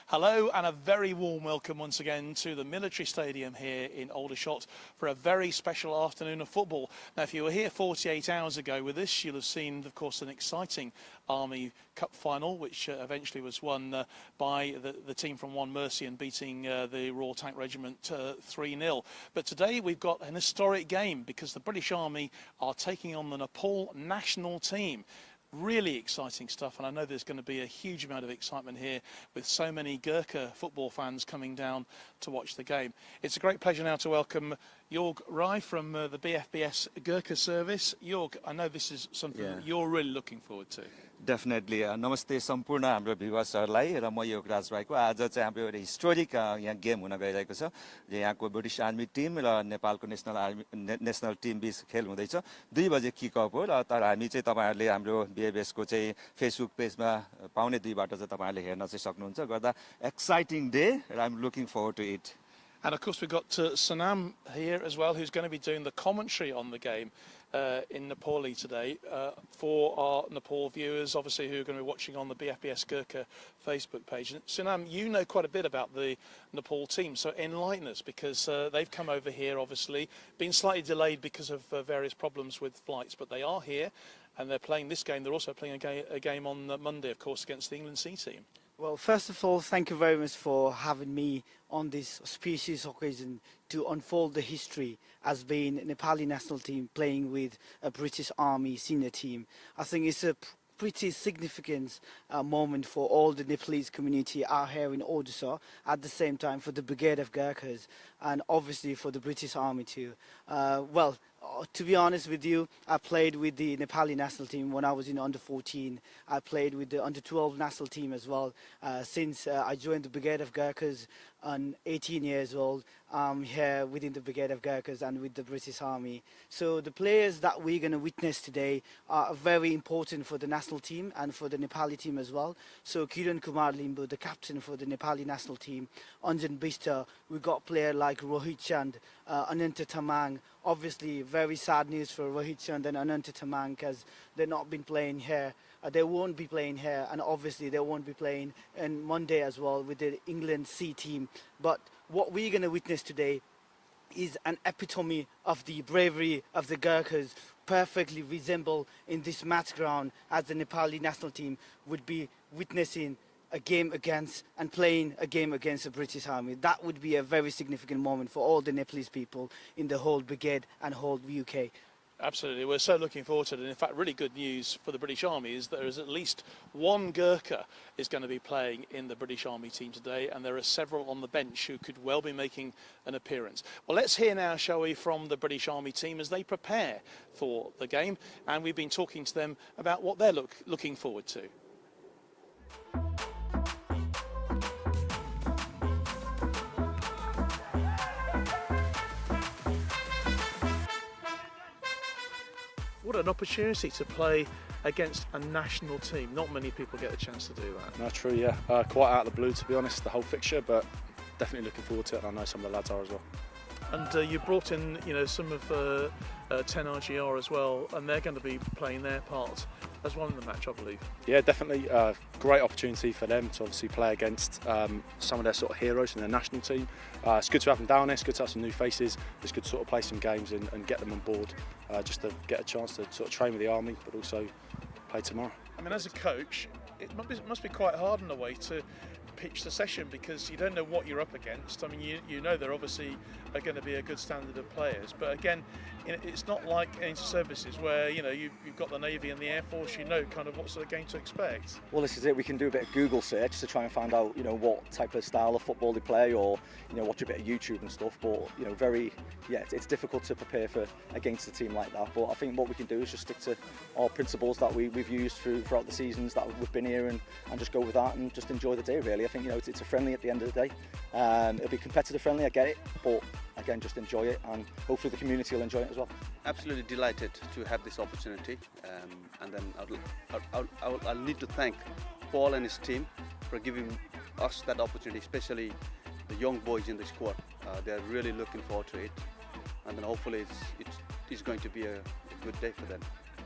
Hello and a very warm welcome once again to the military stadium here in Aldershot for a very special afternoon of football. Now, if you were here 48 hours ago with us, you'll have seen, of course, an exciting Army Cup final, which eventually was won by the team from One Mercy and beating the Royal Tank Regiment 3-0. But today we've got an historic game because the British Army are taking on the Nepal national team. Really exciting stuff, and I know there's going to be a huge amount of excitement here with so many Gurkha football fans coming down to watch the game. It's a great pleasure now to welcome Jorg Rai from the BFBS Gurkha service. Jorg, I know this is something that you're really looking forward to. Definitely. Namaste सम्पूर्ण हाम्रो भिउअर्सहरुलाई र म योग राज राईको आज चाहिँ हाम्रो एउटा historic यहाँ गेम हुन गइरहेको छ जे यहाँको ब्रिटिश आर्मी टिम र नेपालको नेशनल टिम बीच खेल हुँदैछ 2 बजे किक अफ हो र तर हामी चाहिँ तपाईहरुले हाम्रो बीएफबीएस को चाहिँ फेसबुक पेजमा पाउने 2 बाट चाहिँ तपाईहरुले हेर्न चाहिँ सक्नुहुन्छ गर्दा एक्साइटिङ डे र I am looking forward to it. And of course we've got Sanam here as well, who's going to be doing the commentary on the game in Nepali today for our Nepal viewers, obviously, who are going to be watching on the BFBS Gurkha Facebook page. And Sanam, you know quite a bit about the Nepal team, so enlighten us, because they've come over here, obviously, been slightly delayed because of various problems with flights, but they are here and they're playing this game. They're also playing a game on Monday, of course, against the England C team. Well, first of all, thank you very much for having me on this auspicious occasion to unfold the history as being a Nepali national team playing with a British Army senior team. I think it's a pretty significant moment for all the Nepalese community out here in Odisha, at the same time for the Brigade of Gurkhas and obviously for the British Army too. Well, to be honest with you, I played with the Nepali national team when I was in under 14. I played with the under 12 national team as well. Since I joined the Brigade of Gurkhas on 18 years old, I'm here within the Brigade of Gurkhas and with the British Army. So the players that we're going to witness today are very important for the national team and for the Nepali team as well. So Kiran Kumar Limbu, the captain for the Nepali national team, Anjan Bista, we've got players like Rohit Chand, Ananta Tamang. Obviously, very sad news for Rohit Chand and Ananta Tamang because they've not been playing here. They won't be playing here, and obviously they won't be playing on Monday as well with the England C team. But what we're going to witness today is an epitome of the bravery of the Gurkhas, perfectly resemble in this match ground as the Nepali national team would be witnessing a game against and playing a game against the British Army. That would be a very significant moment for all the Nepalese people in the whole brigade and whole UK. Absolutely, we're so looking forward to it. And in fact, really good news for the British Army is there is at least one Gurkha is going to be playing in the British Army team today, and there are several on the bench who could well be making an appearance. Well, let's hear now, shall we, from the British Army team as they prepare for the game, and we've been talking to them about what they're looking forward to. What an opportunity to play against a national team. Not many people get a chance to do that. No, true, yeah. Quite out of the blue, to be honest, the whole fixture, but definitely looking forward to it, and I know some of the lads are as well. And you brought in, some of 10 RGR as well, and they're going to be playing their part as well in the match, I believe. Yeah, definitely. Great opportunity for them to obviously play against some of their sort of heroes in their national team. It's good to have them down there, it's good to have some new faces, it's good to sort of play some games and get them on board, just to get a chance to sort of train with the Army, but also play tomorrow. I mean, as a coach, it must be quite hard in a way to pitch the session, because you don't know what you're up against. I mean, you know they're obviously are going to be a good standard of players, but again, it's not like inter-services where you've got the Navy and the Air Force. You know kind of what sort of game to expect. Well, this is it. We can do a bit of Google search to try and find out, what type of style of football they play, or watch a bit of YouTube and stuff. But it's difficult to prepare against a team like that. But I think what we can do is just stick to our principles that we've used throughout the seasons that we've been here, and just go with that and just enjoy the day. Really, I think it's a friendly at the end of the day. It'll be competitive friendly. I get it, but again, just enjoy it, and hopefully the community will enjoy it as well. Absolutely delighted to have this opportunity, and then I'll need to thank Paul and his team for giving us that opportunity, especially the young boys in the squad. They're really looking forward to it, and then hopefully it's going to be a good day for them.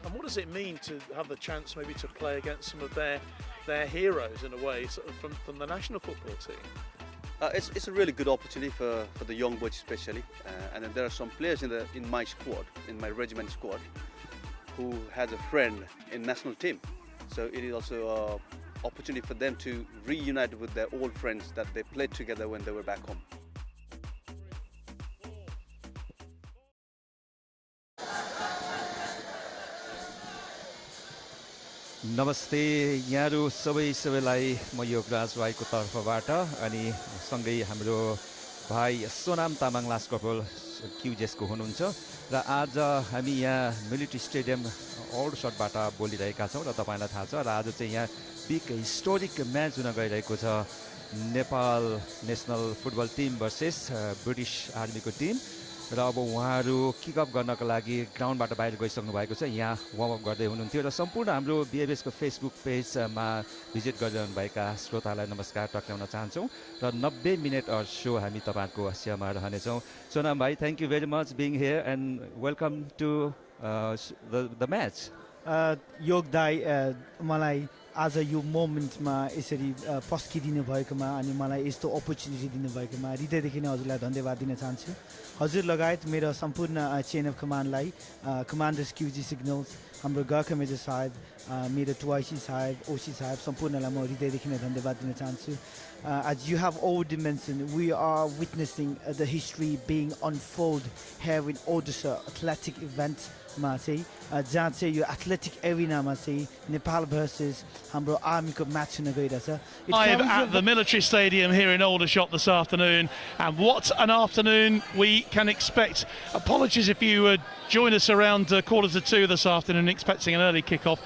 And what does it mean to have the chance maybe to play against some of their heroes in a way, sort of from the national football team? It's a really good opportunity for the young boys especially, and then there are some players in my squad, in my regiment squad, who has a friend in national team. So it is also an opportunity for them to reunite with their old friends that they played together when they were back home. नमस्ते यहाँहरु सबैलाई म योगराज राईको तर्फबाट अनि सँगै हाम्रो भाइ Sonam Tamang last couple क्युजेसको हुनुहुन्छ र आज हामी यहाँ मिलिट्री स्टेडियम ओल्ड शटबाट बोलिरहेका छौं र तपाईलाई थाहा छ र आज चाहिँ यहाँ बिग हिस्टोरिक म्याच हुन गइरहेको छ Nepal national football team versus British आर्मीको टिम र अब उहाँहरु किकअप गर्नको लागि ग्राउन्डबाट बाहिर गइसक्नु भएको छ यहाँ वार्म अप गर्दै हुनुहुन्थ्यो र सम्पूर्ण हाम्रो BFBS को फेसबुक पेजमा भिजिट गरिरहनु भएका श्रोतालाई नमस्कार टक्राउन चाहन्छौं र 90 मिनेट अर शो हामी तपाईहरुको हस्यमा रहनेछौं सोनाम भाइ thank you very much being here and welcome to the match योग दाइ मलाई आज यो मोमेन्टमा यसरी पस्किदिनु भएकोमा अनि मलाई यस्तो अपर्च्युनिटी दिनुभएकोमा हृदयदेखि नै हजुरलाई धन्यवाद दिन चाहन्छु हजुर लगायत मेरो सम्पूर्ण चेन अफ कमान्डलाई कमान्डर्स क्युजी सिग्नल्स हाम्रो गर्खा मेजर साहेब मेरो टुआइसी साहेब ओसी साहेब सम्पूर्णलाई म हृदयदेखि नै धन्यवाद दिन चाहन्छु as you have already mentioned, we are witnessing the history being unfold here in Odisha athletic event जहाँ चाहिँ यो athletic arena मा चाहिँ Nepal versus हाम्रो army को match हुन गइरहेछ. Live at the military stadium here in Aldershot this afternoon, and what an afternoon we can expect. Apologies if you join us around 1:45 this afternoon expecting an early kick-off.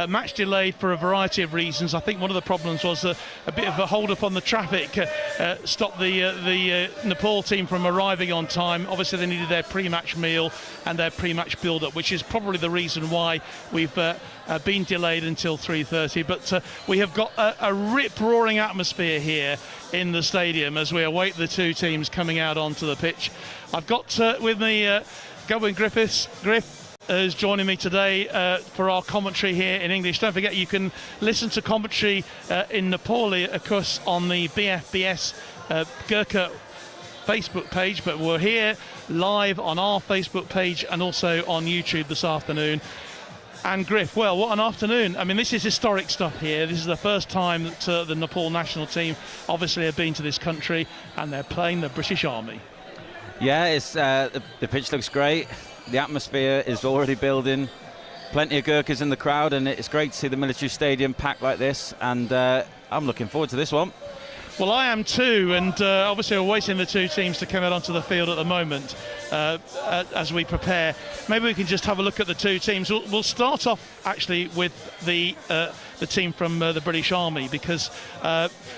Match delayed for a variety of reasons. I think one of the problems was a bit of a hold-up on the traffic stopped the Nepal team from arriving on time. Obviously they needed their pre-match meal and their pre-match build-up, which is probably the reason why we've been delayed until 3:30. But we have got a rip-roaring atmosphere here in the stadium as we await the two teams coming out onto the pitch. I've got with me Gavin Griffiths. Griff is joining me today for our commentary here in English. Don't forget you can listen to commentary in Nepali, of course, on the BFBS Gurkha Facebook page, but we're here live on our Facebook page and also on YouTube this afternoon. And Griff, well, what an afternoon. I mean, this is historic stuff here. This is the first time that the Nepal national team obviously have been to this country, and they're playing the British Army. Yeah, it's the pitch looks great. The atmosphere is already building. Plenty of Gurkhas in the crowd, and it's great to see the military stadium packed like this, and I'm looking forward to this one. Well, I am too, and obviously we're waiting the two teams to come out onto the field at the moment as we prepare. Maybe we can just have a look at the two teams. We'll start off actually with the team from the British Army, because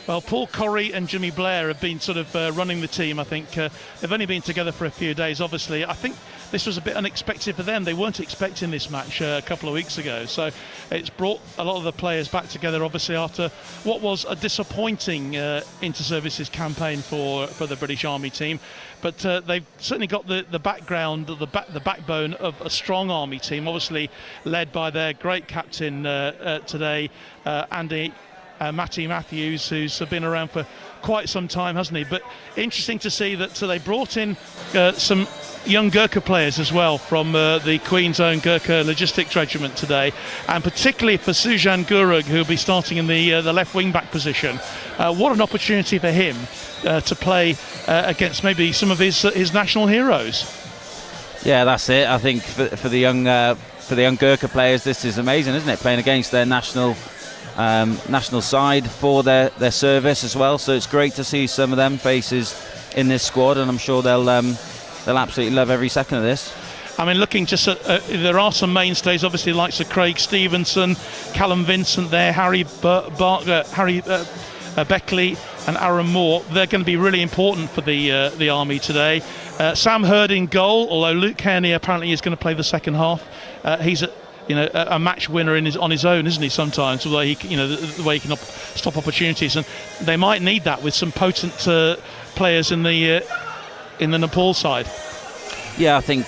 well, Paul Corrie and Jimmy Blair have been sort of running the team. I think they've only been together for a few days. Obviously, I think this was a bit unexpected for them. They weren't expecting this match a couple of weeks ago, so it's brought a lot of the players back together, obviously, after what was a disappointing inter-services campaign for the British Army team. But they've certainly got the background, the backbone of a strong Army team, obviously led by their great captain today, Andy Matty Matthews, who's been around for quite some time, hasn't he? But interesting to see that they brought in some young Gurkha players as well from the Queen's Own Gurkha Logistics Regiment today, and particularly for Sujan Gurug, who'll be starting in the left wing back position. what an opportunity for him to play against maybe some of his national heroes. Yeah, that's it. I think for the young Gurkha players, this is amazing, isn't it? Playing against their national side for their service as well. So it's great to see some of them faces in this squad, and I'm sure they'll absolutely love every second of this. I mean, looking just at, there are some mainstays, obviously, likes of Craig Stevenson, Callum Vincent there, Harry Beckley and Aaron Moore. They're going to be really important for the Army today. Sam Hurd in goal, although Luke Kearney apparently is going to play the second half. He's a match winner on his own, isn't he? Sometimes, the way he can stop opportunities, and they might need that with some potent players in the Nepal side. Yeah, I think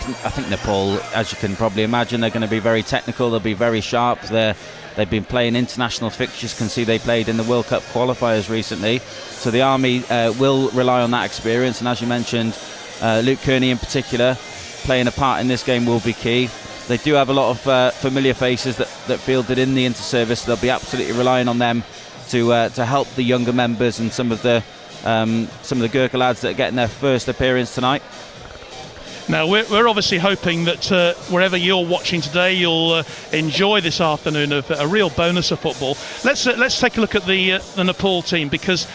Nepal, as you can probably imagine, they're going to be very technical. They'll be very sharp. They've been playing international fixtures. Can see they played in the World Cup qualifiers recently. So the Army will rely on that experience. And as you mentioned, Luke Kearney in particular, playing a part in this game will be key. They do have a lot of familiar faces that fielded in the inter-service. They'll be absolutely relying on them to help the younger members and some of the Gurkha lads that are getting their first appearance tonight. Now, we're obviously hoping that wherever you're watching today, you'll enjoy this afternoon of a real bonus of football. Let's take a look at the Nepal team, because,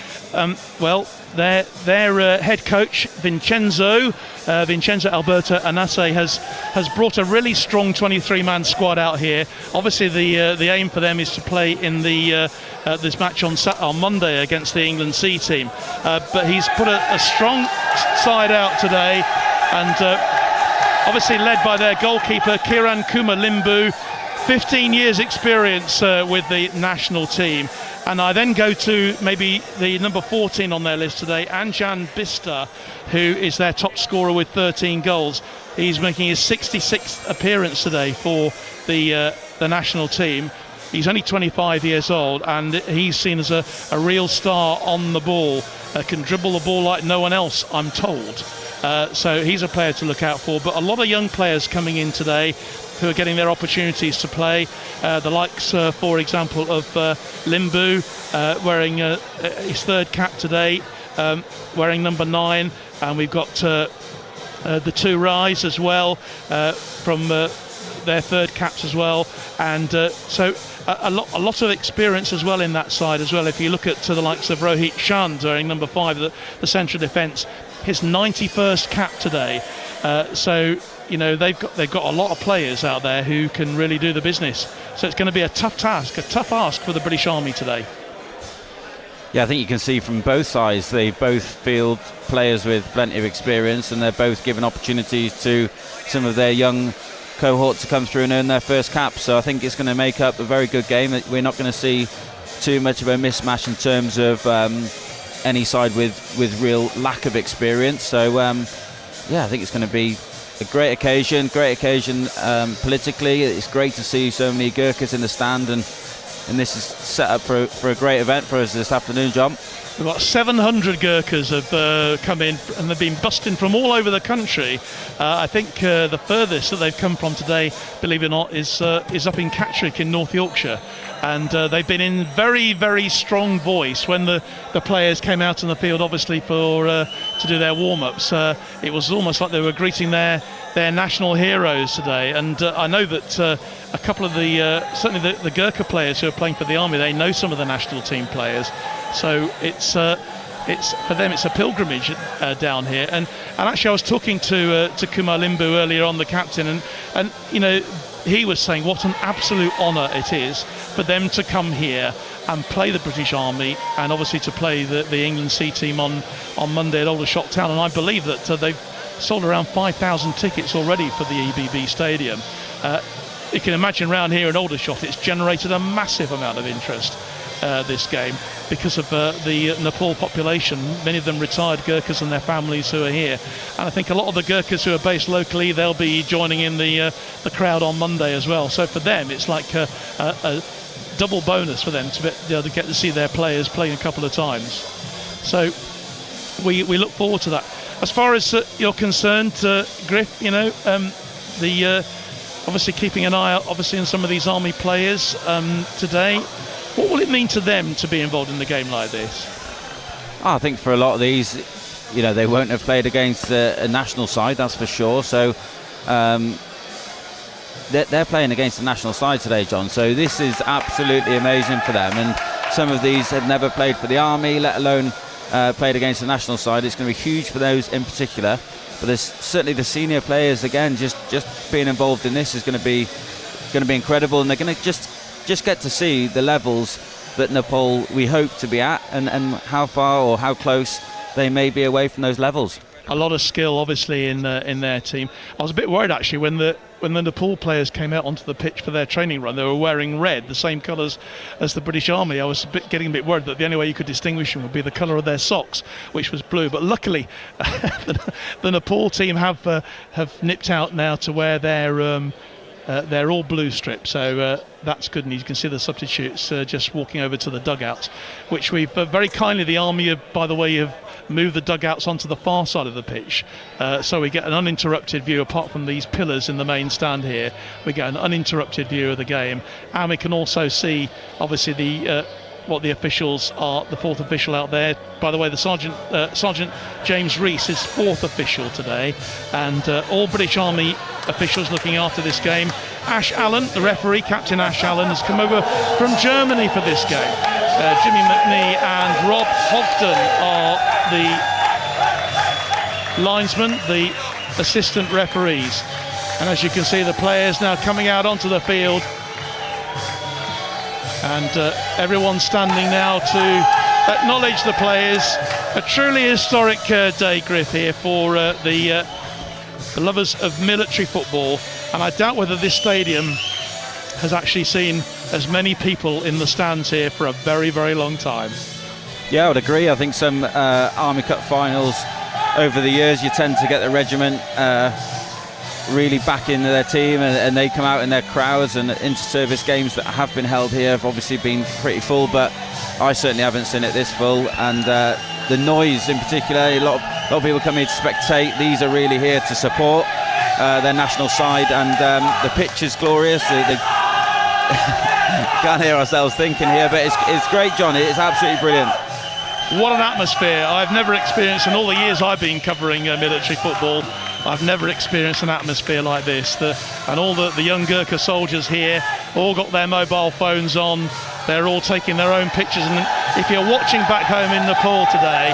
their head coach, Vincenzo Alberto Anase, has brought a really strong 23-man squad out here. Obviously, the aim for them is to play in this match on Monday against the England C team. But he's put a strong side out today, and obviously led by their goalkeeper Kiran Kumar Limbu, 15 years experience with the national team. And I then go to maybe the number 14 on their list today, Anjan Bista, who is their top scorer with 13 goals. He's making his 66th appearance today for the national team. He's only 25 years old, and he's seen as a real star on the ball. Can dribble the ball like no one else, I'm told. So he's a player to look out for. But a lot of young players coming in today who are getting their opportunities to play. The likes, for example, of Limbu, wearing his third cap today, wearing number 9. And we've got the two Rais as well, from their third caps as well. And so a lot of experience as well in that side as well. If you look at the likes of Rohit Chand wearing number 5, the central defence, his 91st cap today. So they've got a lot of players out there who can really do the business. So it's going to be a tough ask for the British Army today. Yeah, I think you can see from both sides, they both field players with plenty of experience, and they're both given opportunities to some of their young cohorts to come through and earn their first cap. So I think it's going to make up a very good game. We're not going to see too much of a mismatch in terms of any side with real lack of experience. So I think it's going to be a great occasion politically. It's great to see so many Gurkhas in the stand, and this is set up for a great event for us this afternoon, John. We've got 700 Gurkhas have come in, and they've been busting from all over the country. I think the furthest that they've come from today, believe it or not, is up in Catterick in North Yorkshire. And they've been in very, very strong voice when the players came out on the field, obviously, to do their warm-ups. It was almost like they were greeting their national heroes today. And I know that a couple of certainly the Gurkha players who are playing for the Army, they know some of the national team players. So it's for them, it's a pilgrimage down here. And actually, I was talking to Kumar Limbu earlier on, the captain, and he was saying what an absolute honour it is for them to come here and play the British Army, and obviously to play the England C team on Monday at Aldershot Town. And I believe that they've sold around 5,000 tickets already for the EBB Stadium. You can imagine around here in Aldershot, it's generated a massive amount of interest, this game, because of the Nepal population, many of them retired Gurkhas and their families who are here. And I think a lot of the Gurkhas who are based locally, they'll be joining in the crowd on Monday as well. So for them, it's like a double bonus for them to be able to get to see their players playing a couple of times. So we look forward to that. As far as you're concerned, Griff, obviously keeping an eye out, obviously, on some of these Army players today. What will it mean to them to be involved in the game like this? I think for a lot of these, you know, they won't have played against a national side, that's for sure. So they're playing against the national side today, John. So this is absolutely amazing for them. And some of these have never played for the Army, let alone played against the national side. It's going to be huge for those in particular. But there's certainly the senior players, again, just being involved in this is going to be incredible. And they're going to just get to see the levels that Nepal we hope to be at, and how far or how close they may be away from those levels. A lot of skill, obviously, in their team. I was a bit worried, actually, when the Nepal players came out onto the pitch for their training run. They were wearing red, the same colours as the British Army. I was getting a bit worried that the only way you could distinguish them would be the colour of their socks, which was blue. But luckily, the Nepal team have nipped out now to wear their all blue strip. So that's good. And you can see the substitutes just walking over to the dugouts, which we've very kindly, the Army, by the way, have move the dugouts onto the far side of the pitch, so we get an uninterrupted view. Apart from these pillars in the main stand here, we get an uninterrupted view of the game, and we can also see obviously the what the officials are. The fourth official out there, by the way, the Sergeant James Rees is fourth official today, and all British Army officials looking after this game. Ash Allen, the referee, Captain Ash Allen, has come over from Germany for this game. Jimmy McNee and Rob Hogden are the linesmen, the assistant referees. And as you can see, the players now coming out onto the field. And everyone's standing now to acknowledge the players. A truly historic day, Griff, here for the lovers of military football. And I doubt whether this stadium has actually seen as many people in the stands here for a very, very long time. Yeah, I would agree. I think some Army Cup finals over the years, you tend to get the regiment really back into their team, and they come out in their crowds, and inter-service games that have been held here have obviously been pretty full, but I certainly haven't seen it this full. And the noise in particular, a lot of people come here to spectate. These are really here to support their national side, and the pitch is glorious. Can't hear ourselves thinking here, but it's great, John. It's absolutely brilliant. What an atmosphere. I've never experienced, in all the years I've been covering military football, I've never experienced an atmosphere like this. And all the young Gurkha soldiers here all got their mobile phones on. They're all taking their own pictures. And if you're watching back home in Nepal today,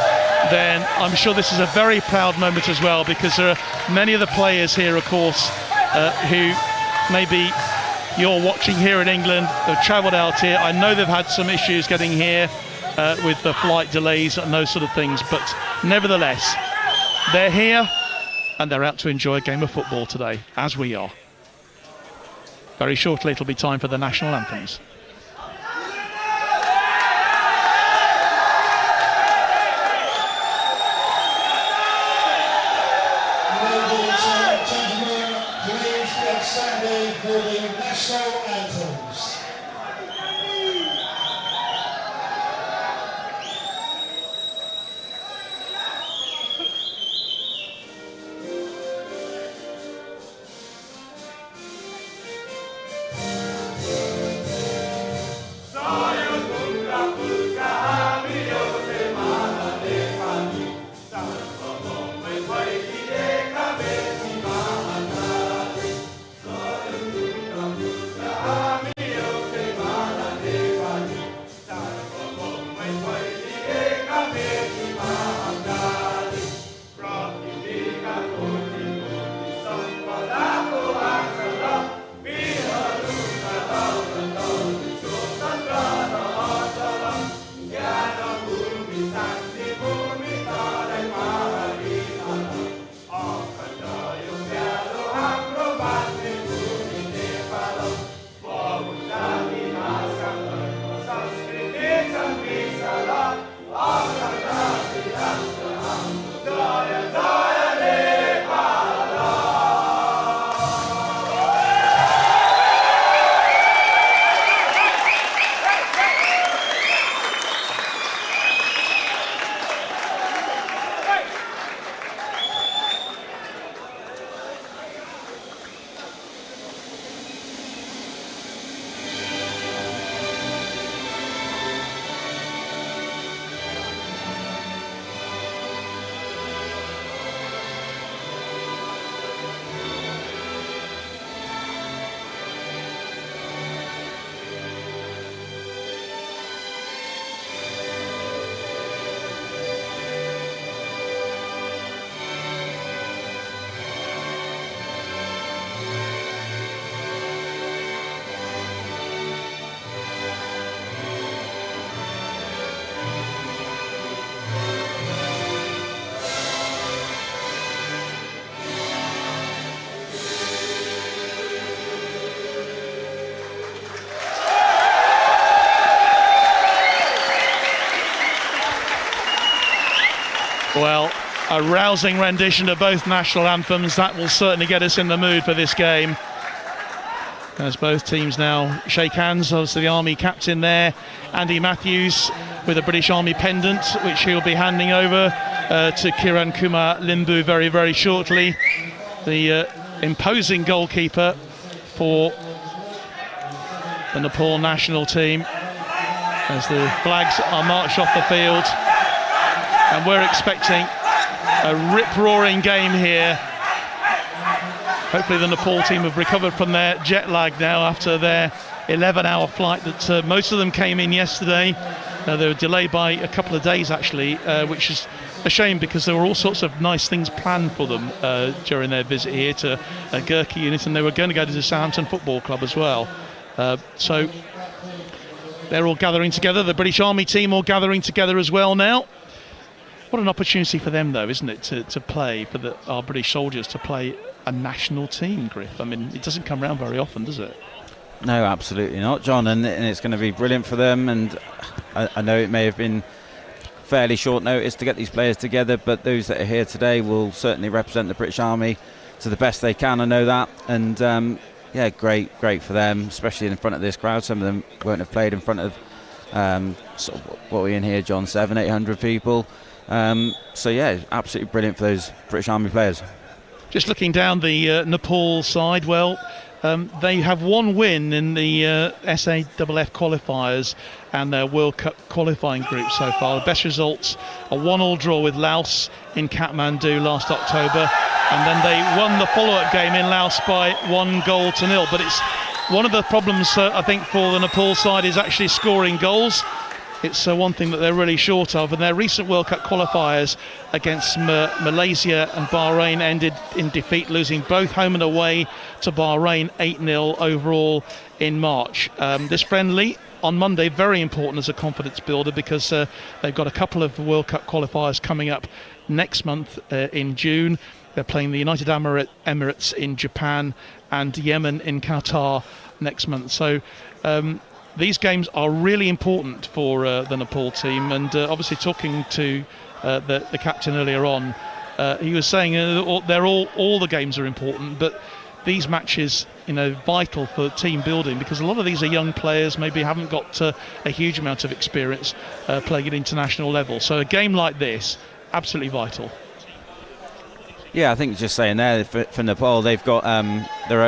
then I'm sure this is a very proud moment as well, because there are many of the players here, of course, who maybe you're watching here in England, have travelled out here. I know they've had some issues getting here with the flight delays and those sort of things, but nevertheless, they're here and they're out to enjoy a game of football today, as we are. Very shortly it'll be time for the national anthems. Ladies and gentlemen, please get standing for the national anthems. Well, a rousing rendition of both national anthems. That will certainly get us in the mood for this game. As both teams now shake hands. Obviously the Army captain there, Andy Matthews, with a British Army pendant, which he'll be handing over to Kiran Kumar Limbu very, very shortly. The imposing goalkeeper for the Nepal national team, as the flags are marched off the field. And we're expecting a rip-roaring game here. Hopefully the Nepal team have recovered from their jet lag now after their 11-hour flight that most of them came in yesterday. They were delayed by a couple of days actually, which is a shame because there were all sorts of nice things planned for them during their visit here to Gurkha unit, and they were going to go to the Southampton Football Club as well. So they're all gathering together. The British Army team all gathering together as well now. What an opportunity for them though, isn't it, to play, for our British soldiers to play a national team, Griff. I mean, it doesn't come around very often, does it? No, absolutely not, John, and it's going to be brilliant for them. And I know it may have been fairly short notice to get these players together, but those that are here today will certainly represent the British Army to the best they can, I know that. And yeah, great for them, especially in front of this crowd. Some of them won't have played in front of sort of, what we're in here, John, 700-800 people. So yeah, absolutely brilliant for those British Army players. Just looking down the Nepal side, well, they have one win in the SAFF qualifiers and their World Cup qualifying group so far. The best results, a 1-1 draw with Laos in Kathmandu last October, and then they won the follow-up game in Laos by 1-0. But it's one of the problems, I think, for the Nepal side is actually scoring goals. It's one thing that they're really short of, and their recent World Cup qualifiers against Malaysia and Bahrain ended in defeat, losing both home and away to Bahrain 8-0 overall in March. This friendly on Monday, very important as a confidence builder, because they've got a couple of World Cup qualifiers coming up next month in June. They're playing the United Emirates in Japan and Yemen in Qatar next month. So these games are really important for the Nepal team, and obviously talking to the captain earlier on, he was saying all the games are important, but these matches, vital for team building, because a lot of these are young players, maybe haven't got a huge amount of experience playing at international level. So a game like this, absolutely vital. Yeah, I think just saying there for Nepal, they've got their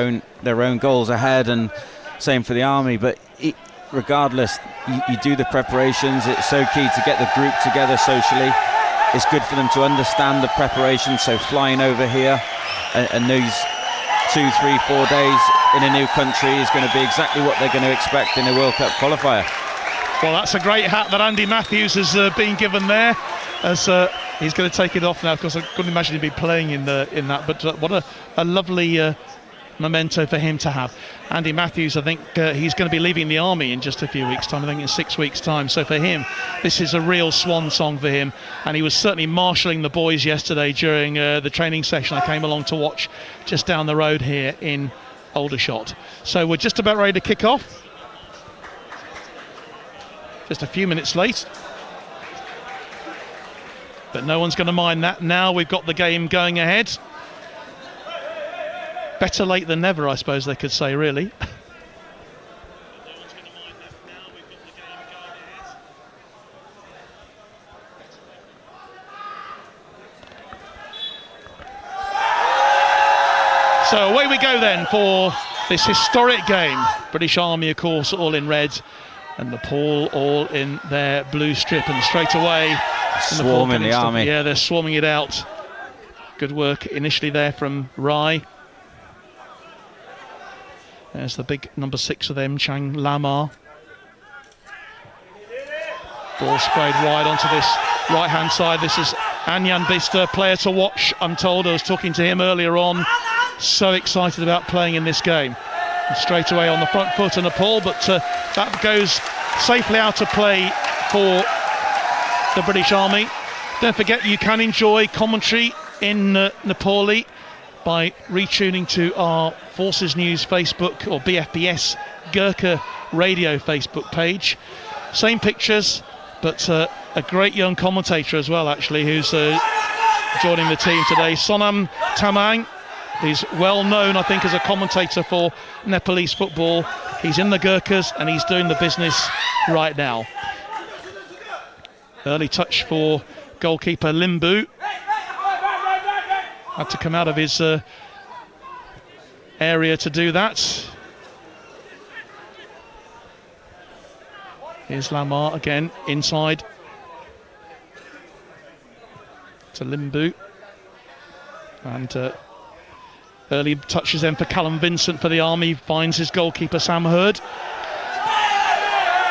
own goals ahead, and same for the Army. But regardless, you do the preparations. It's so key to get the group together socially. It's good for them to understand the preparation. So flying over here and those 2, 3, 4 days in a new country is going to be exactly what they're going to expect in a World Cup qualifier. Well, that's a great hat that Andy Matthews has been given there, as he's going to take it off now. Of course, I couldn't imagine he'd be playing in that, but what a lovely memento for him to have. Andy Matthews, I think he's going to be leaving the Army in just a few weeks' time. I think in 6 weeks' time. So for him, this is a real swan song for him. And he was certainly marshalling the boys yesterday during the training session I came along to watch just down the road here in Aldershot. So we're just about ready to kick off. Just a few minutes late. But no one's going to mind that. Now we've got the game going ahead. Better late than never, I suppose they could say, really. So away we go then for this historic game. British Army, of course, all in red, and Nepal all in their blue strip. And straight away, swarming the Army. Yeah, they're swarming it out. Good work initially there from Rai. There's the big number 6 of them, Chang Lamar. Ball sprayed wide onto this right-hand side. This is Anyan Bista, player to watch, I'm told. I was talking to him earlier on. So excited about playing in this game. And straight away on the front foot of Nepal, but that goes safely out of play for the British Army. Don't forget, you can enjoy commentary in Nepali by retuning to our Forces News Facebook or BFBS Gurkha Radio Facebook page. Same pictures, but a great young commentator as well, actually, who's joining the team today. Sonam Tamang, he's well known, I think, as a commentator for Nepalese football. He's in the Gurkhas and he's doing the business right now. Early touch for goalkeeper Limbu. Had to come out of his area to do that. Here's Lamar again, inside to Limbu. And early touches then for Callum Vincent for the Army, finds his goalkeeper Sam Hurd.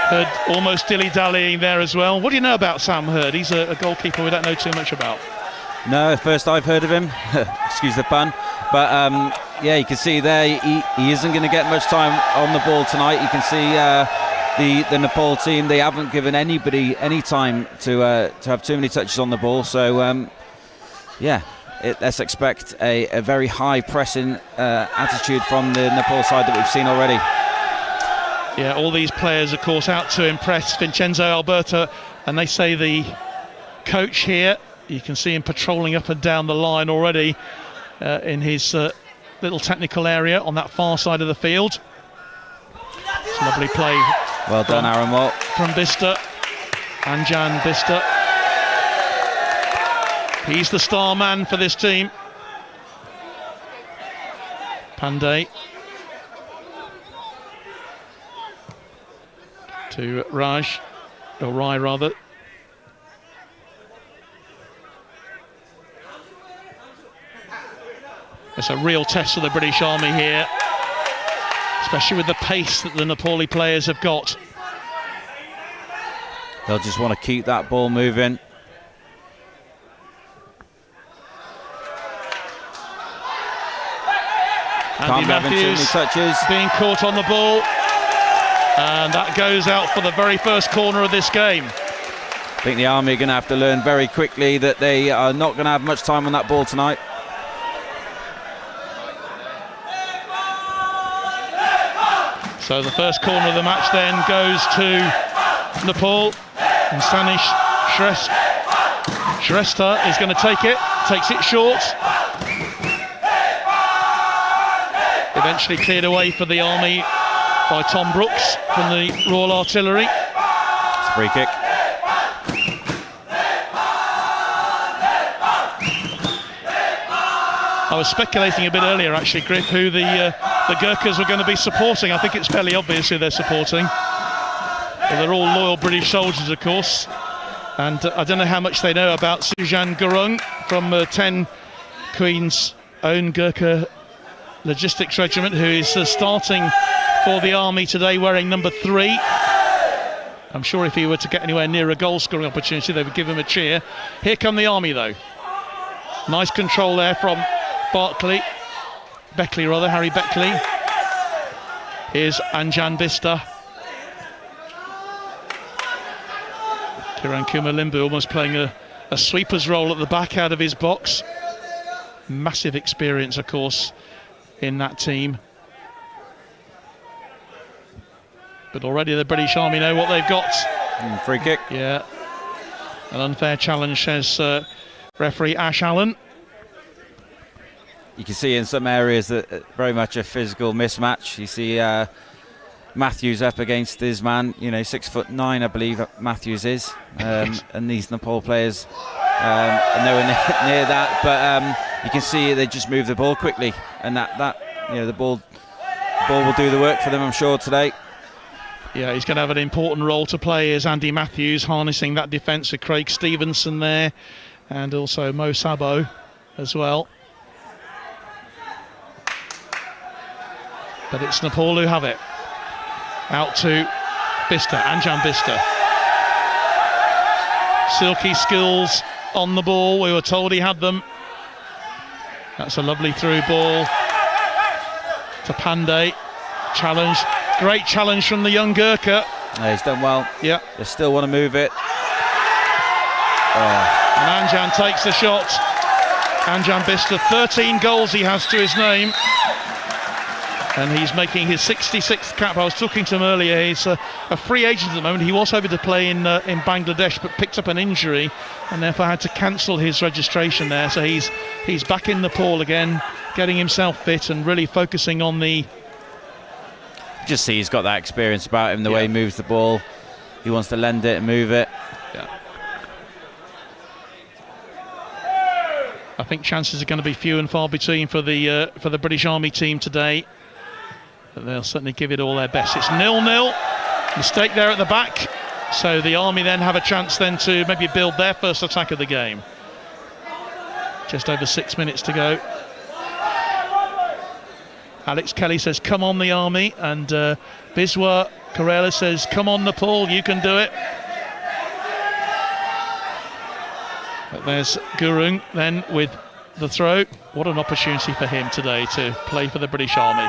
Hurd almost dilly-dallying there as well. What do you know about Sam Hurd? He's a goalkeeper we don't know too much about. No, first I've heard of him. Excuse the pun. But yeah, you can see there he isn't going to get much time on the ball tonight. You can see the Nepal team, they haven't given anybody any time to have too many touches on the ball. So yeah, let's expect a very high pressing attitude from the Nepal side that we've seen already. Yeah, all these players, of course, out to impress Vincenzo Alberto, and they say the coach here, you can see him patrolling up and down the line already in his little technical area on that far side of the field. It's a lovely play. Well done, Aaron Watt. From Bista, Anjan Bista. He's the star man for this team. Pandey. To Raj, or Rai rather. It's a real test for the British Army here, especially with the pace that the Nepali players have got. They'll just want to keep that ball moving. Andy Matthews being caught on the ball. And that goes out for the very first corner of this game. I think the Army are going to have to learn very quickly that they are not going to have much time on that ball tonight. So the first corner of the match then goes to Nepal. And Sanish Shrestha is going to take it, takes it short. Eventually cleared away for the Army by Tom Brooks from the Royal Artillery. It's a free kick. I was speculating a bit earlier, actually, Griff, who the Gurkhas were going to be supporting. I think it's fairly obvious who they're supporting. But they're all loyal British soldiers, of course. And I don't know how much they know about Sujan Gurung from 10 Queen's Own Gurkha Logistics Regiment, who is starting for the Army today, wearing number 3. I'm sure if he were to get anywhere near a goal-scoring opportunity, they would give him a cheer. Here come the Army, though. Nice control there from Beckley, Harry Beckley. Here's Anjan Bista. Kiran Kumar Limbu almost playing a sweeper's role at the back out of his box. Massive experience, of course, in that team. But already the British Army know what they've got. Free kick. Yeah. An unfair challenge, says referee Ash Allen. You can see in some areas that very much a physical mismatch. You see Matthews up against his man, 6'9", I believe Matthews is. And these Nepal players are nowhere near that. But you can see they just move the ball quickly. And that the ball will do the work for them, I'm sure, today. Yeah, he's going to have an important role to play as Andy Matthews, harnessing that defence with Craig Stevenson there, and also Mo Sabo as well. But it's Nepal who have it. Out to Bista, Anjan Bista. Silky skills on the ball, we were told he had them. That's a lovely through ball to Pandey. Challenge. Great challenge from the young Gurkha. Yeah, he's done well. Yeah. They still want to move it. And Anjan takes the shot. Anjan Bista, 13 goals he has to his name. and he's making his 66th cap. I was talking to him earlier. He's a free agent at the moment. He was over to play in Bangladesh, but picked up an injury and therefore had to cancel his registration there. So he's back in Nepal again, getting himself fit and really focusing on the... Just see he's got that experience about him, the way he moves the ball. He wants to lend it and move it. Yeah. I think chances are going to be few and far between for the British Army team today. But they'll certainly give it all their best. It's 0-0. Mistake there at the back. So the Army then have a chance then to maybe build their first attack of the game. Just over 6 minutes to go. Alex Kelly says, come on the Army, and Biswa Karela says, come on Nepal, you can do it. But there's Gurung then with the throw. What an opportunity for him today to play for the British Army.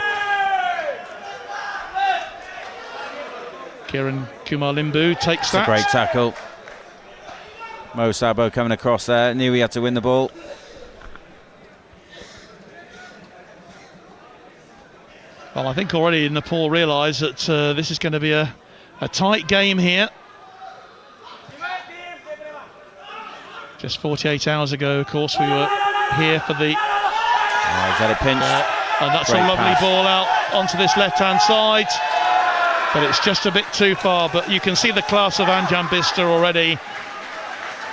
Kiran Kumar Limbu takes that. It's a great tackle. Mo Sabo coming across there, knew he had to win the ball. Well, I think already Nepal realise that this is going to be a tight game here. Just 48 hours ago, of course, we were here for the... he's had a pinch. And that's Great a lovely pass. ball out onto this left-hand side. But it's just a bit too far. But you can see the class of Anjan Bister already.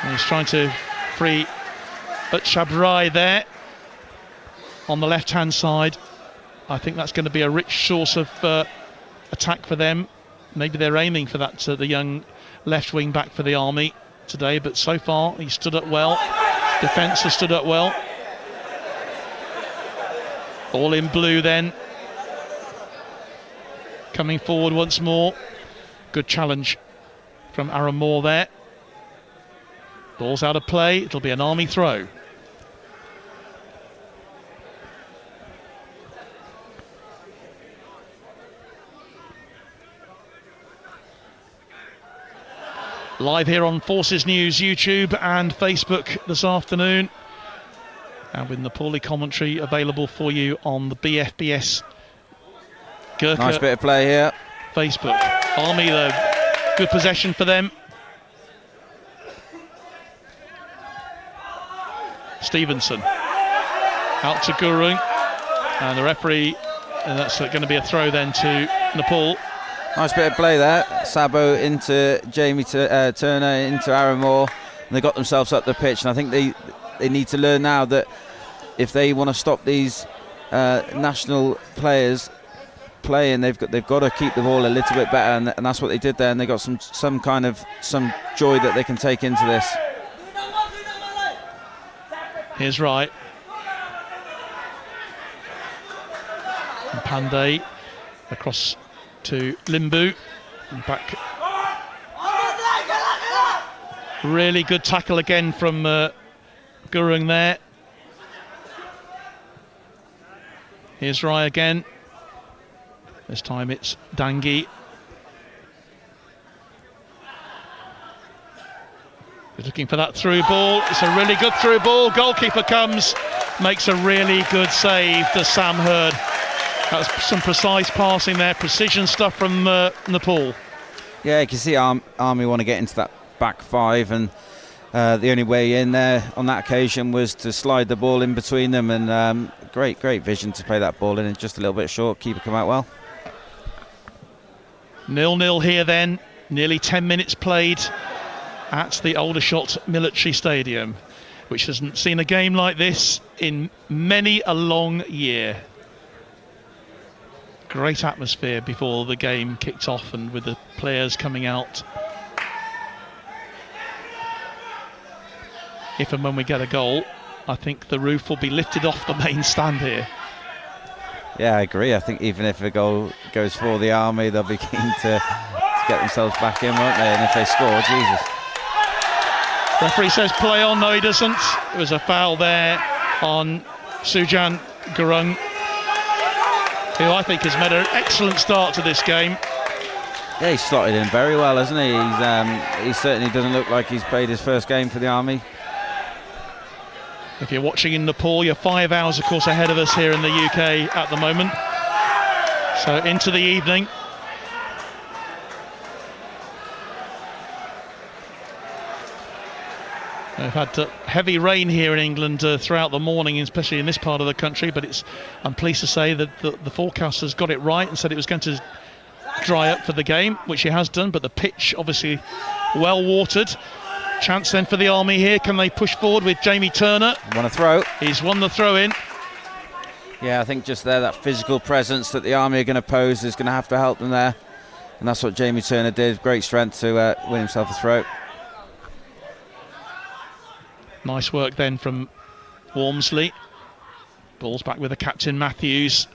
And he's trying to free Shabrai there on the left-hand side. I think that's going to be a rich source of attack for them. Maybe they're aiming for that, the young left wing back for the Army today, but so far he stood up well. Defence has stood up well. All in blue then. Coming forward once more. Good challenge from Aaron Moore there. Ball's out of play. It'll be an Army throw. Live here on Forces News YouTube and Facebook this afternoon, and with Nepali commentary available for you on the BFBS Gurkha Nice bit of play here. Facebook. Army, though, good possession for them. Stevenson out to Gurung, and the referee, and that's going to be a throw then to Nepal. Nice bit of play there. Sabo into Jamie Turner, into Aaron Moore, and they got themselves up the pitch. And I think they need to learn now that if they want to stop these national players playing, they've got to keep the ball a little bit better, and that's what they did there. And they got some joy that they can take into this. Here's Rai. And Pandey across to Limbu and back. Really good tackle again from Gurung there. Here's Rai again. This time it's Dangi. He's looking for that through ball. It's a really good through ball. Goalkeeper comes, makes a really good save to Sam Hurd. That was some precise passing there, precision stuff from Nepal. Yeah, you can see Army want to get into that back five, and the only way in there on that occasion was to slide the ball in between them, and great vision to play that ball in, and just a little bit short. Keeper come out well. 0-0 here then, nearly 10 minutes played at the Aldershot Military Stadium, which hasn't seen a game like this in many a long year. Great atmosphere before the game kicked off, and with the players coming out. If and when we get a goal, I think the roof will be lifted off the main stand here. Yeah, I agree. I think even if a goal goes for the Army, they'll be keen to get themselves back in, won't they? And if they score, Jesus. Referee says play on. No, he doesn't. It was a foul there on Sujan Gurung, who I think has made an excellent start to this game. Yeah, he's slotted in very well, hasn't he? He certainly doesn't look like he's played his first game for the Army. If you're watching in Nepal, you're 5 hours, of course, ahead of us here in the UK at the moment. So into the evening. We've had heavy rain here in England throughout the morning, especially in this part of the country, but I'm pleased to say that the forecaster's got it right and said it was going to dry up for the game, which it has done, but the pitch obviously well watered. Chance then for the Army here. Can they push forward with Jamie Turner? Want a throw? He's won the throw in. Yeah, I think just there, that physical presence that the Army are going to pose is going to have to help them there. And that's what Jamie Turner did. Great strength to win himself a throw. Nice work then from Walmsley. Ball's back with the captain, Matthews.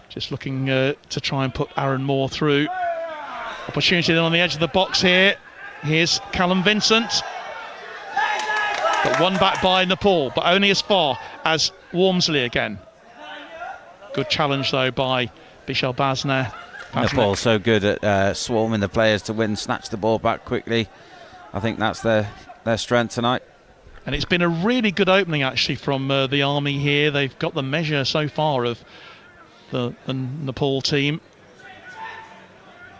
Just looking to try and put Aaron Moore through. Opportunity then on the edge of the box here. Here's Callum Vincent. But one back by Nepal, but only as far as Walmsley again. Good challenge though by Bishal Basner. Nepal so good at swarming the players to win, snatch the ball back quickly. I think that's their strength tonight. And it's been a really good opening actually from the Army here. They've got the measure so far of the Nepal team.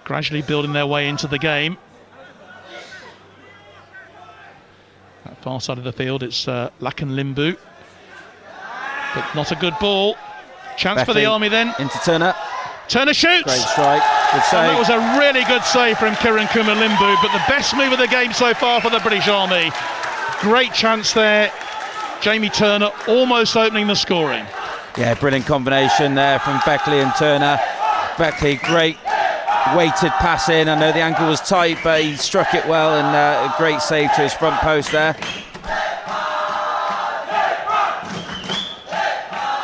Gradually building their way into the game. That far side of the field, it's Lakan Limbu. But not a good ball. Chance Beckley for the Army then. Into Turner. Turner shoots! Great strike, good save. And that was a really good save from Kiran Kumar Limbu, but the best move of the game so far for the British Army. Great chance there. Jamie Turner almost opening the scoring. Yeah, brilliant combination there from Beckley and Turner. Beckley, great weighted pass in. I know the ankle was tight, but he struck it well, and a great save to his front post there.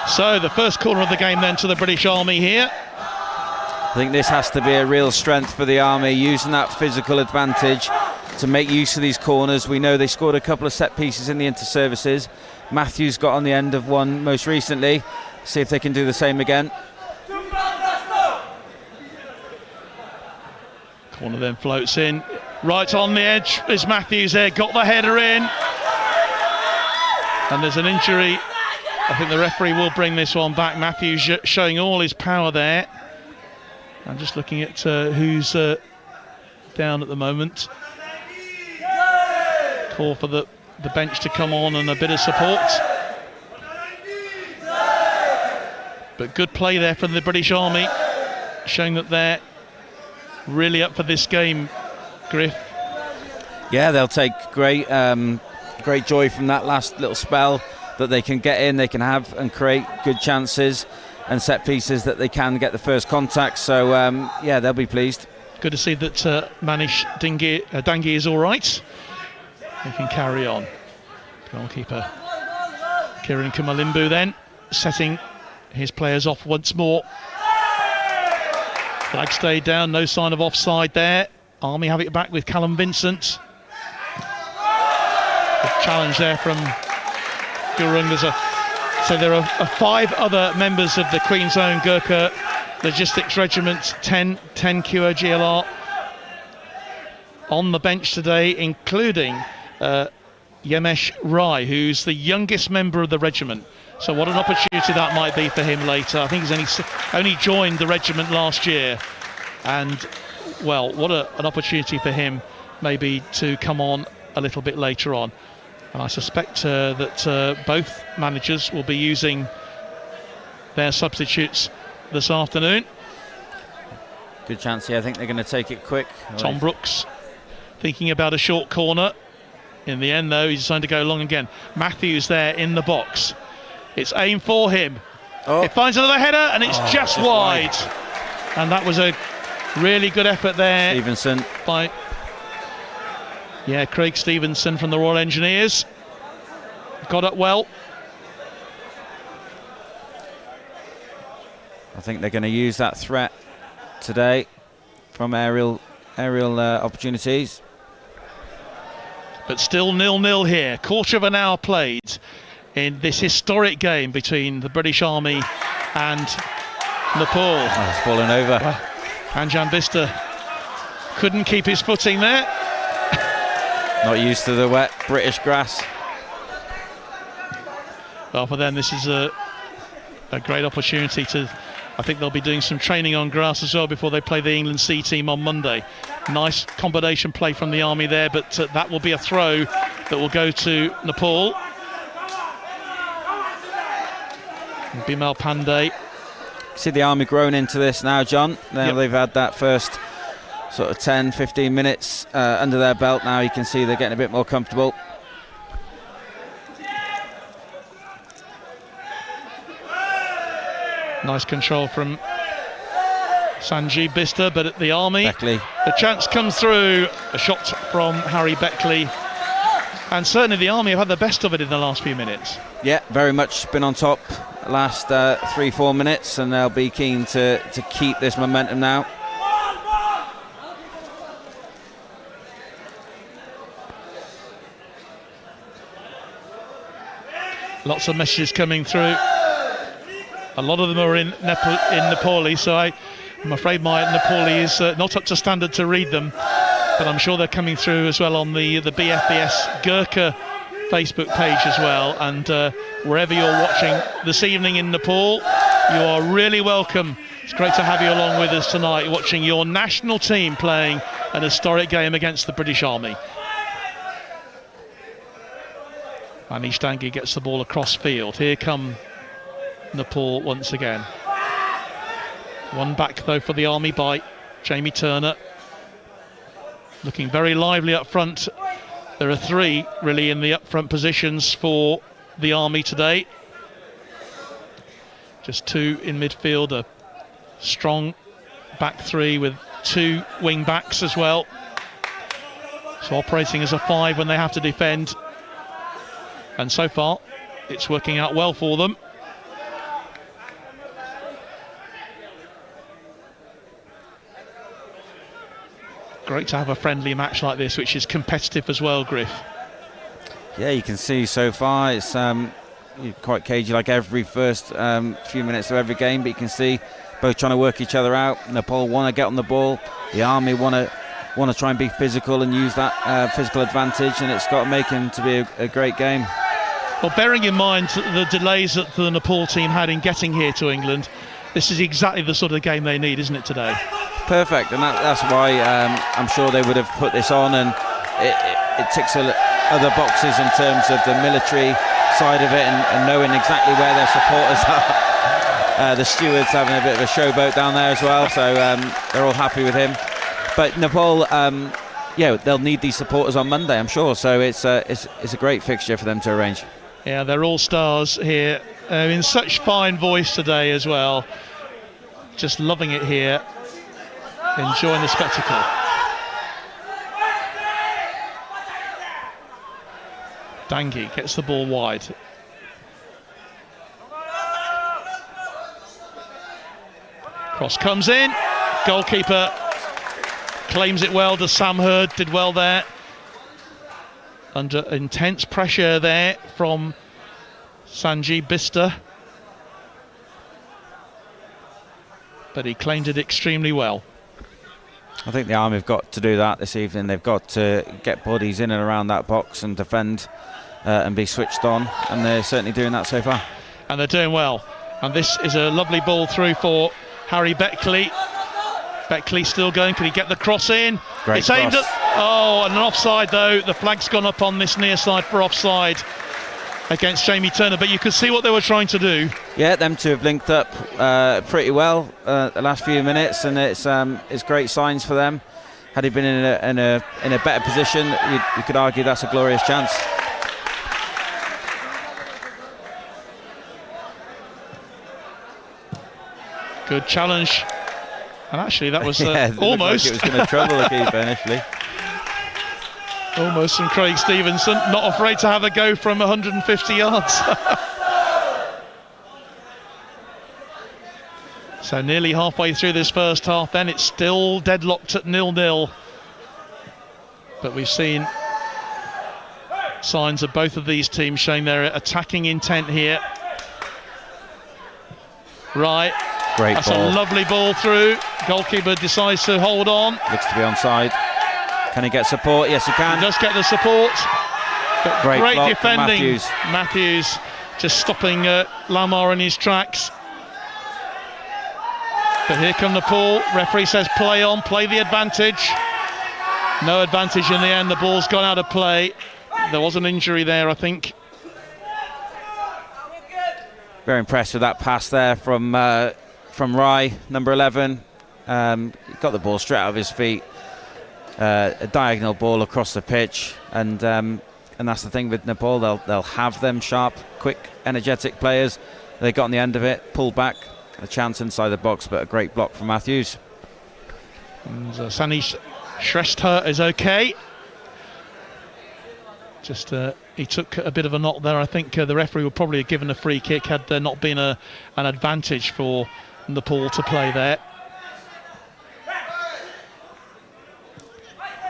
So the first corner of the game then to the British Army here. I think this has to be a real strength for the Army, using that physical advantage to make use of these corners. We know they scored a couple of set pieces in the inter-services. Matthews got on the end of one most recently. See if they can do the same again. Corner then floats in. Right on the edge is Matthews there, got the header in. And there's an injury. I think the referee will bring this one back. Matthews showing all his power there. I'm just looking at who's down at the moment. Call for the bench to come on and a bit of support. But good play there from the British Army, showing that they're really up for this game, Griff. Yeah, they'll take great joy from that last little spell, that they can get in, they can have and create good chances and set pieces that they can get the first contact. So, yeah, they'll be pleased. Good to see that Manish Dangi is all right. They can carry on. Goalkeeper Kiran Kumar Limbu then setting his players off once more. Flag stayed down, no sign of offside there. Army have it back with Callum Vincent. Good challenge there from Gurung. So there are 5 other members of the Queen's Own Gurkha Logistics Regiment 10 QOGLR on the bench today, including Yemesh Rai, who's the youngest member of the regiment. So what an opportunity that might be for him later. I think he's only joined the regiment last year, and well, what an opportunity for him maybe to come on a little bit later on. And I suspect that both managers will be using their substitutes this afternoon. Good chance here. I think they're going to take it quick. Tom Brooks thinking about a short corner. In the end, though, he's decided to go long again. Matthews there in the box. It's aimed for him. Oh. It finds another header, and it's just wide. And that was a really good effort there. Stevenson. By Craig Stevenson from the Royal Engineers. Got up well. I think they're going to use that threat today from aerial opportunities. But still 0-0 here. Quarter of an hour played in this historic game between the British Army and Nepal. Oh, it's fallen over. Well, Anjan Bista couldn't keep his footing there. Not used to the wet British grass. Well, for them, this is a great opportunity to I think they'll be doing some training on grass as well before they play the England C team on Monday. Nice combination play from the Army there, but that will be a throw that will go to Nepal. Bimal Pandey. See the Army growing into this now, John. Now they've had that first sort of 10-15 minutes under their belt. Now you can see they're getting a bit more comfortable. Nice control from Sanjeev Bista, but at the Army, Beckley. The chance comes through. A shot from Harry Beckley, and certainly the Army have had the best of it in the last few minutes. Yeah, very much been on top last 3-4 minutes, and they'll be keen to keep this momentum now. Lots of messages coming through. A lot of them are in Nepali, so I'm afraid my Nepali is not up to standard to read them, but I'm sure they're coming through as well on the BFBS Gurkha Facebook page as well. And wherever you're watching this evening in Nepal, you are really welcome. It's great to have you along with us tonight, watching your national team playing an historic game against the British Army. Anish Dangi gets the ball across field. Here come Nepal once again. One back though for the Army by Jamie Turner. Looking very lively up front. There are three really in the up front positions for the Army today. Just two in midfield, a strong back three with two wing backs as well. So operating as a five when they have to defend. And so far, it's working out well for them. Great to have a friendly match like this, which is competitive as well, Griff. Yeah, you can see so far it's quite cagey like every first few minutes of every game, but you can see both trying to work each other out. Nepal want to get on the ball. The Army want to try and be physical and use that physical advantage, and it's got to make him to be a great game. Well, bearing in mind the delays that the Nepal team had in getting here to England, this is exactly the sort of game they need, isn't it, today? Perfect, and that's why I'm sure they would have put this on, and it ticks other boxes in terms of the military side of it, and knowing exactly where their supporters are. The stewards having a bit of a showboat down there as well, so they're all happy with him. But Nepal, yeah, they'll need these supporters on Monday, I'm sure, so it's a great fixture for them to arrange. Yeah, they're all stars here, in such fine voice today as well. Just loving it here, enjoying the spectacle. Dangi gets the ball wide. Cross comes in, goalkeeper claims it well. Does Sam Hurd, did well there. Under intense pressure there from Sanjeev Bista. But he claimed it extremely well. I think the Army have got to do that this evening. They've got to get bodies in and around that box and defend and be switched on, and they're certainly doing that so far. And they're doing well. And this is a lovely ball through for Harry Beckley. Beckley still going. Can he get the cross in? Great it's aimed cross. at... Oh, and an offside though. The flag's gone up on this near side for offside against Jamie Turner, but you could see what they were trying to do. Yeah, them two have linked up pretty well the last few minutes, and it's great signs for them. Had he been in a better position, you could argue that's a glorious chance. Good challenge, and actually that was yeah, almost. Like it was going to trouble the keeper initially. Almost from Craig Stevenson, not afraid to have a go from 150 yards. So nearly halfway through this first half, then it's still deadlocked at 0-0. But we've seen signs of both of these teams showing their attacking intent here. Right. Great That's ball. a lovely ball through. Goalkeeper decides to hold on. Looks to be onside. Can he get support? Yes, he can. He does get the support. But Great block from defending. Matthews. Matthews just stopping Lamar in his tracks. But here come Nepal. Referee says play on, play the advantage. No advantage in the end. The ball's gone out of play. There was an injury there, I think. Very impressed with that pass there from Rai, number 11. He got the ball straight out of his feet. A diagonal ball across the pitch, and that's the thing with Nepal. They'll have them sharp, quick, energetic players. They got on the end of it, pulled back, a chance inside the box, but a great block from Matthews. And Sani Shrestha is okay. Just he took a bit of a knock there. I think the referee would probably have given a free kick had there not been an advantage for Nepal to play there.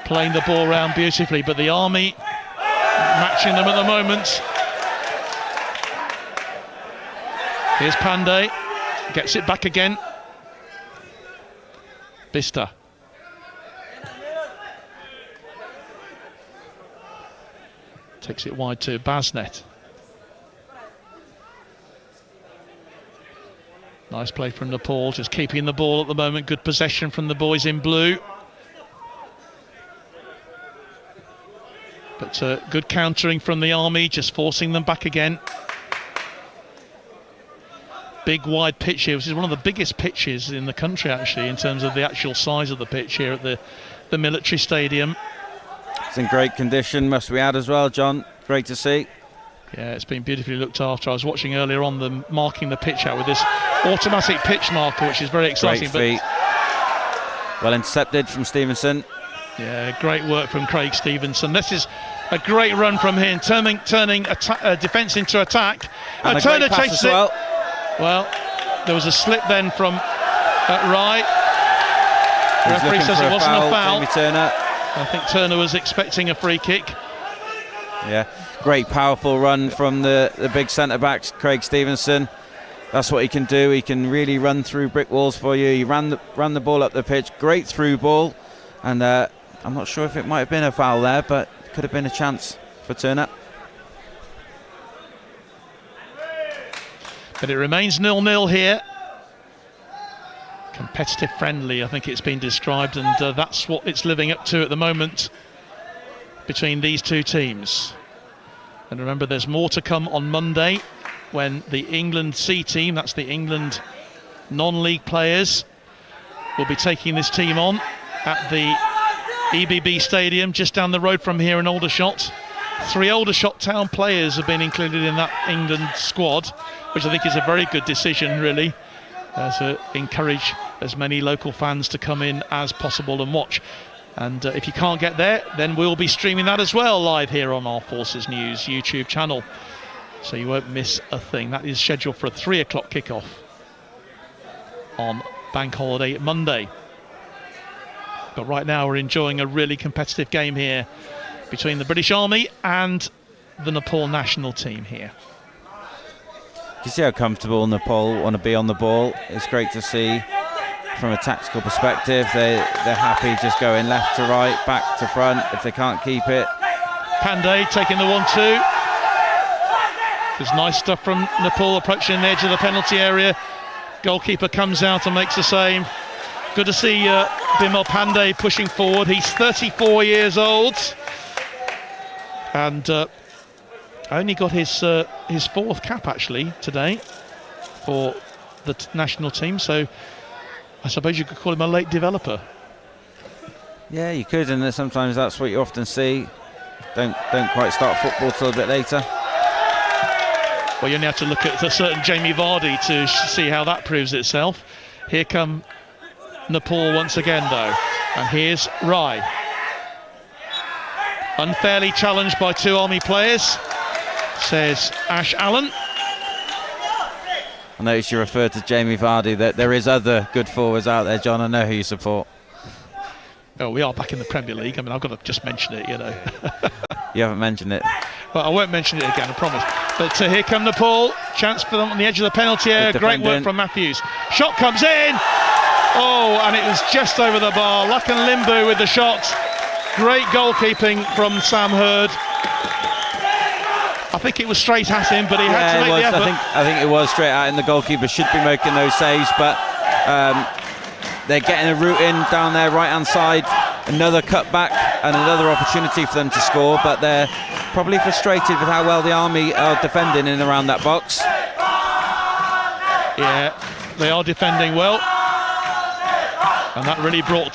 Playing the ball around beautifully, but the Army matching them at the moment. Here's Pandey, gets it back again. Bista. Takes it wide to Basnet. Nice play from Nepal, just keeping the ball at the moment. Good possession from the boys in blue. But good countering from the Army, just forcing them back again. Big wide pitch here. This is one of the biggest pitches in the country, actually, in terms of the actual size of the pitch here at the military stadium. It's in great condition, must we add as well, John. Great to see. Yeah, it's been beautifully looked after. I was watching earlier on them marking the pitch out with this automatic pitch marker, which is very exciting. Great feet. Well intercepted from Stevenson. Yeah, great work from Craig Stevenson. This is a great run from him, turning defence into attack. And Turner chases it. Well. Well, there was a slip then from Rai. The referee says it wasn't a foul. Jamie Turner. I think Turner was expecting a free kick. Yeah, great powerful run from the big centre-backs, Craig Stevenson. That's what he can do. He can really run through brick walls for you. He ran the ball up the pitch. Great through ball. And I'm not sure if it might have been a foul there, but it could have been a chance for Turner. But it remains 0-0 here. Competitive friendly, I think it's been described, and that's what it's living up to at the moment between these two teams. And remember, there's more to come on Monday when the England C team, that's the England non-league players, will be taking this team on at the EBB Stadium just down the road from here in Aldershot. 3 Aldershot Town players have been included in that England squad, which I think is a very good decision, really, to encourage as many local fans to come in as possible and watch. And if you can't get there, then we'll be streaming that as well live here on our Forces News YouTube channel, so you won't miss a thing. That is scheduled for a 3 o'clock kickoff on Bank Holiday Monday. But right now we're enjoying a really competitive game here between the British Army and the Nepal national team here. You see how comfortable Nepal want to be on the ball. It's great to see from a tactical perspective. They're happy just going left to right, back to front if they can't keep it. Pandey taking the 1-2. There's nice stuff from Nepal approaching the edge of the penalty area. Goalkeeper comes out and makes the save. Good to see Bimal Pandey pushing forward. He's 34 years old and only got his 4th cap actually today for the national team, so I suppose you could call him a late developer. Yeah, you could, and sometimes that's what you often see. Don't quite start football till a bit later. Well, you only have to look at a certain Jamie Vardy to see how that proves itself. Here come Nepal once again, though, and here's Rai. Unfairly challenged by 2 Army players, says Ash Allen. I noticed you referred to Jamie Vardy, that there is other good forwards out there, John. I know who you support. Oh, we are back in the Premier League. I mean, I've got to just mention it, you know. You haven't mentioned it. Well, I won't mention it again, I promise. But here come Nepal. Chance for them on the edge of the penalty area. Great work from Matthews. Shot comes in. Oh, and it was just over the bar. Lakan Limbu with the shot. Great goalkeeping from Sam Hurd. I think it was straight at him, but he had to make the effort. I think it was straight at him. The goalkeeper should be making those saves, but they're getting a route in down their right-hand side. Another cutback and another opportunity for them to score, but they're probably frustrated with how well the Army are defending in and around that box. Yeah, they are defending well. And that really brought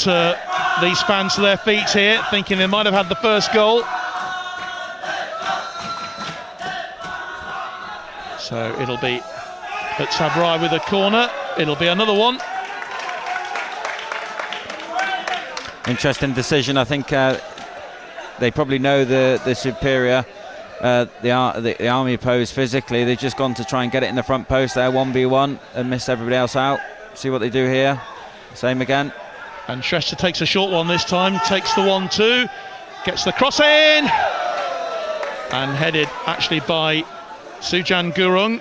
these fans to their feet here, thinking they might have had the first goal. So it'll be Sabrai with a corner. It'll be another one. Interesting decision. I think they probably know the superior, the Army pose physically. They've just gone to try and get it in the front post there, 1v1, and miss everybody else out. See what they do here. Same again. And Shrestha takes a short one this time, takes the 1-2, gets the cross in, and headed actually by Sujan Gurung,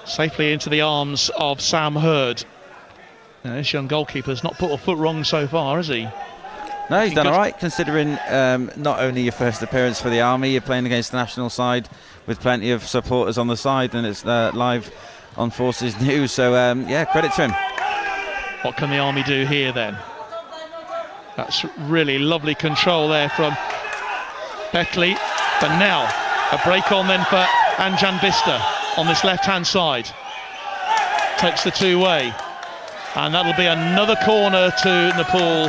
safely into the arms of Sam Hurd. Now, this young goalkeeper's not put a foot wrong so far, has he? No, he's done all right, considering not only your first appearance for the Army, you're playing against the national side with plenty of supporters on the side, and it's live on Forces News, so yeah, credit to him. What can the Army do here then? That's really lovely control there from Beckley. But now, a break on then for Anjan Bista on this left-hand side. Takes the two-way. And that'll be another corner to Nepal.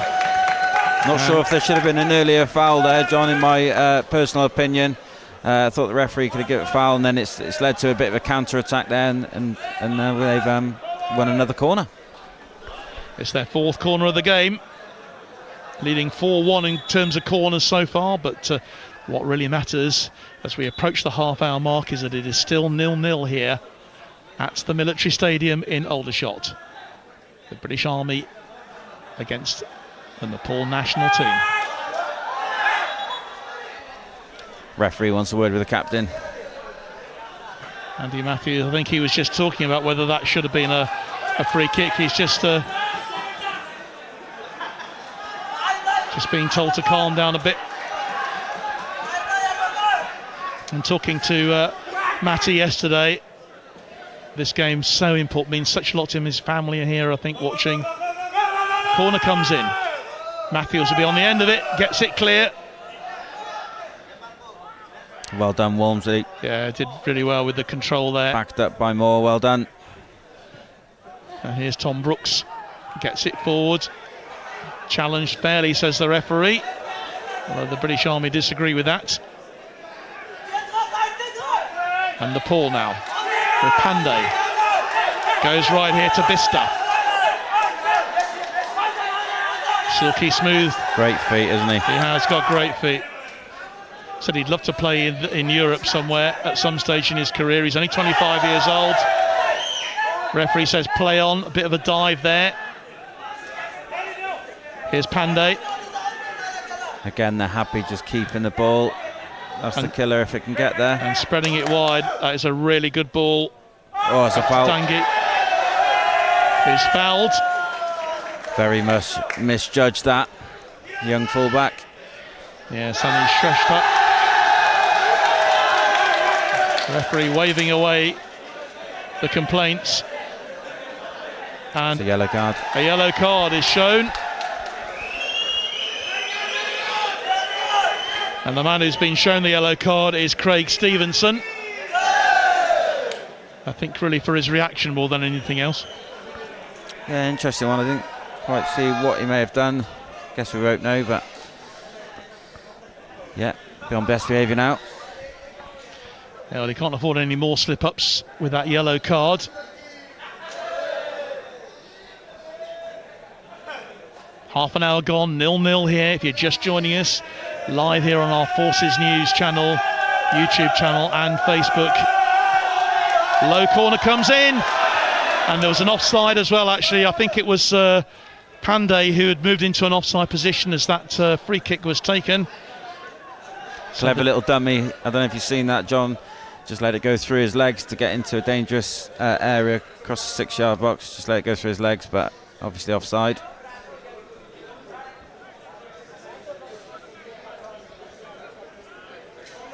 Not sure if there should have been an earlier foul there, John, in my personal opinion. I thought the referee could have given a foul, and then it's led to a bit of a counter-attack there, and they've won another corner. It's their fourth corner of the game, leading 4-1 in terms of corners so far, but what really matters as we approach the half-hour mark is that it is still 0-0 here at the military stadium in Aldershot. The British Army against the Nepal national team. Referee wants a word with the captain. Andy Matthews, I think he was just talking about whether that should have been a free kick. He's just being told to calm down a bit. And talking to Matty yesterday, this game's so important, means such a lot to him. His family are here, I think, watching. Corner comes in. Matthews will be on the end of it, gets it clear. Well done, Walmsley. Yeah, did really well with the control there. Backed up by Moore, well done. And here's Tom Brooks, gets it forward. Challenged fairly, says the referee. Although the British Army disagree with that. And Nepal now, with Pandey. Goes right here to Bista. Silky smooth. Great feet, isn't he? He has got great feet. Said he'd love to play in Europe somewhere at some stage in his career. He's only 25 years old. Referee says play on, a bit of a dive there. Here's Pandey. Again, they're happy just keeping the ball. That's the killer if it can get there. And spreading it wide. That is a really good ball. Oh, it's a foul. Tanguy is fouled. Very much misjudged that, young fullback. Yeah, Sunny Shrestha. Referee waving away the complaints. And it's a yellow card. A yellow card is shown. And the man who's been shown the yellow card is Craig Stevenson. I think really for his reaction more than anything else. Yeah, interesting one. I didn't quite see what he may have done. Guess we won't know, but yeah, be on best behaviour now. Yeah, well, he can't afford any more slip-ups with that yellow card. Half an hour gone, 0-0 here. If you're just joining us, live here on our Forces News channel, YouTube channel and Facebook. Low corner comes in, and there was an offside as well, actually. I think it was Pandey who had moved into an offside position as that free kick was taken. Clever little dummy. I don't know if you've seen that, John. Just let it go through his legs to get into a dangerous area across the 6-yard box. Just let it go through his legs, but obviously offside.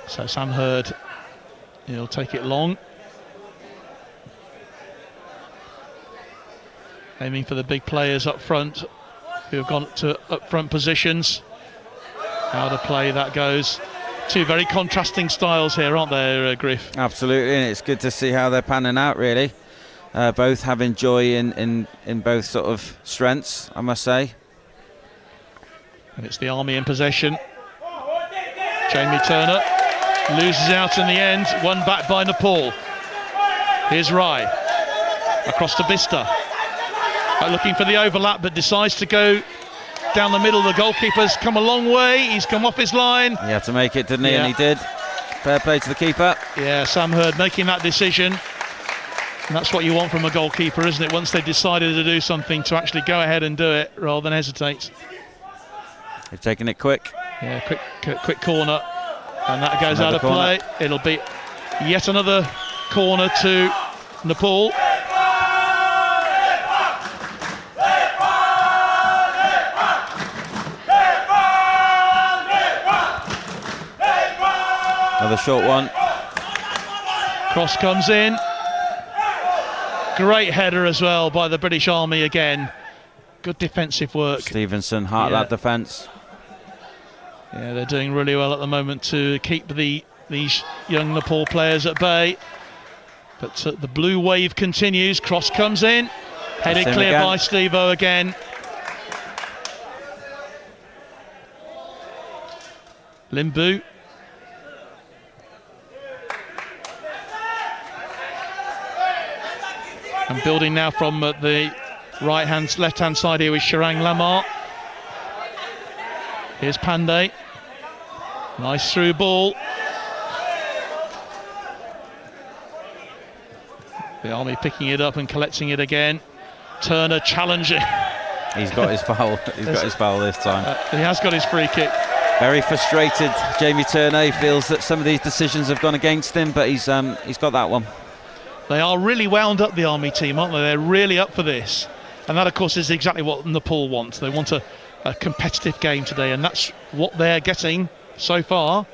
So Sam Hurd, he'll take it long. Aiming for the big players up front who have gone to up front positions. How to play that goes. Two very contrasting styles here, aren't there, Griff? Absolutely, and it's good to see how they're panning out, really. Both having joy in both sort of strengths, I must say. And it's the Army in possession. Jamie Turner loses out in the end, won back by Nepal. Here's Rai, across to Bista. Looking for the overlap, but decides to go down the middle. The goalkeeper's come a long way. He's come off his line. He had to make it, didn't he? Yeah. And he did. Fair play to the keeper. Yeah, Sam Hurd making that decision. And that's what you want from a goalkeeper, isn't it? Once they've decided to do something, to actually go ahead and do it rather than hesitate. They've taken it quick. Yeah, quick corner. And that goes out of play. It'll be yet another corner to Nepal. Another short one. Cross comes in. Great header as well by the British Army again. Good defensive work. Stevenson, heart that defence. Yeah, they're doing really well at the moment to keep these young Nepal players at bay. But the blue wave continues. Cross comes in. Headed clear by Steve-O again. Limbu. And building now from the left-hand side here with Sharang Lamar. Here's Pandey. Nice through ball. The Army picking it up and collecting it again. Turner challenging. He's got his foul. He's got his foul this time. He has got his free kick. Very frustrated, Jamie Turner. He feels that some of these decisions have gone against him, but he's got that one. They are really wound up, the Army team, aren't they? They're really up for this. And that, of course, is exactly what Nepal wants. They want a competitive game today, and that's what they're getting so far.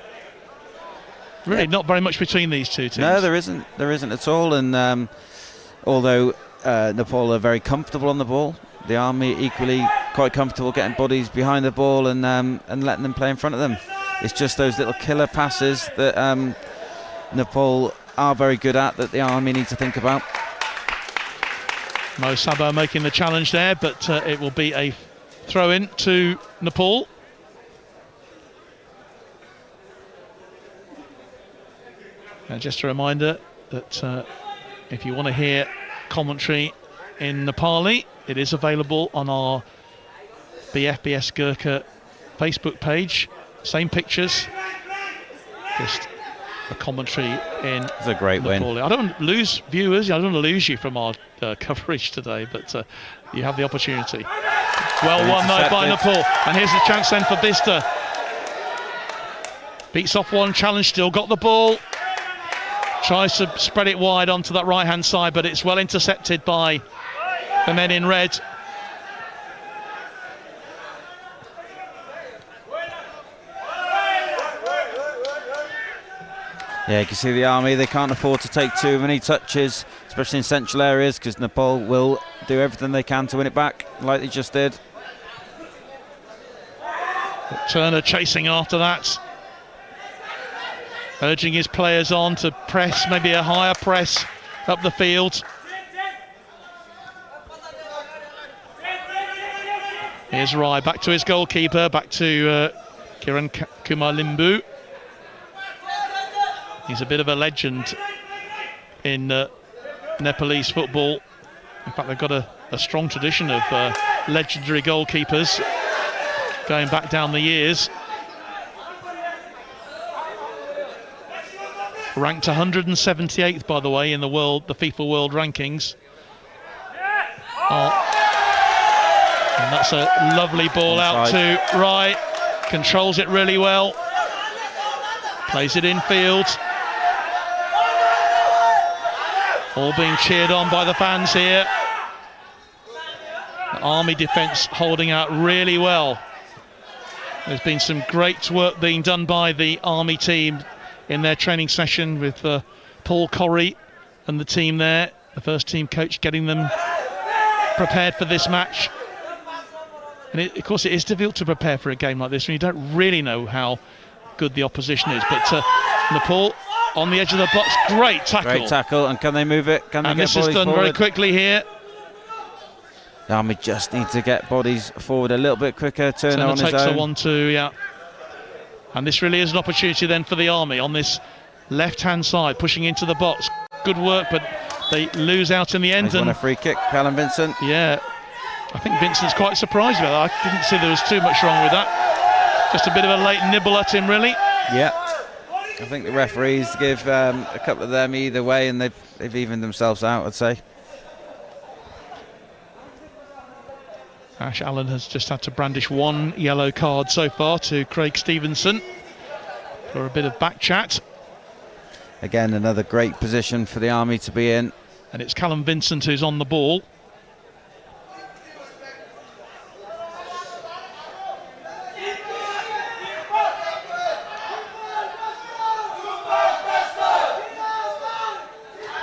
Really not very much between these two teams. No, there isn't at all. And although Nepal are very comfortable on the ball, the Army equally quite comfortable getting bodies behind the ball and letting them play in front of them. It's just those little killer passes that Nepal are very good at, that the Army need to think about. Mo Sabo making the challenge there, but it will be a throw-in to Nepal. And just a reminder that if you want to hear commentary in Nepali, it is available on our BFBS Gurkha Facebook page. Same pictures, just a commentary in It's a great Nepali. win. I don't lose viewers. I don't want to lose you from our coverage today, but you have the opportunity. Well won though by Nepal. And here's the chance then for Bista. Beats off one challenge, still got the ball. Tries to spread it wide onto that right-hand side, but it's well intercepted by the men in red. Yeah, you can see the Army, they can't afford to take too many touches, especially in central areas, because Nepal will do everything they can to win it back, like they just did. But Turner chasing after that. Urging his players on to press, maybe a higher press up the field. Here's Rai, back to his goalkeeper, back to Kiran Kumar Limbu. He's a bit of a legend in Nepalese football. In fact, they've got a strong tradition of legendary goalkeepers going back down the years. Ranked 178th, by the way, in the FIFA World Rankings. And that's a lovely ball out to Rai. Controls it really well. Plays it infield. All being cheered on by the fans here. The Army defence holding out really well. There's been some great work being done by the Army team in their training session with Paul Corrie and the team there, the first team coach, getting them prepared for this match. And of course, it is difficult to prepare for a game like this when you don't really know how good the opposition is. But Nepal on the edge of the box, great tackle. Great tackle, and can they move it? Can they and get this is bodies done forward? very quickly here. The Army just need to get bodies forward a little bit quicker. Turner on his takes own. a 1-2, yeah. And this really is an opportunity then for the Army on this left-hand side, pushing into the box. Good work, but they lose out in the end. He's won a free kick, Callum Vincent. Yeah, I think Vincent's quite surprised about that. I didn't see there was too much wrong with that. Just a bit of a late nibble at him, really. Yeah, I think the referees give a couple of them either way, and they've evened themselves out, I'd say. Ash Allen has just had to brandish one yellow card so far to Craig Stevenson for a bit of back chat. Again, another great position for the Army to be in. And it's Callum Vincent who's on the ball.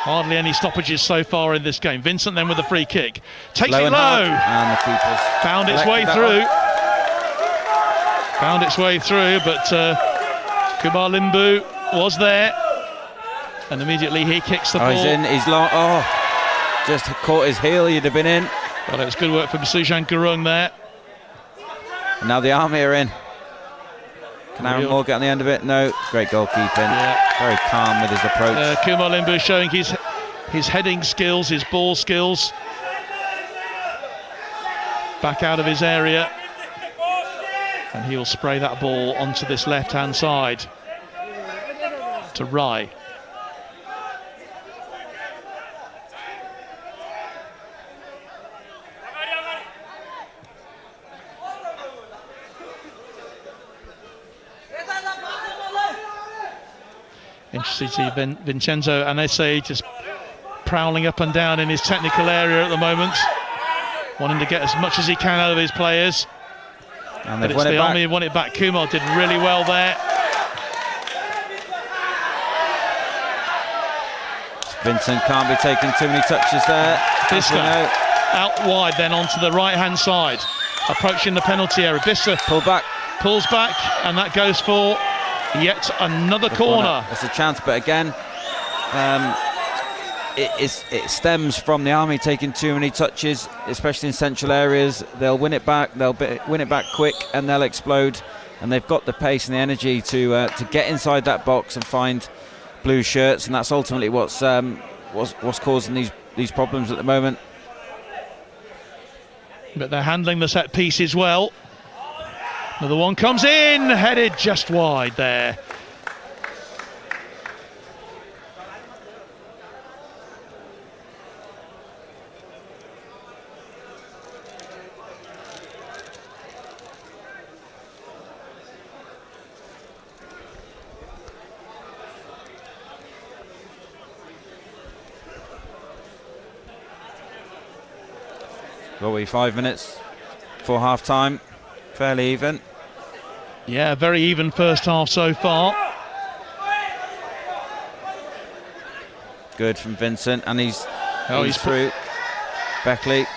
Hardly any stoppages so far in this game. Vincent then with the free kick. Takes Low it and low. hard, and the keeper's Found its way through. Found its way through, but Kumar Limbu was there. And immediately he kicks the ball. He's in, he's long. Oh, just caught his heel, he'd have been in. Well, it was good work from Sujan Gurung there. And now the Army are in. Can Aaron Moore get on the end of it? No. Great goalkeeping. Yeah. Very calm with his approach. Kumar Limbu showing his heading skills, his ball skills. Back out of his area. And he will spray that ball onto this left-hand side to Rai. Interesting to see Vincenzo Anese just prowling up and down in his technical area at the moment, wanting to get as much as he can out of his players. And but it's the Army who won it back. Kumar did really well there. Vincent can't be taking too many touches there. Biska out wide then onto the right-hand side, approaching the penalty area. Biska pulls back, and that goes for yet another corner. It's a chance, but again, it stems from the Army taking too many touches, especially in central areas. They'll win it back. They'll win it back quick, and they'll explode. And they've got the pace and the energy to get inside that box and find blue shirts, and that's ultimately what's causing these problems at the moment. But they're handling the set pieces well. Another one comes in, headed just wide there. What were we, 5 minutes before half time? Fairly even. Yeah, very even first half so far. Good from Vincent, and he's he's through. Beckley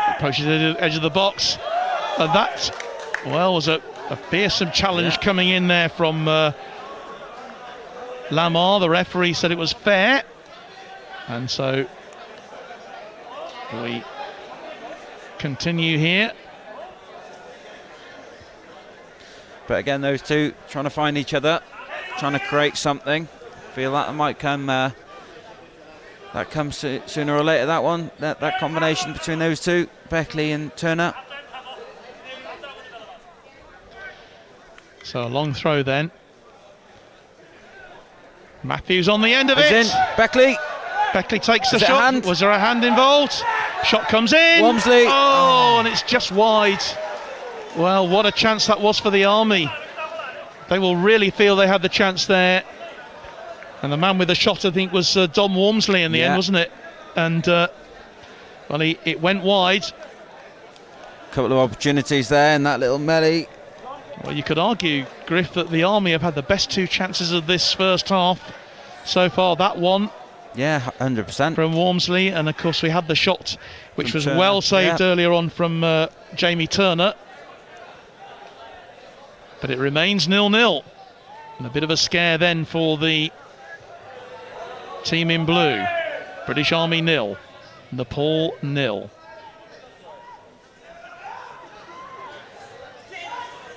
approaches the edge of the box, and that, well, was a fearsome challenge coming in there from Lamar. The referee said it was fair, and so we continue here. But again, those two trying to find each other, trying to create something. Feel that might come. That comes sooner or later. That one, that combination between those two, Beckley and Turner. So a long throw then. Matthews on the end of it. In. Beckley takes the shot. Was there a hand involved? Shot comes in. Walmsley. Oh, and it's just wide. Well, what a chance that was for the Army. They will really feel they had the chance there. And the man with the shot, I think, was Dom Walmsley in the end, wasn't it? And, well, it went wide. Couple of opportunities there in that little melee. Well, you could argue, Griff, that the Army have had the best two chances of this first half so far. That one Yeah, 100%. From Walmsley, and of course we had the shot which From was Turner, well saved yeah. earlier on from Jamie Turner. But it remains 0-0. And a bit of a scare then for the team in blue. British Army 0, Nepal 0.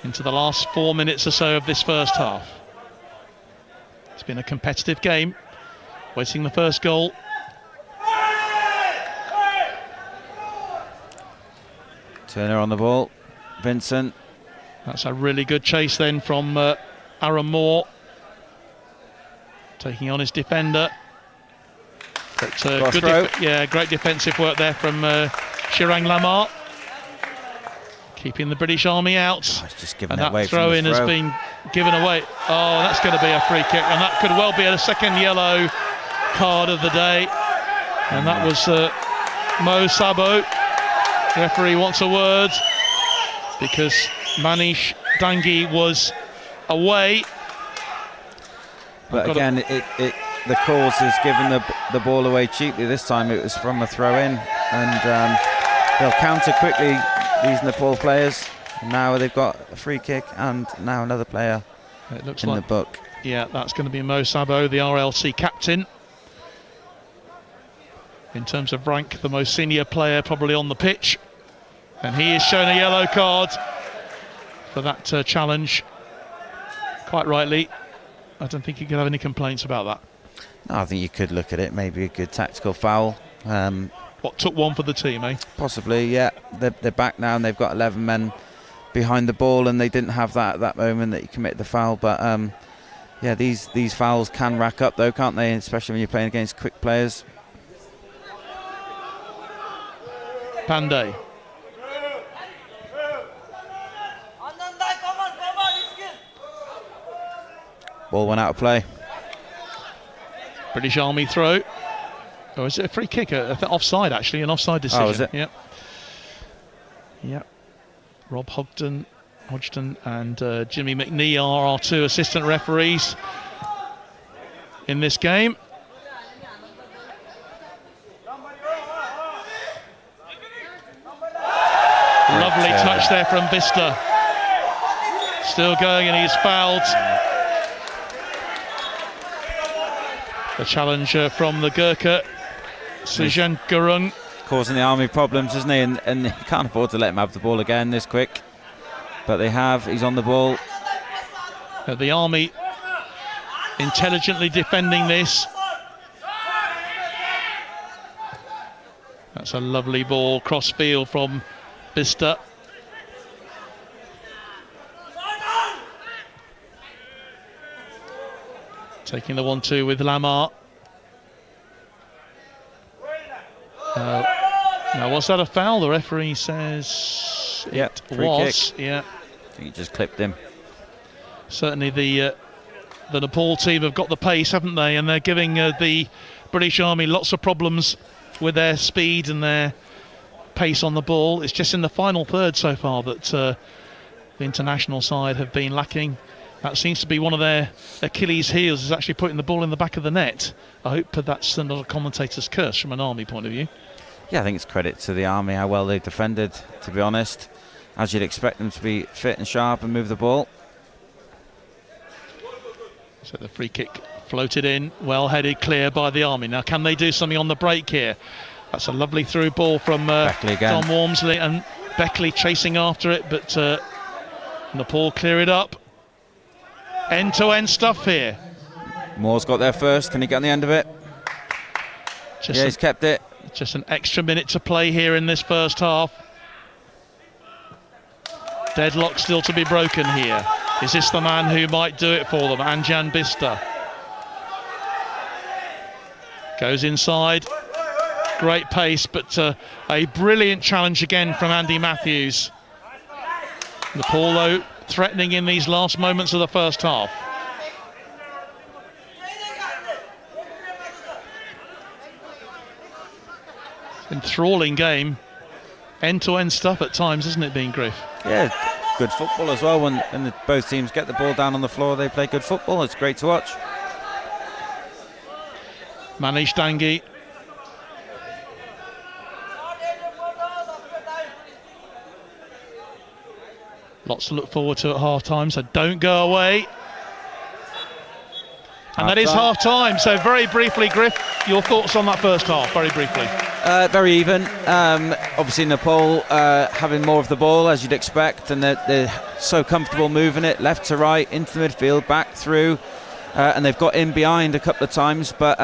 Into the last 4 minutes or so of this first half. It's been a competitive game. Waiting the first goal. Turner on the ball. Vincent. That's a really good chase then from Aaron Moore. Taking on his defender. But, great defensive work there from Shirang Lamar. Keeping the British Army out. Oh, it's just given and it that away throw in from the has been given away. Oh, that's going to be a free kick, and that could well be a second yellow card of the day. And that was Mo Sabo. The referee wants a word because Manish Dangi was away. But again, the cause has given the ball away cheaply. This time it was from a throw-in, and they'll counter quickly, these Nepal players. Now they've got a free kick, and now another player It looks in like the book. Yeah, that's going to be Mo Sabo, the RLC captain. In terms of rank, the most senior player probably on the pitch. And he is shown a yellow card for that challenge. Quite rightly. I don't think you could have any complaints about that. No, I think you could look at it, maybe a good tactical foul. What took one for the team, eh? Possibly, yeah. They're back now, and they've got 11 men behind the ball, and they didn't have that at that moment that you commit the foul. But yeah, these fouls can rack up though, can't they? Especially when you're playing against quick players. Pandey. Ball went out of play. British Army throw. Or is it a free kick? Offside, actually, an offside decision. Oh, is it? Yep. Yep. Rob Hodgson and Jimmy McNee are our two assistant referees in this game. Lovely touch there from Bista. Still going, and he's fouled. The challenge from the Gurkha, Sujan Gurung. Causing the Army problems, isn't he? And you can't afford to let him have the ball again this quick. But they have. He's on the ball. The Army intelligently defending this. That's a lovely ball, cross field from Bista. Taking the 1-2 with Lamar. Now, was that a foul? The referee says it was. Yeah. I think he just clipped him. Certainly the Nepal team have got the pace, haven't they? And they're giving the British Army lots of problems with their speed and their pace on the ball. It's just in the final third so far that the international side have been lacking. That seems to be one of their Achilles' heels, is actually putting the ball in the back of the net. I hope that's not a commentator's curse from an Army point of view. Yeah, I think it's credit to the Army how well they've defended, to be honest. As you'd expect them to be fit and sharp and move the ball. So the free kick floated in, well headed, clear by the Army. Now, can they do something on the break here? That's a lovely through ball from Tom Walmsley, and Beckley chasing after it, but Nepal clear it up. End-to-end stuff here. Moore's got there first. Can he get on the end of it? Yeah, he's kept it. Just an extra minute to play here in this first half. Deadlock still to be broken here. Is this the man who might do it for them? Anjan Bista. Goes inside. Great pace, but a brilliant challenge again from Andy Matthews. Nepal, though, threatening in these last moments of the first half. Enthralling game. End-to-end stuff at times, isn't it, being Griff? Yeah, good football as well. When both teams get the ball down on the floor, they play good football. It's great to watch. Manish Dangi. Lots to look forward to at half-time, so don't go away. And that is half-time, so very briefly, Griff, your thoughts on that first half, very briefly. Very even. Obviously Nepal having more of the ball, as you'd expect, and they're so comfortable moving it left to right, into the midfield, back through, and they've got in behind a couple of times, but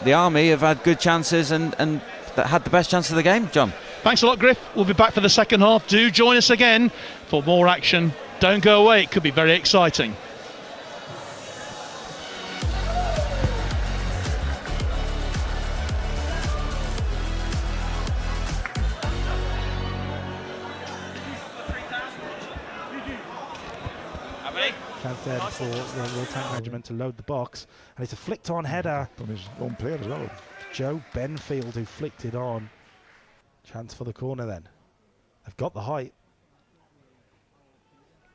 the Army have had good chances and that had the best chance of the game, John. Thanks a lot, Griff. We'll be back for the second half. Do join us again for more action. Don't go away, it could be very exciting. Chance there for the Royal Tank Regiment to load the box, and it's a flicked on header from his own player as well. Joe Benfield who flicked it on. Chance for the corner then. They've got the height.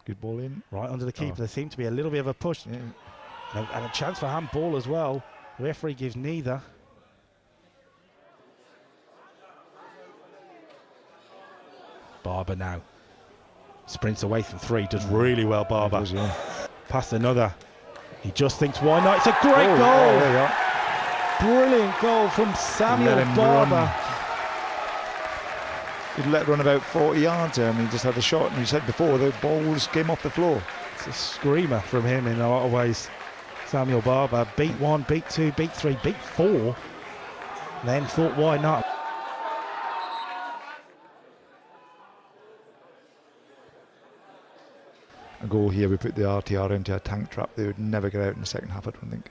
Good ball in. Right under the keeper. There seemed to be a little bit of a push. Yeah. And a chance for handball as well. The referee gives neither. Barber now. Sprints away from three. Does really well, Barber. Does, yeah. Past another. He just thinks, why not? It's a great goal. Oh, there you are. Brilliant goal from Samuel Let him Barber. run. He'd let it run about 40 yards there, and he just had a shot. And you said before, the balls came off the floor. It's a screamer from him in a lot of ways. Samuel Barber beat one, beat two, beat three, beat four. Then thought, why not? A goal here, we put the RTR into a tank trap. They would never get out in the second half, I don't think.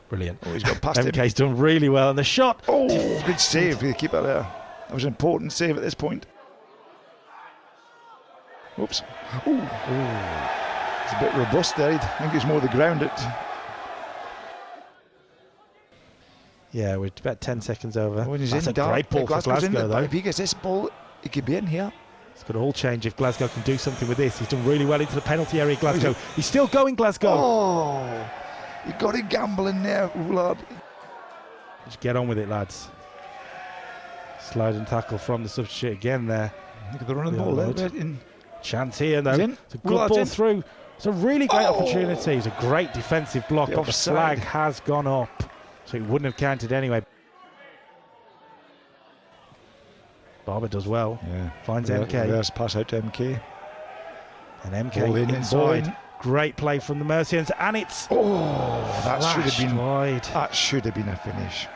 Brilliant. Oh, he's got past him. MK's done really well, and the shot. Oh, good save for the keeper there. That was an important save at this point. Oops. Ooh. It's a bit robust there. I think it's more the ground. Yeah, we're about 10 seconds over. When he's That's in, a great ball for Glasgow, though. If he gets this ball, it could be in here. It's got to all change if Glasgow can do something with this. He's done really well into the penalty area, Glasgow. He's still going, Glasgow. Oh, you got to gamble in there, lad. Just get on with it, lads. Slide and tackle from the substitute again there. Look at the running ball there. Chance here, though. It's a good ball through. It's a really great opportunity. It's a great defensive block, but the flag has gone up, so it wouldn't have counted anyway. Barber does well. Yeah. Finds MK. Reverse pass out to MK. And MK inside. Great play from the Mercians, and it's that should have been wide. That should have been a finish.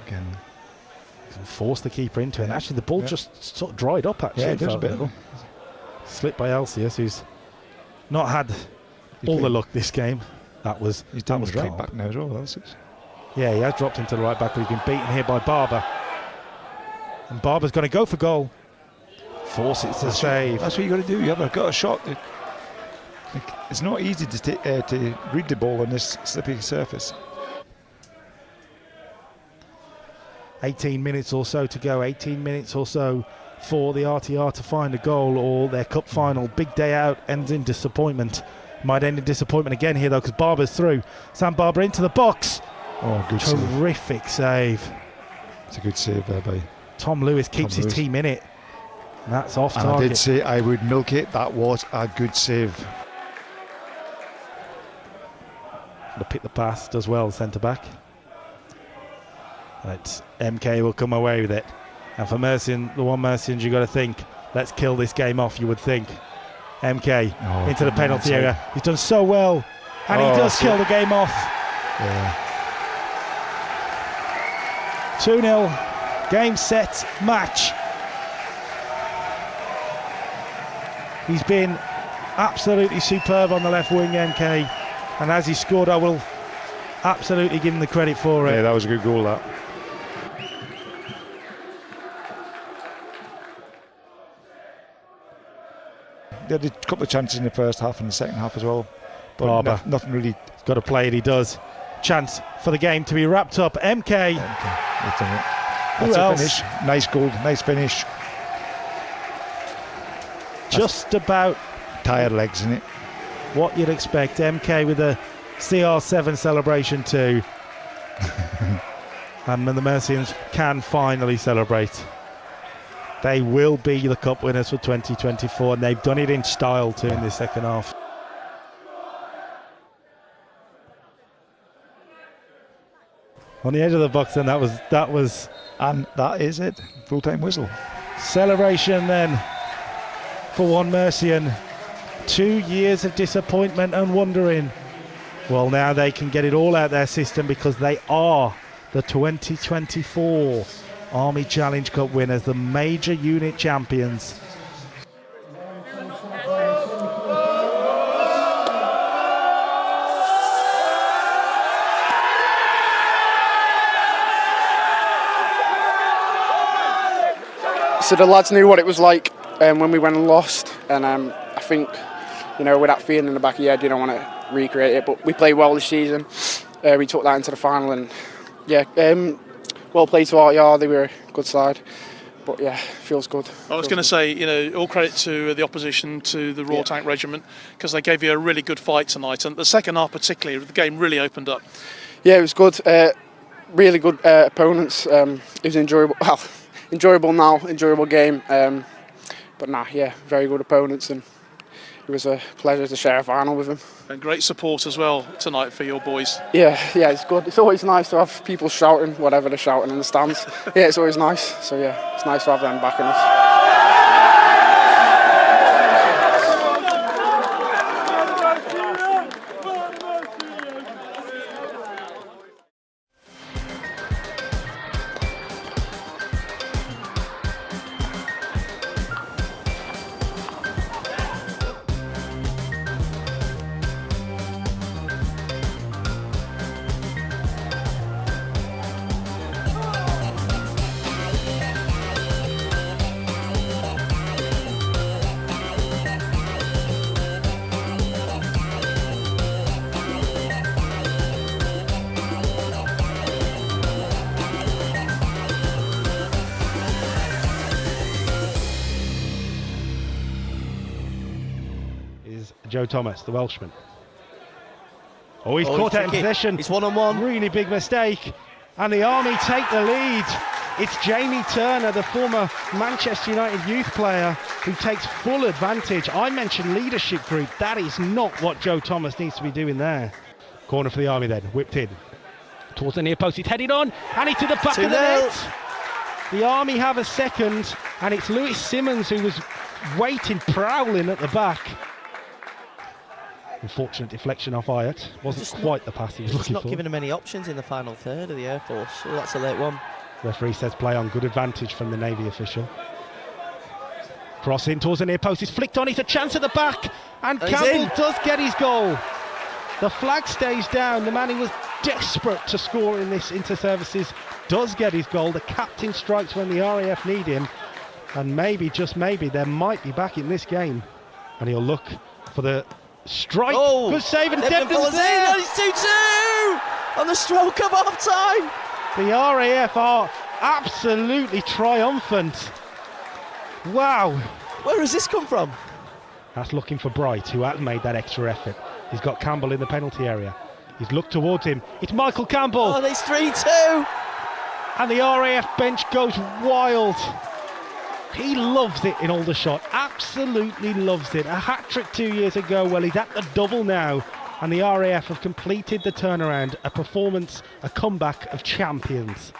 Again, force the keeper into it. And actually, the ball just sort of dried up. Actually, yeah, it does a bit. Slipped by Elsius, who's not had all the luck this game. He's done with right back now as well. Elsius. Yeah, he has dropped into the right back, but he's been beaten here by Barber. And Barber's going to go for goal. Force it to save. That's what you got to do. You haven't got a shot. It's not easy to read the ball on this slippy surface. 18 minutes or so to go. 18 minutes or so for the RTR to find a goal, or their cup final. Big day out ends in disappointment. Might end in disappointment again here, though, because Barber's through. Sam Barber into the box. Oh, good terrific save. It's a good save there by Tom Lewis. Keeps his team in it. And that's off target. I did say I would milk it. That was a good save. To pick the pass, does well, centre back. But MK will come away with it. And for Mercian, the one Mercians you got to think, let's kill this game off, you would think. MK into the penalty area. He's done so well. And he does kill the game off. Yeah. 2-0, game, set, match. He's been absolutely superb on the left wing, MK. And as he scored, I will absolutely give him the credit for it. Yeah, that was a good goal, that. They had a couple of chances in the first half and the second half as well. But Barber. Nothing really. He's got to play it, he does. Chance for the game to be wrapped up. MK. That's a finish. Nice goal, nice finish. Just about tired legs, isn't it? What you'd expect. MK with a CR7 celebration too. And the Mercians can finally celebrate. They will be the cup winners for 2024, and they've done it in style too in the second half. On the edge of the box, and that was And that is it. Full-time whistle. celebration then for one Mercian. 2 years of disappointment and wondering. Well, now they can get it all out their system because they are the 2024 Army Challenge Cup winners, the major unit champions. So the lads knew what it was like when we went and lost, and I think, you know, with that feeling in the back of your head, you don't want to recreate it. But we played well this season. We took that into the final, and yeah, well played to RTR. They were a good side, but yeah, feels good. I was going to say, you know, all credit to the opposition, to the Raw Tank Regiment, because they gave you a really good fight tonight, and the second half particularly, the game really opened up. Yeah, it was good. Really good opponents. It was enjoyable. Well, enjoyable game. But yeah, very good opponents, and it was a pleasure to share a final with them. And great support as well tonight for your boys. Yeah, it's good. It's always nice to have people shouting, whatever they're shouting in the stands. Yeah, it's always nice. So yeah, it's nice to have them backing us. Joe Thomas, the Welshman. Oh, he's caught out in possession. He's one-on-one. Really big mistake. And the Army take the lead. It's Jamie Turner, the former Manchester United youth player, who takes full advantage. I mentioned leadership group. That is not what Joe Thomas needs to be doing there. Corner for the Army then, whipped in. Towards the near post, it's headed on, and it's to the back of the net. The Army have a second, and it's Lewis Simmons who was waiting, prowling at the back. Unfortunate deflection off Ayat. Wasn't quite the pass he was looking for. Not giving him any options in the final third of the Air Force. So that's a late one. Referee says play on, good advantage from the Navy official. Cross in towards the near post, it's flicked on, it's a chance at the back, and Campbell does get his goal. The flag stays down, the man who was desperate to score in this inter-services does get his goal. The captain strikes when the RAF need him, and maybe, just maybe, they might be back in this game. And he'll look for the strike. Oh, good save, and Debden Debden's there. It's 2-2 on the stroke of half time. The RAF are absolutely triumphant. Wow. Where has this come from? That's looking for Bright, who has made that extra effort. He's got Campbell in the penalty area. He's looked towards him. It's Michael Campbell. Oh, it's 3-2. And the RAF bench goes wild. He loves it in Aldershot. Absolutely loves it. A hat-trick 2 years ago. Well, he's at the double now. And the RAF have completed the turnaround. A performance, a comeback of champions.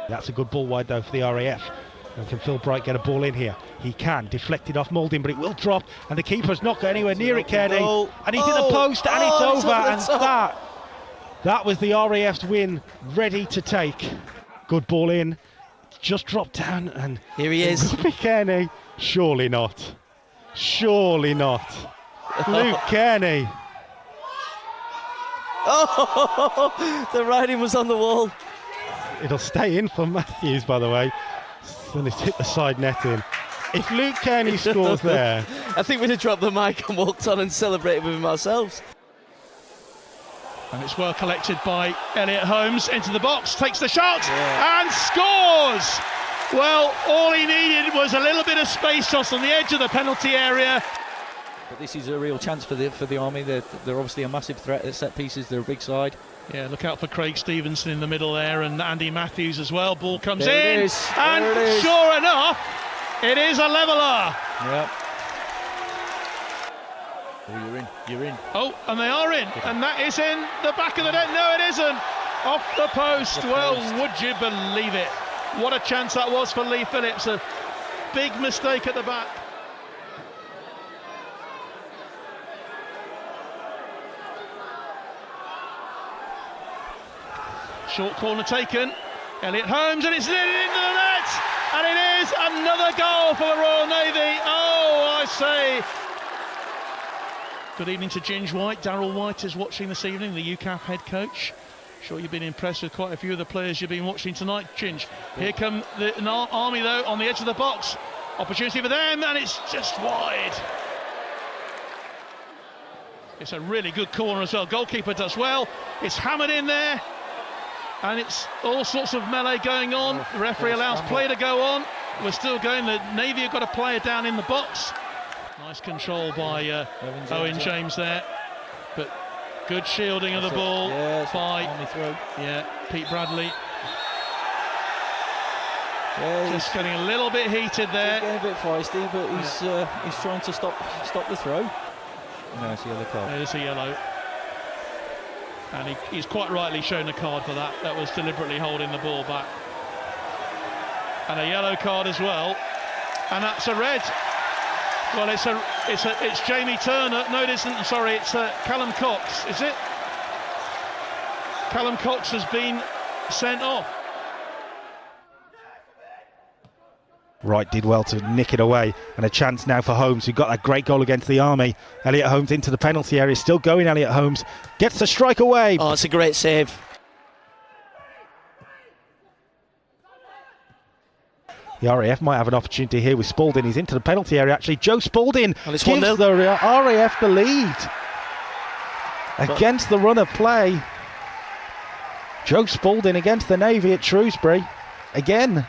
That's a good ball wide, though, for the RAF. And can Phil Bright get a ball in here? He can. Deflected off Moulding, but it will drop. And the keeper's not got anywhere near it, Kearney. And he's in the post, and it's over. And that was the RAF's win, ready to take. Good ball in. Just dropped down, and here he is. Kearney. Surely not. Surely not. Luke Kearney. Oh, the writing was on the wall. It'll stay in for Matthews, by the way. And it's hit the side net in. If Luke Kearney scores there... I think we'd have dropped the mic and walked on and celebrated with him ourselves. And it's well collected by Elliot Holmes into the box, takes the shot and scores! Well, all he needed was a little bit of space toss on the edge of the penalty area. But this is a real chance for the Army. They're obviously a massive threat at set pieces. They're a big side. Yeah, look out for Craig Stevenson in the middle there, and Andy Matthews as well. Ball comes There it in, is. and There it is. sure enough, it is a leveller. Yeah. Oh, you're in. Oh, and they are in, and that is in the back of the net. No, it isn't. Off the post. Well, would you believe it? What a chance that was for Lee Phillips. A big mistake at the back. Short corner taken. Elliot Holmes, and it's into the net, and it is another goal for the Royal Navy. Oh, I say. Good evening to Ginge White. Darryl White is watching this evening, the UCAF head coach. Sure you've been impressed with quite a few of the players you've been watching tonight, Ginge. Here come the Army though on the edge of the box. Opportunity for them, and it's just wide. It's a really good corner as well. Goalkeeper does well. It's hammered in there, and it's all sorts of melee going on. The referee allows play to go on. We're still going. The Navy have got a player down in the box. Nice control by Owen James there, but good shielding of the ball by Pete Bradley. Yeah, just getting a little bit heated there. He's getting a bit feisty, but he's trying to stop the throw. No, it's a yellow card. There's a yellow, and he's quite rightly shown a card for that. That was deliberately holding the ball back, and a yellow card as well, and that's a red. Well, it's Jamie Turner. No, it isn't. Sorry, it's Callum Cox. Is it? Callum Cox has been sent off. Wright did well to nick it away, and a chance now for Holmes, who got that great goal against the Army. Elliot Holmes into the penalty area, still going. Elliot Holmes gets the strike away. Oh, it's a great save. The RAF might have an opportunity here with Spalding. He's into the penalty area actually. Joe Spalding Well, it's gives 1-0. the RAF the lead against the run of play. Joe Spalding against the Navy at Shrewsbury again.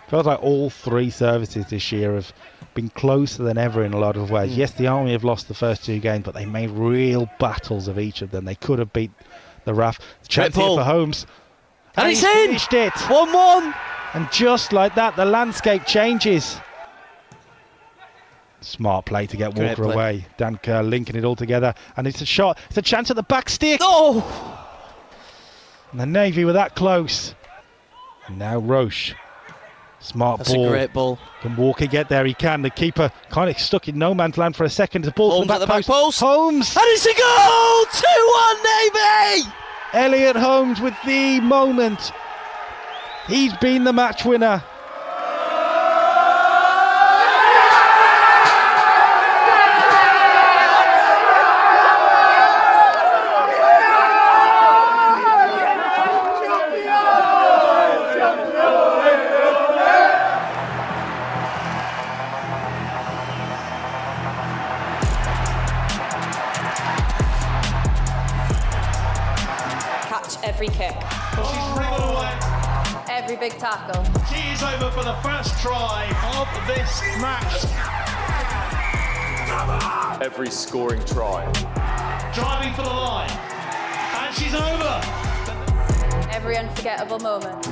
Feels like all three services this year have been closer than ever in a lot of ways. Yes, the Army have lost the first two games, but they made real battles of each of them. They could have beat the RAF. Chance here for Holmes. And it's he in! finished it! 1-1! And just like that, the landscape changes. Smart play to get Walker away. Dan Kerr linking it all together. And it's a shot. It's a chance at the back stick. Oh! And the Navy were that close. And now Roche. Smart That's ball. a great ball. Can Walker get there? He can. The keeper kind of stuck in no man's land for a second. The ball from the back post. Holmes. And it's a goal! 2-1 Navy! Elliot Holmes with the moment. He's been the match winner. Catch every kick. She's wriggled away. Every big tackle. She is over for the first try of this match. Every scoring try. Driving for the line. And she's over. Every unforgettable moment.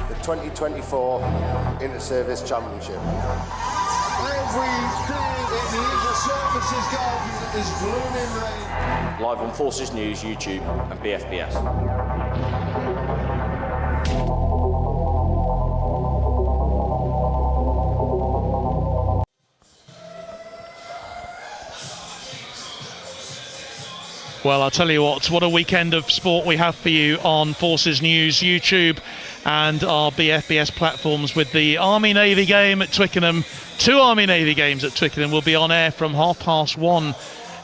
The 2024 Inter-Service Championship. Every field in the Inter-Services garden is blooming red. Live on Forces News, YouTube and BFBS. Well, I'll tell you what a weekend of sport we have for you on Forces News, YouTube and our BFBS platforms with the Army-Navy game at Twickenham. 2 Army-Navy games at Twickenham will be on air from 1:30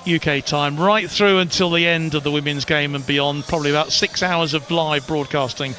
UK time right through until the end of the women's game and beyond. Probably about 6 hours of live broadcasting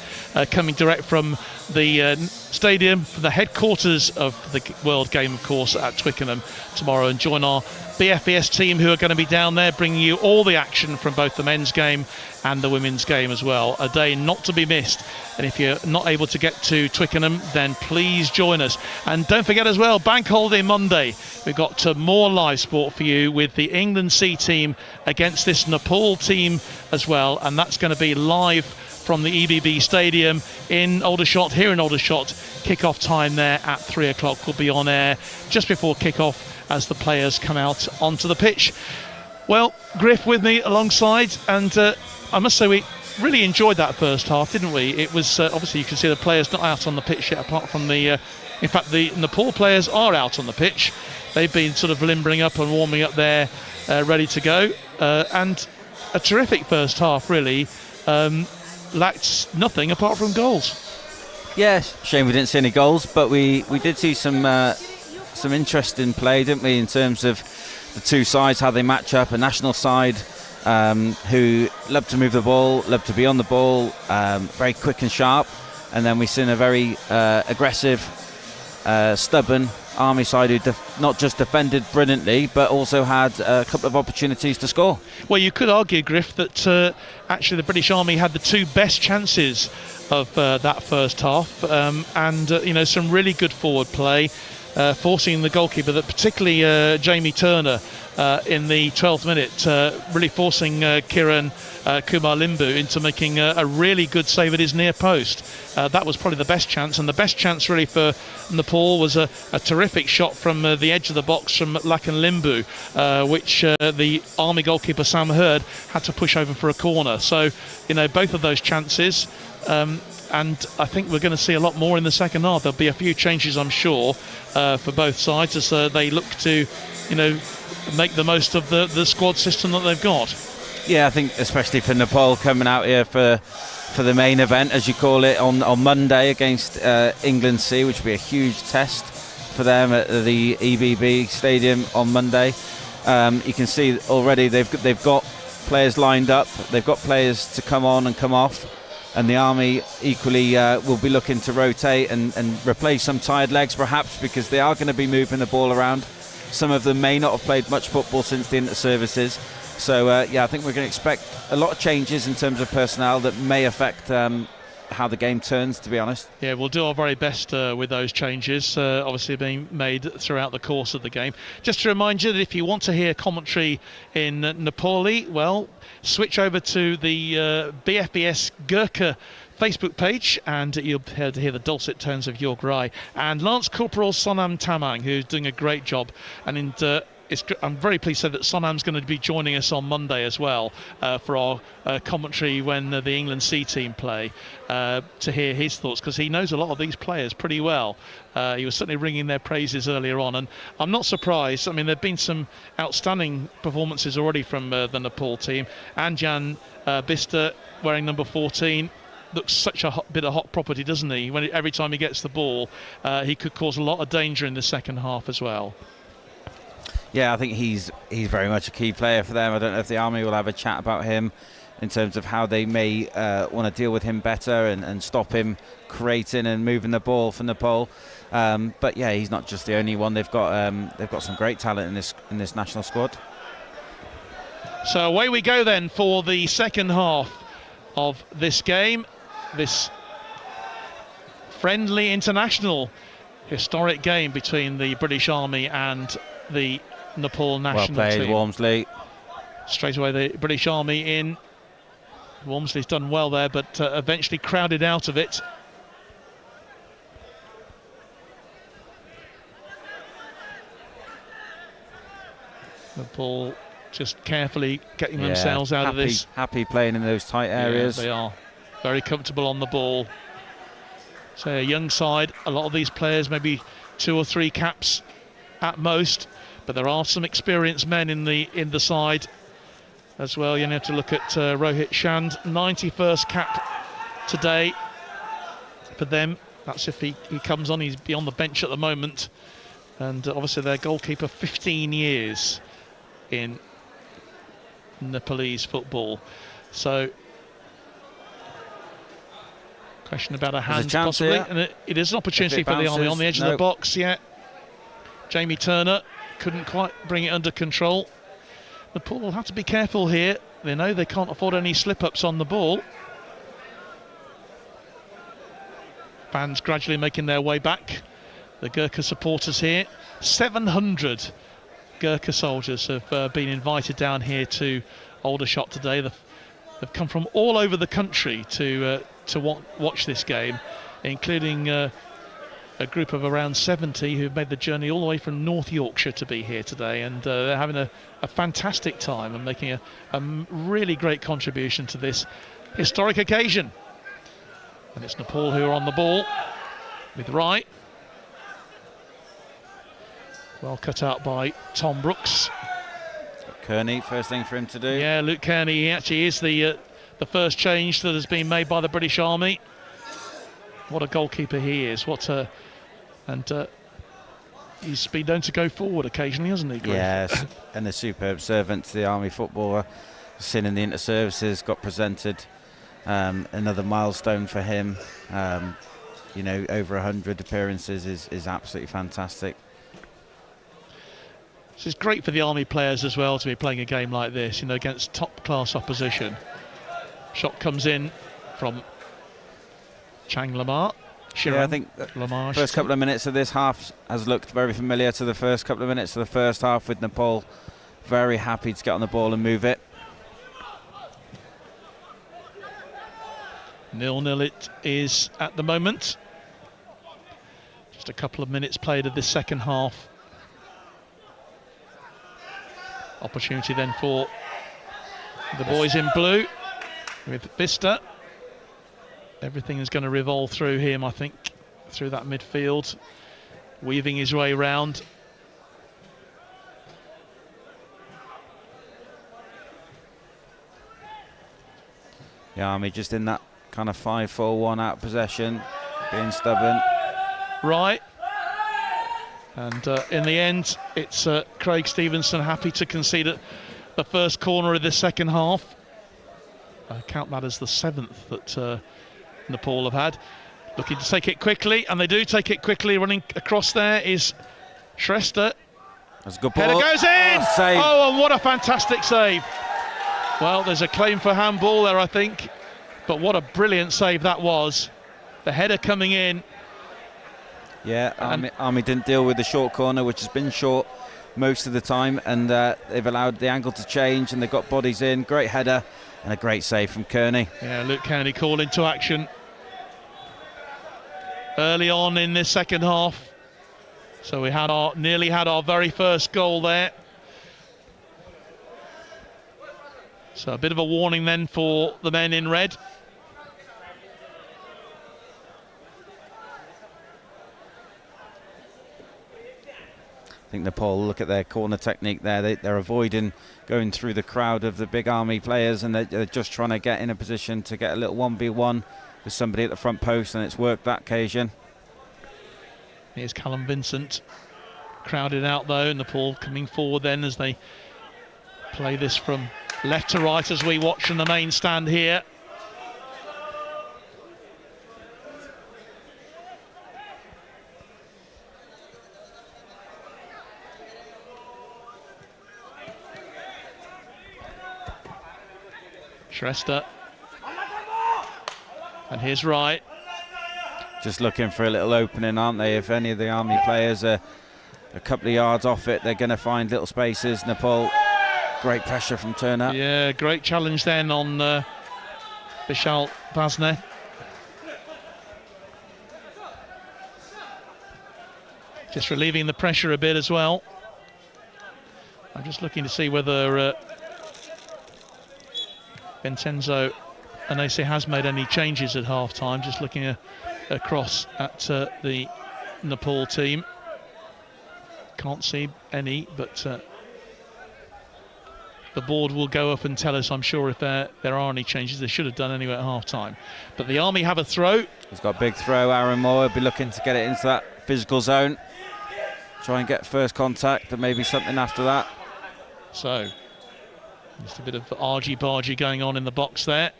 coming direct from the Stadium, for the headquarters of the World Game, of course, at Twickenham tomorrow, and join our BFBS team who are going to be down there bringing you all the action from both the men's game and the women's game as well. A day not to be missed. And if you're not able to get to Twickenham, then please join us. And don't forget as well, Bank Holiday Monday, we've got more live sport for you with the England C team against this Nepal team as well. And that's going to be live from the EBB Stadium in Aldershot, here in Aldershot. Kick-off time there at 3 o'clock. We'll be on air just before kick-off as the players come out onto the pitch. Well, Griff with me alongside, and I must say we really enjoyed that first half, didn't we? It was obviously you can see the players not out on the pitch yet, apart from the in fact the Nepal players are out on the pitch. They've been sort of limbering up and warming up there, ready to go, and a terrific first half really. Lacked nothing apart from goals. Yes, shame we didn't see any goals, but we did see some interesting play, didn't we, in terms of the two sides, how they match up. A national side who love to move the ball, love to be on the ball, very quick and sharp, and then we've seen a very aggressive, stubborn Army side who not just defended brilliantly but also had a couple of opportunities to score. Well, you could argue, Griff, that actually the British Army had the two best chances of that first half, and you know, some really good forward play, forcing the goalkeeper, that particularly Jamie Turner in the 12th minute, really forcing Kiran Kumar Limbu into making a really good save at his near post. That was probably the best chance, and the best chance really for Nepal was a terrific shot from the edge of the box from Lakan Limbu, which the Army goalkeeper Sam Hurd had to push over for a corner. So, you know, both of those chances, and I think we're going to see a lot more in the second half. There'll be a few changes, I'm sure, for both sides as they look to, you know, make the most of the squad system that they've got. Yeah, I think especially for Nepal coming out here for the main event, as you call it, on Monday against England C, which will be a huge test for them at the EBB Stadium on Monday. You can see already they've got players lined up, they've got players to come on and come off, and the Army equally will be looking to rotate and replace some tired legs perhaps, because they are going to be moving the ball around. Some of them may not have played much football since the inter-services. So, yeah, I think we're going to expect a lot of changes in terms of personnel that may affect how the game turns, to be honest. Yeah, we'll do our very best with those changes, obviously being made throughout the course of the game. Just to remind you that if you want to hear commentary in Nepali, well, switch over to the BFBS Gurkha Facebook page, and you'll be able to hear the dulcet tones of York Rai and Lance Corporal Sonam Tamang, who's doing a great job. And I'm very pleased to say that Sonam's going to be joining us on Monday as well for our commentary when the England C team play, to hear his thoughts, because he knows a lot of these players pretty well. He was certainly ringing their praises earlier on, and I'm not surprised. I mean, there have been some outstanding performances already from the Nepal team. Anjan Bista, wearing number 14, looks such a bit of hot property, doesn't he? Every time he gets the ball, he could cause a lot of danger in the second half as well. Yeah, I think he's very much a key player for them. I don't know if the Army will have a chat about him in terms of how they may want to deal with him better and stop him creating and moving the ball for Nepal. But yeah, he's not just the only one. They've got some great talent in this national squad. So away we go then for the second half of this game, this friendly international historic game between the British Army and the Nepal national well played, team. Walmsley. Straight away the British Army in. Walmsley's done well there, but eventually crowded out of it. Nepal just carefully getting themselves out of this. Happy playing in those tight areas. Yeah, they are very comfortable on the ball. So a young side, a lot of these players maybe 2 or 3 caps at most, but there are some experienced men in the side as well. You have to look at Rohit Chand, 91st cap today for them. That's if he comes on. He's on the bench at the moment, and obviously their goalkeeper, 15 years in Nepalese football. So Question about a hand, chance possibly. here. And it is an opportunity If for it the Army bounces, on the edge of no. the box, yeah. Jamie Turner couldn't quite bring it under control. Nepal will have to be careful here. They know they can't afford any slip-ups on the ball. Fans gradually making their way back. The Gurkha supporters here. 700 Gurkha soldiers have been invited down here to Aldershot today. They've come from all over the country to watch this game, including a group of around 70 who've made the journey all the way from North Yorkshire to be here today, and they're having a fantastic time and making a really great contribution to this historic occasion. And it's Nepal who are on the ball with right. Well cut out by Tom Brooks. Kearney, first thing for him to do. Yeah, Luke Kearney, he actually is the first change that has been made by the British Army. What a goalkeeper he is! He's been known to go forward occasionally, hasn't he, Griff? Yes, and a superb servant to the Army footballer. Seen in the inter-services, got presented another milestone for him. You know, over 100 appearances is absolutely fantastic. This is great for the Army players as well to be playing a game like this, you know, against top-class opposition. Shot comes in from Chang Lamar. Yeah, I think Lamar, first couple of minutes of this half has looked very familiar to the first couple of minutes of the first half, with Nepal very happy to get on the ball and move it. 0-0 it is at the moment. Just a couple of minutes played of this second half. Opportunity then for the boys in blue with Vista. Everything is going to revolve through him, I think, through that midfield, weaving his way round. The Army just in that kind of 5-4-1 out of possession, being stubborn. Right. And in the end, it's Craig Stevenson happy to concede the first corner of the second half. I count that as the 7th that Nepal have had. Looking to take it quickly, and they do take it quickly. Running across there is Shrestha. That's a good ball. Header goes in! Save. Oh, and what a fantastic save. Well, there's a claim for handball there, I think. But what a brilliant save that was. The header coming in. Yeah, Army didn't deal with the short corner, which has been short most of the time, and they've allowed the angle to change, and they've got bodies in. Great header and a great save from Kearney. Yeah, Luke Kearney called into action early on in this second half. So we had nearly had our very first goal there. So a bit of a warning then for the men in red. I think Nepal look at their corner technique there. They're avoiding going through the crowd of the big Army players, and they're just trying to get in a position to get a little 1v1 with somebody at the front post, and it's worked that occasion. Here's Callum Vincent. Crowded out though, Nepal coming forward then as they play this from left to right as we watch from the main stand here. Shrestha. And here's right. Just looking for a little opening, aren't they? If any of the Army players are a couple of yards off it, they're going to find little spaces. Nepal, great pressure from Turner. Yeah, great challenge then on Vishal Basne. Just relieving the pressure a bit as well. I'm just looking to see whether Vincenzo Anese has made any changes at half-time. Just looking across at the Nepal team. Can't see any, but the board will go up and tell us, I'm sure, if there are any changes. They should have done anyway at half-time. But the Army have a throw. He's got a big throw. Aaron Moore will be looking to get it into that physical zone. Try and get first contact and maybe something after that. So, just a bit of argy-bargy going on in the box there.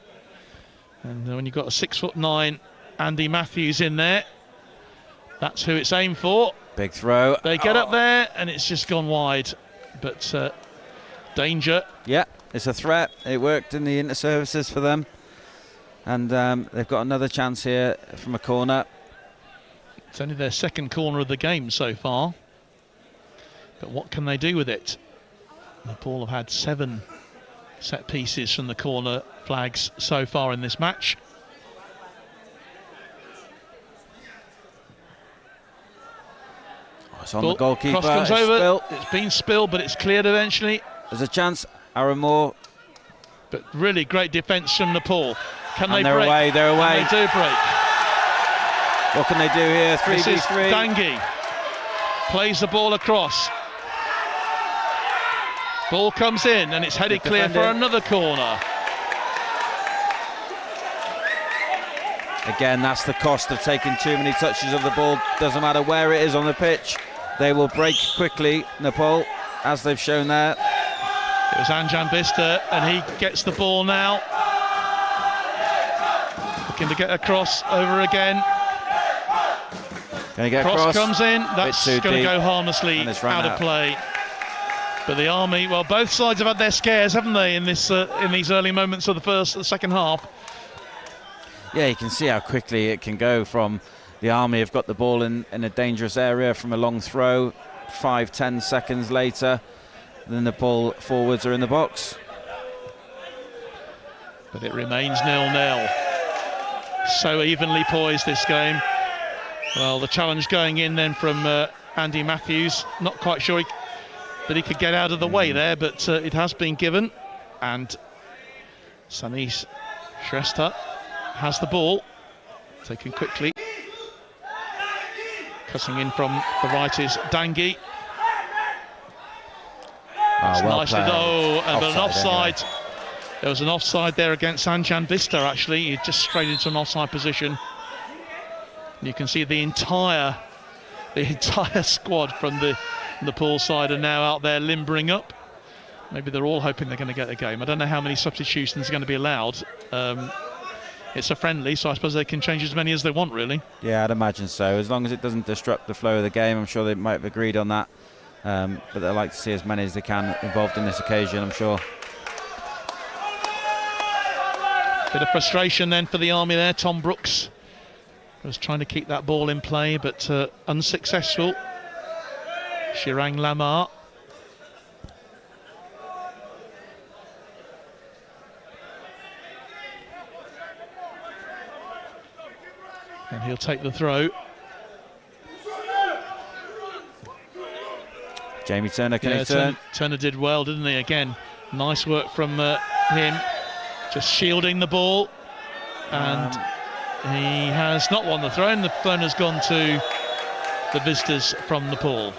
And when you've got a 6'9" Andy Matthews in there. That's who it's aimed for. Big throw. They get up there and it's just gone wide. But danger. Yeah, it's a threat. It worked in the inter-services for them. And they've got another chance here from a corner. It's only their second corner of the game so far. But what can they do with it? Nepal have had 7 set pieces from the corner flags so far in this match. It's on the goalkeeper. Cross comes over. It's been spilled, but it's cleared eventually. There's a chance. Aaron Moore. But really great defence from Nepal. Can they they're break? Away, they're away. And they do break. What can they do here? 3v3. This is Dangi. Plays the ball across. Ball comes in and it's headed clear for another corner. Again, that's the cost of taking too many touches of the ball. Doesn't matter where it is on the pitch. They will break quickly, Nepal, as they've shown there. It was Anjan Bista and he gets the ball now. Looking to get across over again. Can he get Cross across? comes in. That's going to go harmlessly out of play. But the Army, well, both sides have had their scares, haven't they, in this in these early moments of the second half. Yeah, you can see how quickly it can go from the Army have got the ball in a dangerous area from a long throw. 5-10 seconds later, the Nepal forwards are in the box. But it remains 0-0. So evenly poised, this game. Well, the challenge going in then from Andy Matthews. Not quite sure that he could get out of the way there, but it has been given. And Sanis Shrestha has the ball, taken quickly. Cutting in from the right is Dangi. Nicely, but an offside. Anyway. There was an offside there against Anjan Bista, actually. He just straight into an offside position. You can see the entire squad from the Nepal side are now out there limbering up. Maybe they're all hoping they're going to get the game. I don't know how many substitutions are going to be allowed. It's a friendly, so I suppose they can change as many as they want, really. Yeah, I'd imagine so. As long as it doesn't disrupt the flow of the game, I'm sure they might have agreed on that. But they'd like to see as many as they can involved in this occasion, I'm sure. Bit of frustration then for the Army there. Tom Brooks was trying to keep that ball in play, but unsuccessful. Shirang Lamar. And he'll take the throw. Jamie Turner, can he turn? Turner did well, didn't he? Again, nice work from him. Just shielding the ball. And he has not won the throw, and the phone has gone to the visitors from Nepal.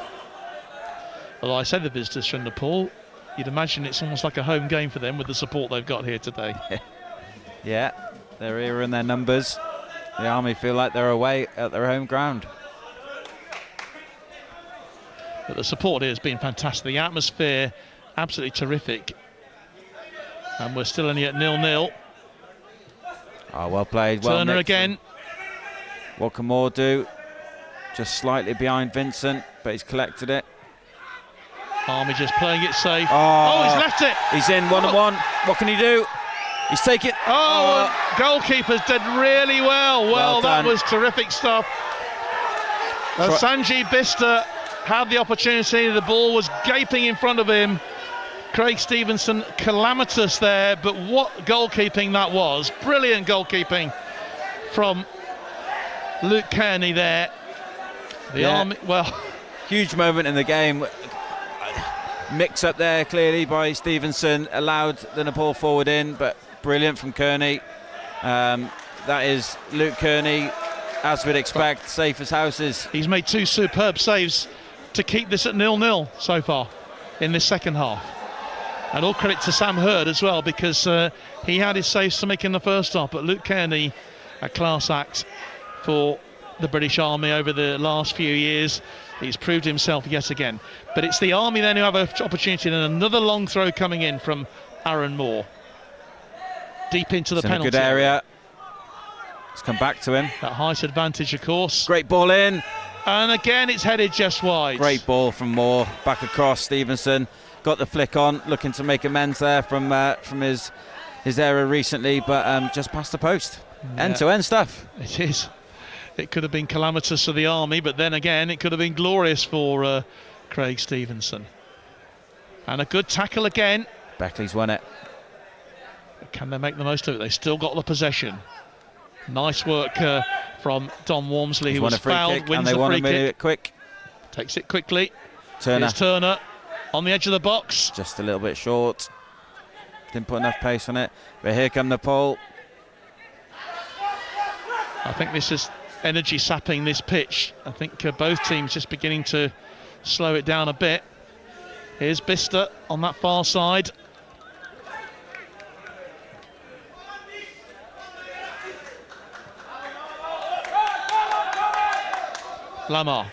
Well, I said the visitors from Nepal. You'd imagine it's almost like a home game for them with the support they've got here today. Yeah, they're here in their numbers. The Army feel like they're away at their home ground. But the support here has been fantastic. The atmosphere, absolutely terrific. And we're still only at 0-0. Oh, well played. Well, Turner again. What can Moore do? Just slightly behind Vincent, but he's collected it. Army just playing it safe. Oh, he's left it. He's in 1-1. What can he do? He's taken. Goalkeepers did really well. Well, that was terrific stuff. Sanjeev Bista had the opportunity. The ball was gaping in front of him. Craig Stevenson calamitous there, but what goalkeeping that was. Brilliant goalkeeping from Luke Kearney there. The Army, well, huge moment in the game. Mix up there clearly by Stevenson, allowed the Nepal forward in, but brilliant from Kearney. That is Luke Kearney, as we'd expect, safe as houses. He's made 2 superb saves to keep this at 0-0 so far in this second half. And all credit to Sam Hurd as well, because he had his saves to make in the first half. But Luke Kearney, a class act for the British Army over the last few years. He's proved himself yet again. But it's the Army then who have an opportunity, and another long throw coming in from Aaron Moore. Deep into the penalty. In a good area. It's come back to him. That height advantage, of course. Great ball in. And again, it's headed just wide. Great ball from Moore. Back across. Stevenson got the flick on, looking to make amends there from his error recently, but just past the post. End-to-end stuff. It is. It could have been calamitous for the Army, but then again, it could have been glorious for Craig Stevenson. And a good tackle again. Beckley's won it. Can they make the most of it? They still got the possession. Nice work from Don Walmsley, who was fouled, wins the free kick. Quick. Takes it quickly. Turner. Here's Turner on the edge of the box. Just a little bit short. Didn't put enough pace on it. But here come Nepal. I think this is energy sapping this pitch. I think both teams just beginning to slow it down a bit. Here's Bista on that far side. Lamar.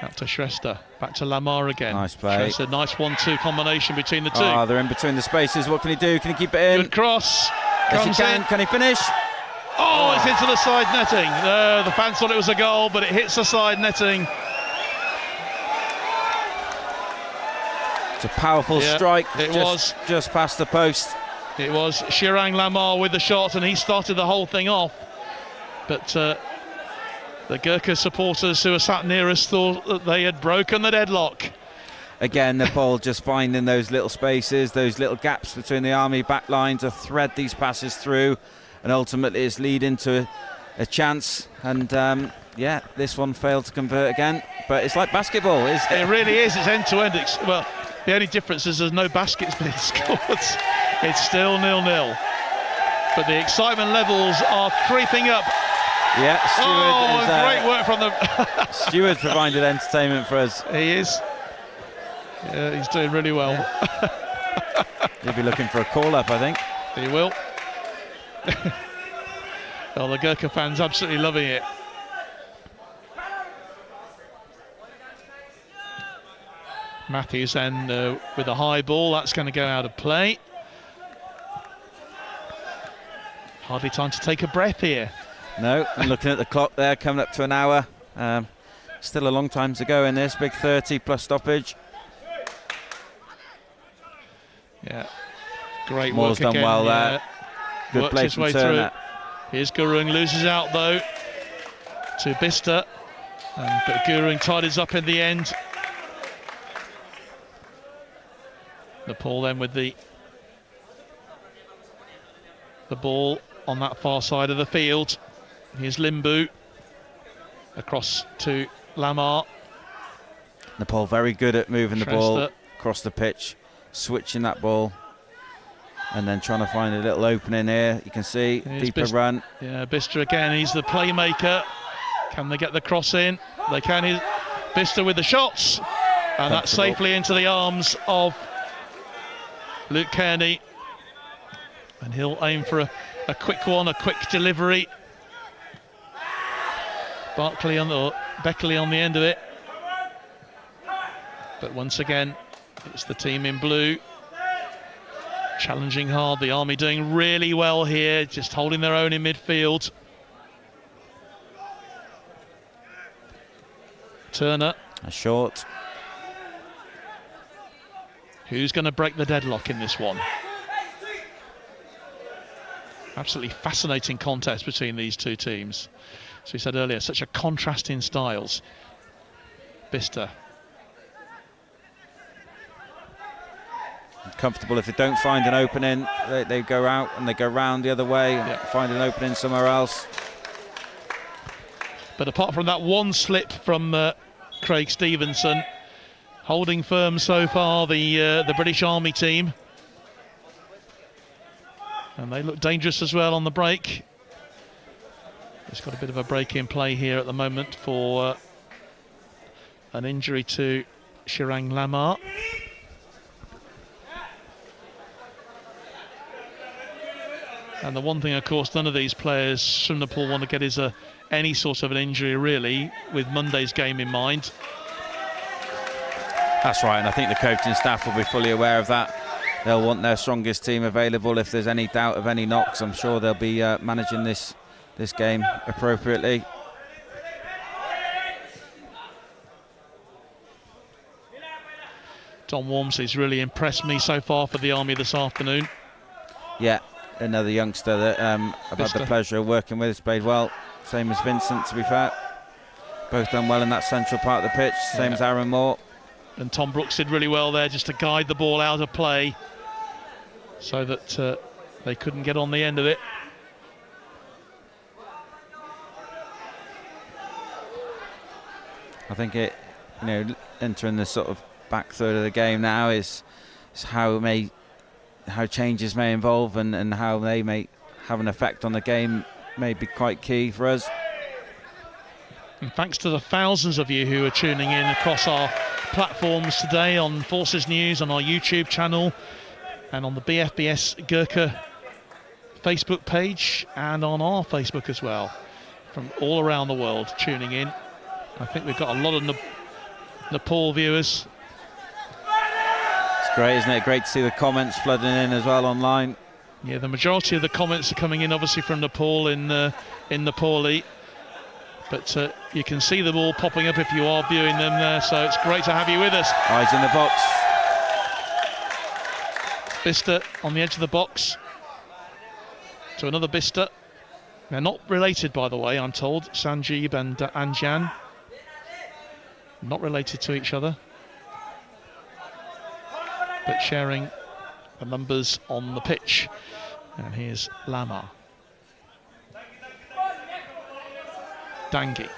Out to Shrestha. Back to Lamar again. Nice play. Shrestha, nice 1-2 combination between the two. Oh, they're in between the spaces. What can he do? Can he keep it in? Good cross. Yes, he can. Can he finish? Oh, it's into the side netting. The fans thought it was a goal, but it hits the side netting. It's a powerful strike. It was just past the post. It was Shirang Lamar with the shot, and he started the whole thing off. But the Gurkha supporters who were sat near us thought that they had broken the deadlock. Again, Nepal just finding those little spaces, those little gaps between the Army back line to thread these passes through, and ultimately it's leading to a chance. And yeah, this one failed to convert again. But it's like basketball. It really is. It's end-to-end. Well, the only difference is there's no baskets being scored. It's still 0-0. But the excitement levels are creeping up. Yeah, Stewart great work from the... Stewart provided entertainment for us. He is. Yeah, he's doing really well. Yeah. He'll be looking for a call-up, I think. He will. Well, the Gurkha fans absolutely loving it. Matthews then with a high ball. That's going to go out of play. Hardly time to take a breath here. No, I'm looking at the clock there, coming up to an hour. Still a long time to go in this, big 30 plus stoppage. Yeah, great Moore's work done again. well there. Good Works play his from way Turner. through. Here's Gurung, loses out though to Bista, but Gurung tidies up in the end. Nepal then with the ball on that far side of the field. Here's Limbu across to Lamar. Nepal very good at moving the Shrestha. ball across the pitch, switching that ball, and then trying to find a little opening here. You can see Here's deeper Bista. run. Yeah, Bista again, he's the playmaker. Can they get the cross in? They can. Bista with the shots, and that's safely into the arms of Luke Kearney. And he'll aim for a quick one, a quick delivery. Beckley on the end of it. But once again, it's the team in blue. Challenging hard, the Army doing really well here, just holding their own in midfield. Turner. A short. Who's going to break the deadlock in this one? Absolutely fascinating contest between these two teams. As we said earlier, such a contrast in styles. Bista. Comfortable if they don't find an opening, they go out and they go round the other way and find an opening somewhere else. But apart from that one slip from Craig Stevenson, holding firm so far, the British Army team. And they look dangerous as well on the break. It's got a bit of a break in play here at the moment for an injury to Shirang Lamar. And the one thing, of course, none of these players from Nepal want to get is any sort of an injury, really, with Monday's game in mind. That's right, and I think the coaching staff will be fully aware of that. they'll want their strongest team available if there's any doubt of any knocks. I'm sure they'll be managing this game appropriately. Tom Walmsley's really impressed me so far for the Army this afternoon. Yeah, another youngster that I've had the pleasure of working with. He's played well, same as Vincent, to be fair. Both done well in that central part of the pitch, same as Aaron Moore. And Tom Brooks did really well there just to guide the ball out of play so that they couldn't get on the end of it. I think entering the sort of back third of the game now is how changes may involve and how they may have an effect on the game may be quite key for us. And thanks to the thousands of you who are tuning in across our platforms today on Forces News, on our YouTube channel, and on the BFBS Gurkha Facebook page, and on our Facebook as well, from all around the world tuning in. I think we've got a lot of Nepal viewers. It's great, isn't it? Great to see the comments flooding in as well online. Yeah, the majority of the comments are coming in obviously from Nepal in Nepali. But you can see them all popping up if you are viewing them there, so it's great to have you with us. Eyes in the box. Bista on the edge of the box to another Bista. They're not related, by the way, I'm told. Sanjeeb and Anjan. Not related to each other, but sharing the numbers on the pitch. And here's Lama. Dangi.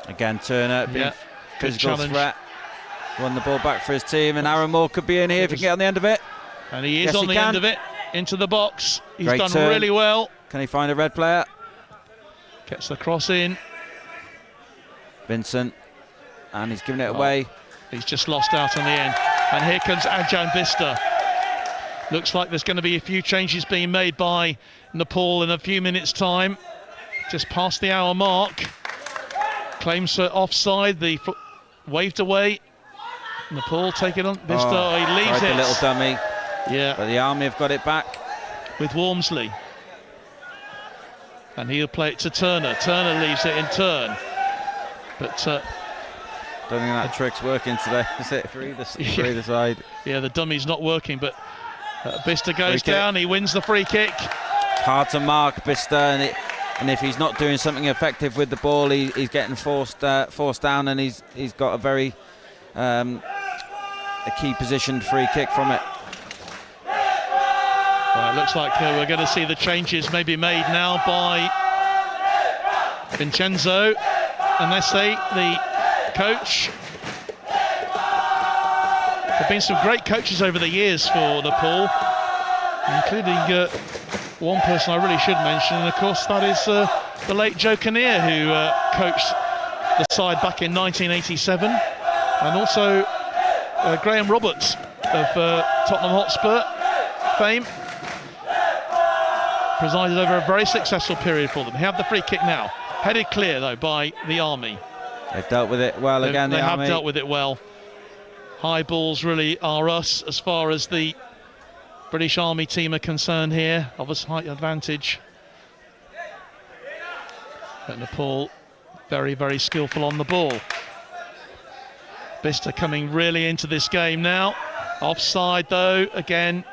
Again, Turner, Yeah, physical threat. Won the ball back for his team, and Aaron Moore could be in here if he can get on the end of it. And he is on the end of it, into the box. He's Great done turn. really well. Can he find a red player? Gets the cross in. Vincent, and he's giving it away. He's just lost out on the end. And here comes Ajahn Bista. Looks like there's going to be a few changes being made by Nepal in a few minutes' time. Just past the hour mark. Claims for offside. The waved away. Nepal take it on. Bista, he leaves it. The little dummy. Yeah. But the Army have got it back. With Walmsley. And he'll play it to Turner. Turner leaves it in turn. But don't think that trick's working today, is it, for either side? Yeah, the dummy's not working, but Bista goes down, he wins the free kick. It's hard to mark Bista, and if he's not doing something effective with the ball, he's getting forced down, and he's got a very a key positioned free kick from it. Well, it looks like we're going to see the changes maybe made now by Vincenzo, unless the coach. There have been some great coaches over the years for Nepal, including one person I really should mention, and of course that is the late Joe Kinnear, who coached the side back in 1987, and also Graham Roberts of Tottenham Hotspur fame. Presided over a very successful period for them. They have the free kick now. Headed clear, though, by the Army. They've dealt with it well again, the Army. They have dealt with it well. High balls really are us as far as the British Army team are concerned here. Obvious height advantage. But Nepal, very, very skillful on the ball. Bista coming really into this game now. Offside, though, again.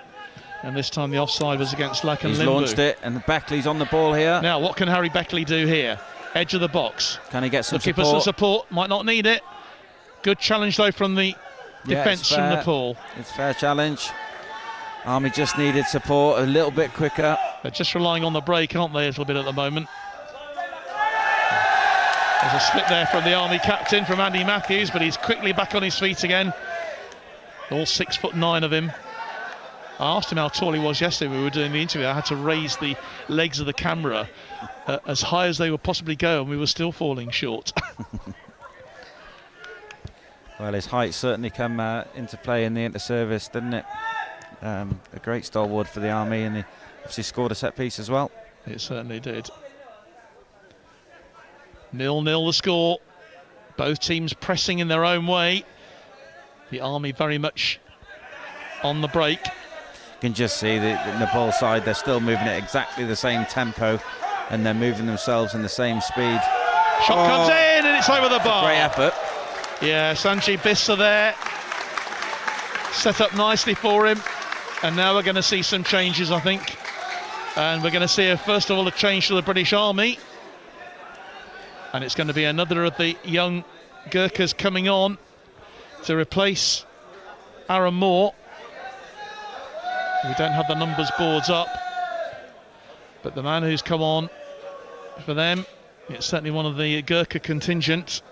And this time the offside was against Lakan Limbu. He's launched it, and Beckley's on the ball here. Now, what can Harry Beckley do here? Edge of the box. Can he get some Looking support? for some support, might not need it. Good challenge, though, from the defence from Nepal. It's a fair challenge. Army just needed support a little bit quicker. They're just relying on the break, aren't they, a little bit at the moment. There's a slip there from the Army captain, from Andy Matthews, but he's quickly back on his feet again. All 6'9" of him. I asked him how tall he was yesterday when we were doing the interview. I had to raise the legs of the camera as high as they would possibly go, and we were still falling short. Well, his height certainly come into play in the inter-service, didn't it? A great stalwart for the Army, and he obviously scored a set piece as well. It certainly did. 0-0 the score. Both teams pressing in their own way. The Army very much on the break. You can just see the Nepal side, they're still moving at exactly the same tempo, and they're moving themselves in the same speed. Shot comes in and it's over the bar. Great effort. Yeah, Sanjay Bissa there. Set up nicely for him. And now we're going to see some changes, I think. And we're going to see, first of all, a change to the British Army. And it's going to be another of the young Gurkhas coming on to replace Aaron Moore. We don't have the numbers boards up. But the man who's come on for them, it's certainly one of the Gurkha contingent.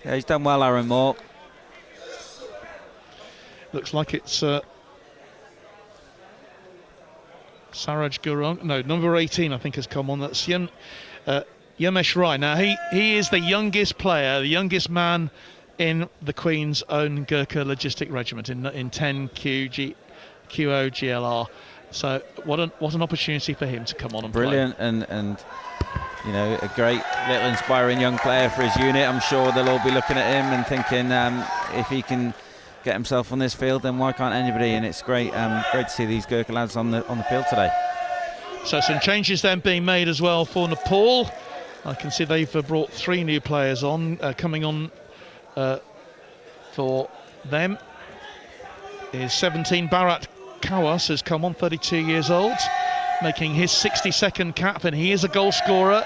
Yeah, he's done well, Aaron Moore. Looks like it's Saraj Gurung. No, number 18 I think has come on. That's Yamesh Rai. Now he is the youngest player, the youngest man in the Queen's own Gurkha Logistic Regiment in 10 QO GLR. So what an opportunity for him to come on and brilliant play. and you know, a great little inspiring young player for his unit. I'm sure they'll all be looking at him and thinking if he can get himself on this field, then why can't anybody? And it's great to see these Gurkha lads on the field today. So some changes then being made as well for Nepal. I can see they've brought 3 new players on, coming on for them is 17 Bharat Kawas has come on, 32 years old, making his 62nd cap, and he is a goal scorer.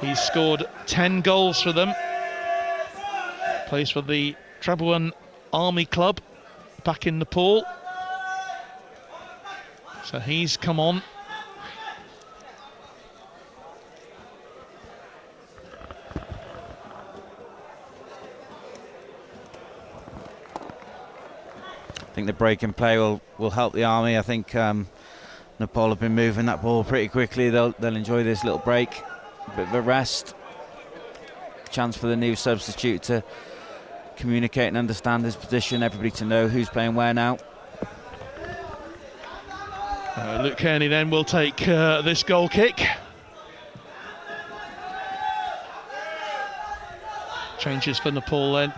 He's scored 10 goals for them. Plays for the Tribhuvan Army Club back in Nepal. So he's come on. I think the break and play will help the Army. I think Nepal have been moving that ball pretty quickly. They'll enjoy this little break, a bit of a rest. Chance for the new substitute to communicate and understand his position, everybody to know who's playing where now. Luke Kearney then will take this goal kick. Changes for Nepal then.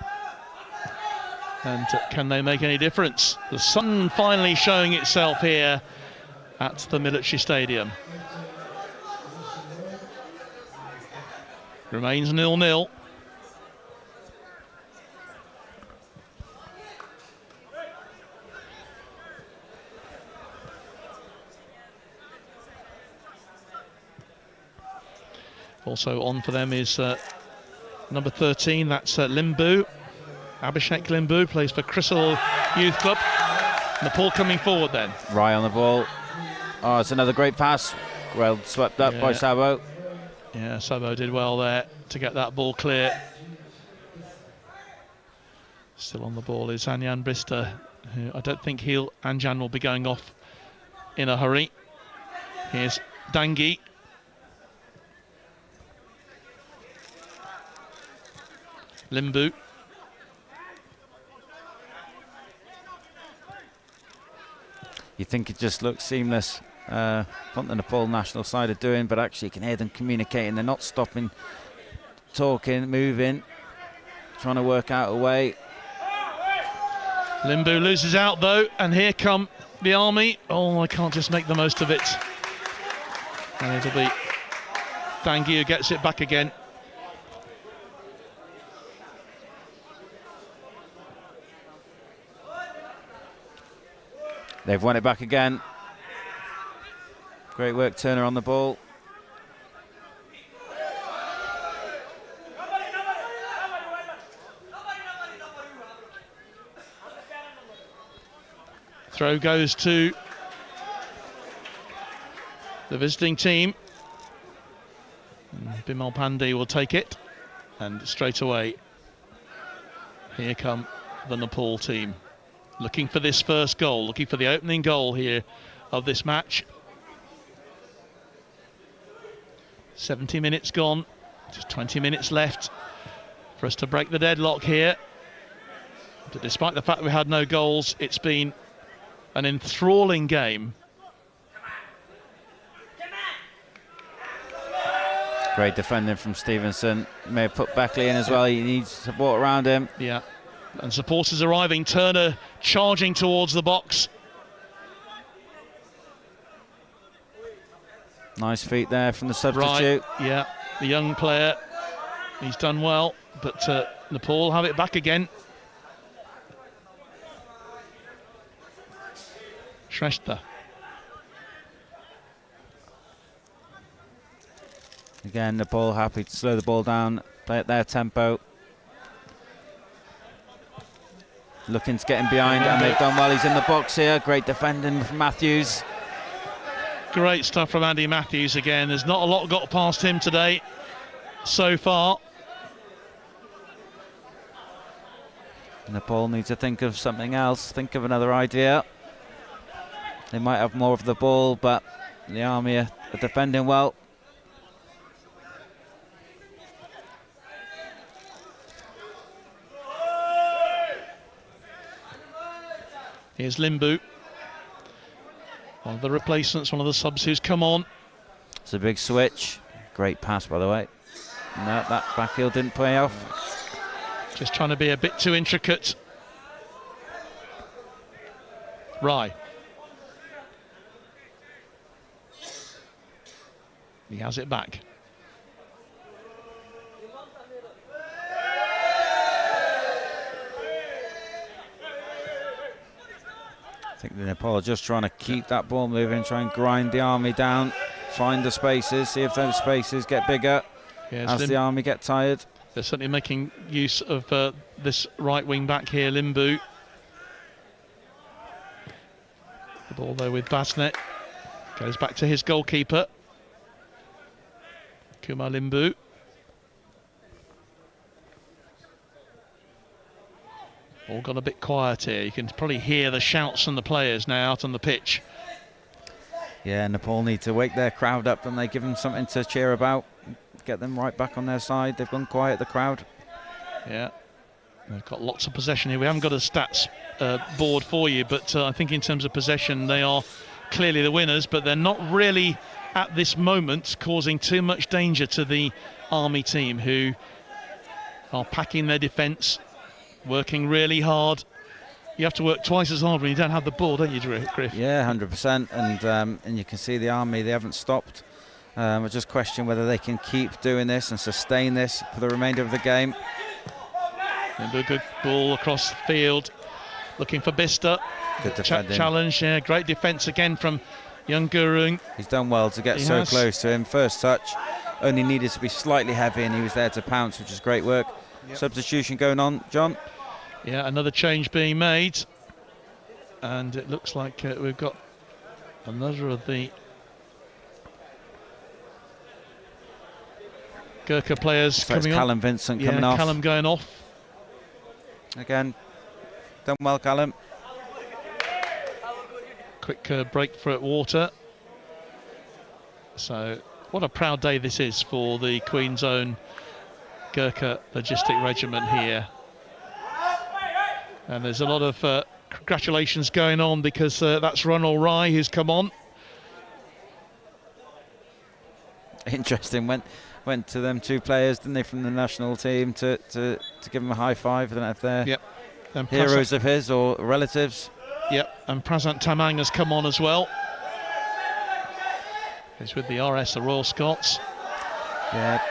And can they make any difference? The sun finally showing itself here at the military stadium. Remains 0-0. Also on for them is number 13, that's Limbu. Abhishek Limbu plays for Crystal Youth Club. Nepal coming forward then. Rai on the ball. Oh, it's another great pass. Well swept up by Sabo. Yeah, Sabo did well there to get that ball clear. Still on the ball is Anjan Brista, who I don't think Anjan will be going off in a hurry. Here's Dangi. Limbu. You think it just looks seamless, what the Nepal national side are doing, but actually you can hear them communicating. They're not stopping, talking, moving, trying to work out a way. Limbu loses out though, and here come the Army. Oh, I can't just make the most of it. And it'll be Dangi who gets it back again. They've won it back again. Great work, Turner on the ball. Throw goes to the visiting team. Bimal Pandey will take it, and straight away here come the Nepal team. Looking for this first goal, looking for the opening goal here of this match. 70 minutes gone, just 20 minutes left for us to break the deadlock here. But despite the fact we had no goals, it's been an enthralling game. Great defending from Stevenson. May have put Beckley in as well. He needs support around him. Yeah, and supporters arriving. Turner charging towards the box. Nice feet there from the substitute. Right, yeah, the young player, he's done well, but Nepal have it back again. Shrestha. Again, Nepal happy to slow the ball down, play at their tempo. Looking to get him behind, and they've done well. He's in the box here. Great defending from Matthews. Great stuff from Andy Matthews again. There's not a lot got past him today so far. Nepal need to think of something else, think of another idea. They might have more of the ball, but the Army are defending well. Here's Limbu, one of the replacements, one of the subs who's come on. It's a big switch. Great pass, by the way. No, that back heel didn't pay off. Just trying to be a bit too intricate. Rai. He has it back. I think the Nepal are just trying to keep that ball moving, try and grind the Army down, find the spaces, see if those spaces get bigger as the Army get tired. They're certainly making use of this right wing back here, Limbu. The ball though with Basnet. Goes back to his goalkeeper, Kumar Limbu. All gone a bit quiet here. You can probably hear the shouts from the players now out on the pitch. Yeah, Nepal need to wake their crowd up, and they give them something to cheer about, get them right back on their side. They've gone quiet, the crowd. Yeah, they've got lots of possession here. We haven't got a stats board for you, but I think in terms of possession, they are clearly the winners, but they're not really at this moment causing too much danger to the Army team, who are packing their defence, working really hard. You have to work twice as hard when you don't have the ball, don't you, Griff? Yeah, 100%. And you can see the Army, they haven't stopped. I just question whether they can keep doing this and sustain this for the remainder of the game. And a good ball across the field, looking for Bista. Good defending. Challenge, yeah, great defence again from young Gurung. He's done well to get so close to him. First touch, only needed to be slightly heavy, and he was there to pounce, which is great work. Yep. Substitution going on, John. Yeah, another change being made, and it looks like we've got another of the Gurkha players so coming on. Callum Vincent coming off. Callum going off. Again, done well, Callum. Quick break for water. So, what a proud day this is for the Queen's Own Gurkha Logistic Regiment here. And there's a lot of congratulations going on, because that's Ronald Rai who's come on. Interesting. Went to them two players, didn't they, from the national team to give them a high five. I don't know if they're heroes of his or relatives. Yep, and Prasant Tamang has come on as well. He's with the RS, the Royal Scots. Yeah,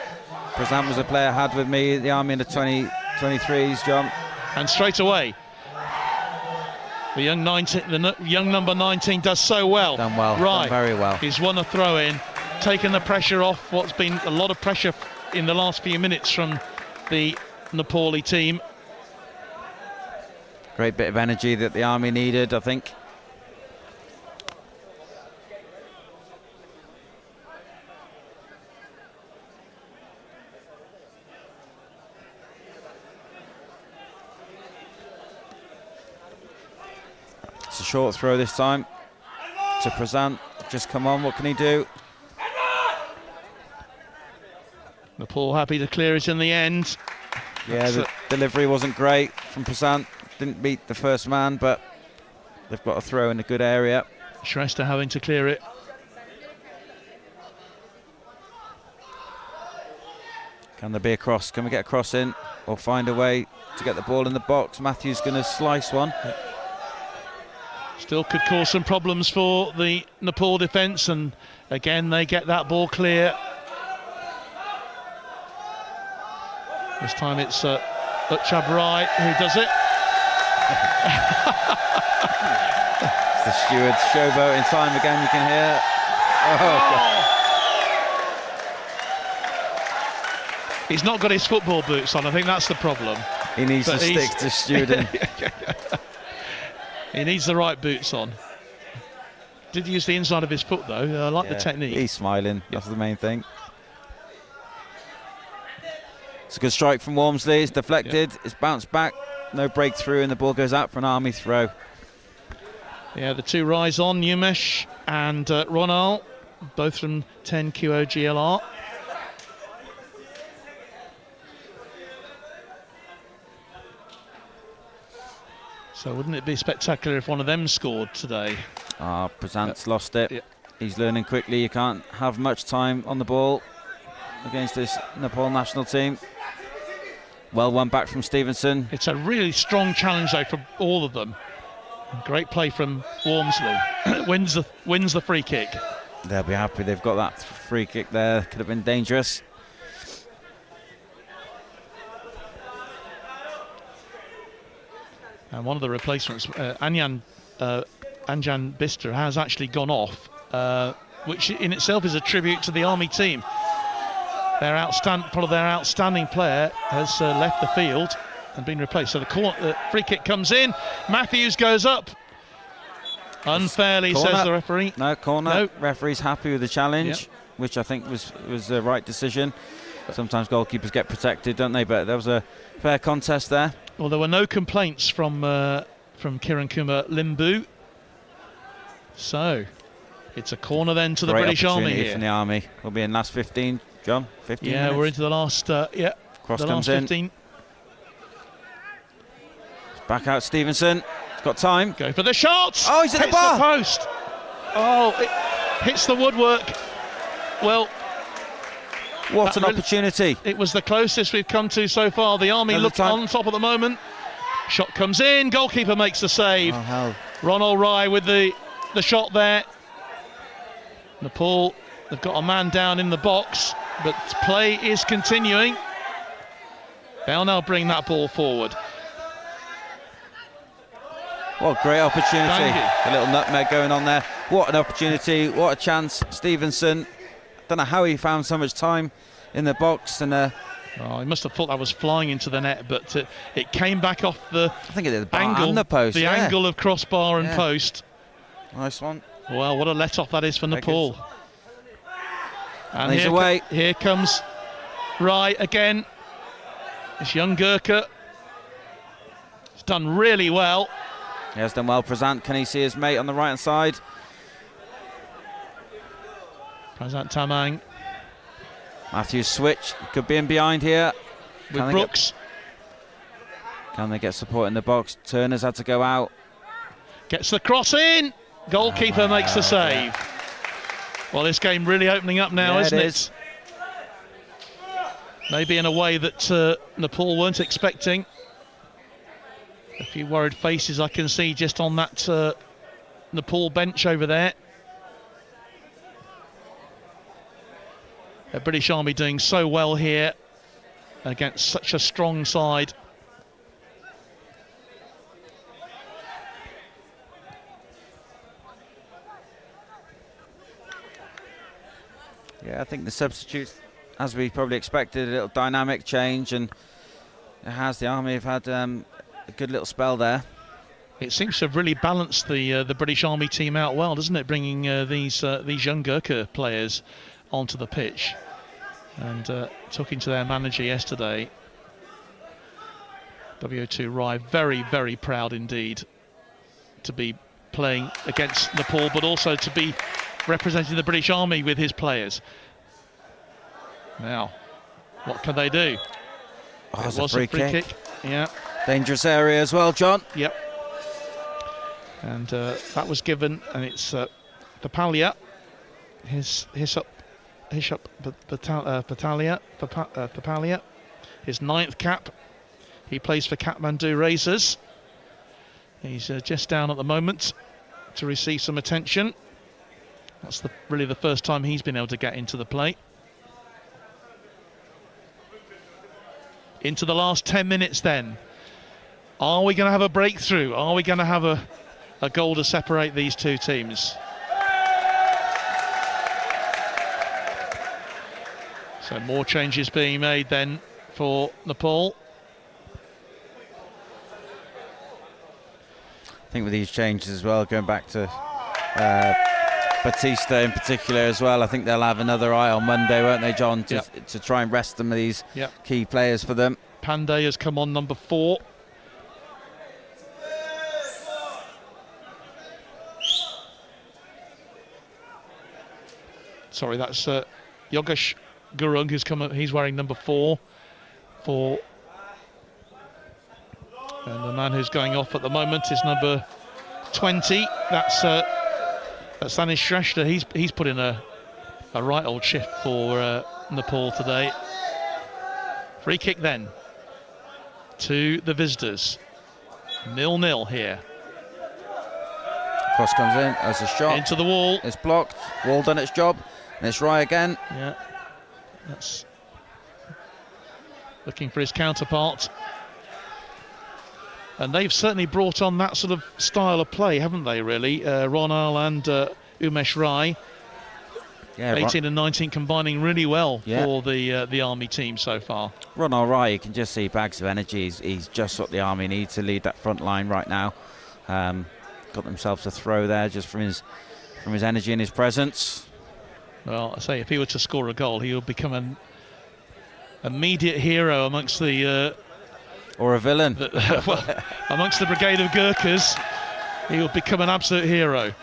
Prasant was a player I had with me at the Army in the 23s, John. And straight away, the young number 19 does so well. Done well, right. Done very well. He's won a throw-in, taken the pressure off what's been a lot of pressure in the last few minutes from the Nepali team. Great bit of energy that the Army needed, I think. It's a short throw this time to Prasant. Just come on, what can he do? Nepal happy to clear it in the end. Yeah, the delivery wasn't great from Prasant. Didn't beat the first man, but they've got a throw in a good area. Shrestha having to clear it. Can there be a cross? Can we get a cross in or find a way to get the ball in the box? Matthews going to slice one. Still could cause some problems for the Nepal defence, and again they get that ball clear. This time it's Utchab Rai who does it. It's the steward's showboating time again, you can hear. Oh. He's not got his football boots on, I think that's the problem. He needs to stick to stewarding. He needs the right boots on. Did use the inside of his foot though, I like the technique. He's smiling, that's the main thing. It's a good strike from Walmsley, it's deflected, it's bounced back, no breakthrough, and the ball goes out for an Army throw. Yeah, the two rise on, Umesh and Ronald, both from 10 QOGLR. So wouldn't it be spectacular if one of them scored today? Prasant's lost it. He's learning quickly, you can't have much time on the ball against this Nepal national team. Well won back from Stevenson. It's a really strong challenge though from all of them. Great play from Walmsley. wins the free kick. They'll be happy they've got that free kick there. Could have been dangerous. And one of the replacements, Anjan Bister, has actually gone off, which in itself is a tribute to the Army team. Probably their outstanding player has left the field and been replaced. So the free kick comes in. Matthews goes up. Unfairly, says the referee. No, corner. No. Referee's happy with the challenge, which I think was the right decision. Sometimes goalkeepers get protected, don't they? But there was a fair contest there. Well, there were no complaints from Kiran Kumar Limbu. So it's a corner then to the British Army here. From the Army. We'll be in last 15, John. 15 minutes. We're into the last. Cross the comes last 15. in. Back out Stevenson. He's got time. Go for the shot. Oh, he's at the bar. The post. Oh, it hits the woodwork. Well, what an opportunity. It was the closest we've come to so far. The Army look on top at the moment. Shot comes in. Goalkeeper makes the save. Ronald Rai with the shot there. Nepal, they've got a man down in the box, but play is continuing. They'll now bring that ball forward. What a great opportunity. A little nutmeg going on there. What an opportunity, what a chance. Stevenson, don't know how he found so much time in the box. And he must have thought that was flying into the net, but it came back off the angle, and the post. The angle of crossbar and post. Nice one. Well, what a let-off that is for Nepal. And he's away. Here comes Rai again. This young Gurkha. He's done really well. He has done well. Prasant, can he see his mate on the right-hand side? Prasant Tamang. Matthews switch. Could be in behind here. With Brooks. Can they get support in the box? Turner's had to go out. Gets the cross in. Goalkeeper makes the save. Well, this game really opening up now, isn't it? Maybe in a way that Nepal weren't expecting. A few worried faces I can see just on that Nepal bench over there. The British Army doing so well here against such a strong side. Yeah, I think the substitutes, as we probably expected, a little dynamic change, and it has. The Army have had a good little spell there. It seems to have really balanced the British Army team out well, doesn't it? Bringing these young Gurkha players onto the pitch. And talking to their manager yesterday, W2 Rai, very, very proud indeed to be playing against Nepal, but also to be representing the British Army with his players. Now, what can they do? Oh, it was a free kick. Yeah. Dangerous area as well, John. Yep. And that was given, and it's Papalia. His Hishap Papalia, his 9th cap. He plays for Kathmandu Razors. He's just down at the moment to receive some attention. That's really the first time he's been able to get into the play. Into the last 10 minutes then. Are we going to have a breakthrough? Are we going to have a goal to separate these two teams? So more changes being made then for Nepal. I think with these changes as well, going back to Batista in particular as well, I think they'll have another eye on Monday, won't they, John, to try and rest some of these key players for them. Pandey has come on number 4. Sorry, that's Yogesh Gurung who's come up. He's wearing number 4 for, and the man who's going off at the moment is number 20. That's Anish Shrestha. He's put in a right old shift for Nepal today. Free kick then to the visitors. 0-0 here. Cross comes in, there's a shot. Into the wall. It's blocked. Wall done its job. And it's Rai again. Yeah. That's looking for his counterpart. And they've certainly brought on that sort of style of play, haven't they, really? Ronal and Umesh Rai. Yeah, 18 and 19 combining really well for the Army team so far. Ronal Rai, you can just see bags of energy. He's just what the Army need to lead that front line right now. Got themselves a throw there just from his energy and his presence. Well, I say, if he were to score a goal, he would become an immediate hero amongst the... or a villain. Well, amongst the brigade of Gurkhas, he would become an absolute hero.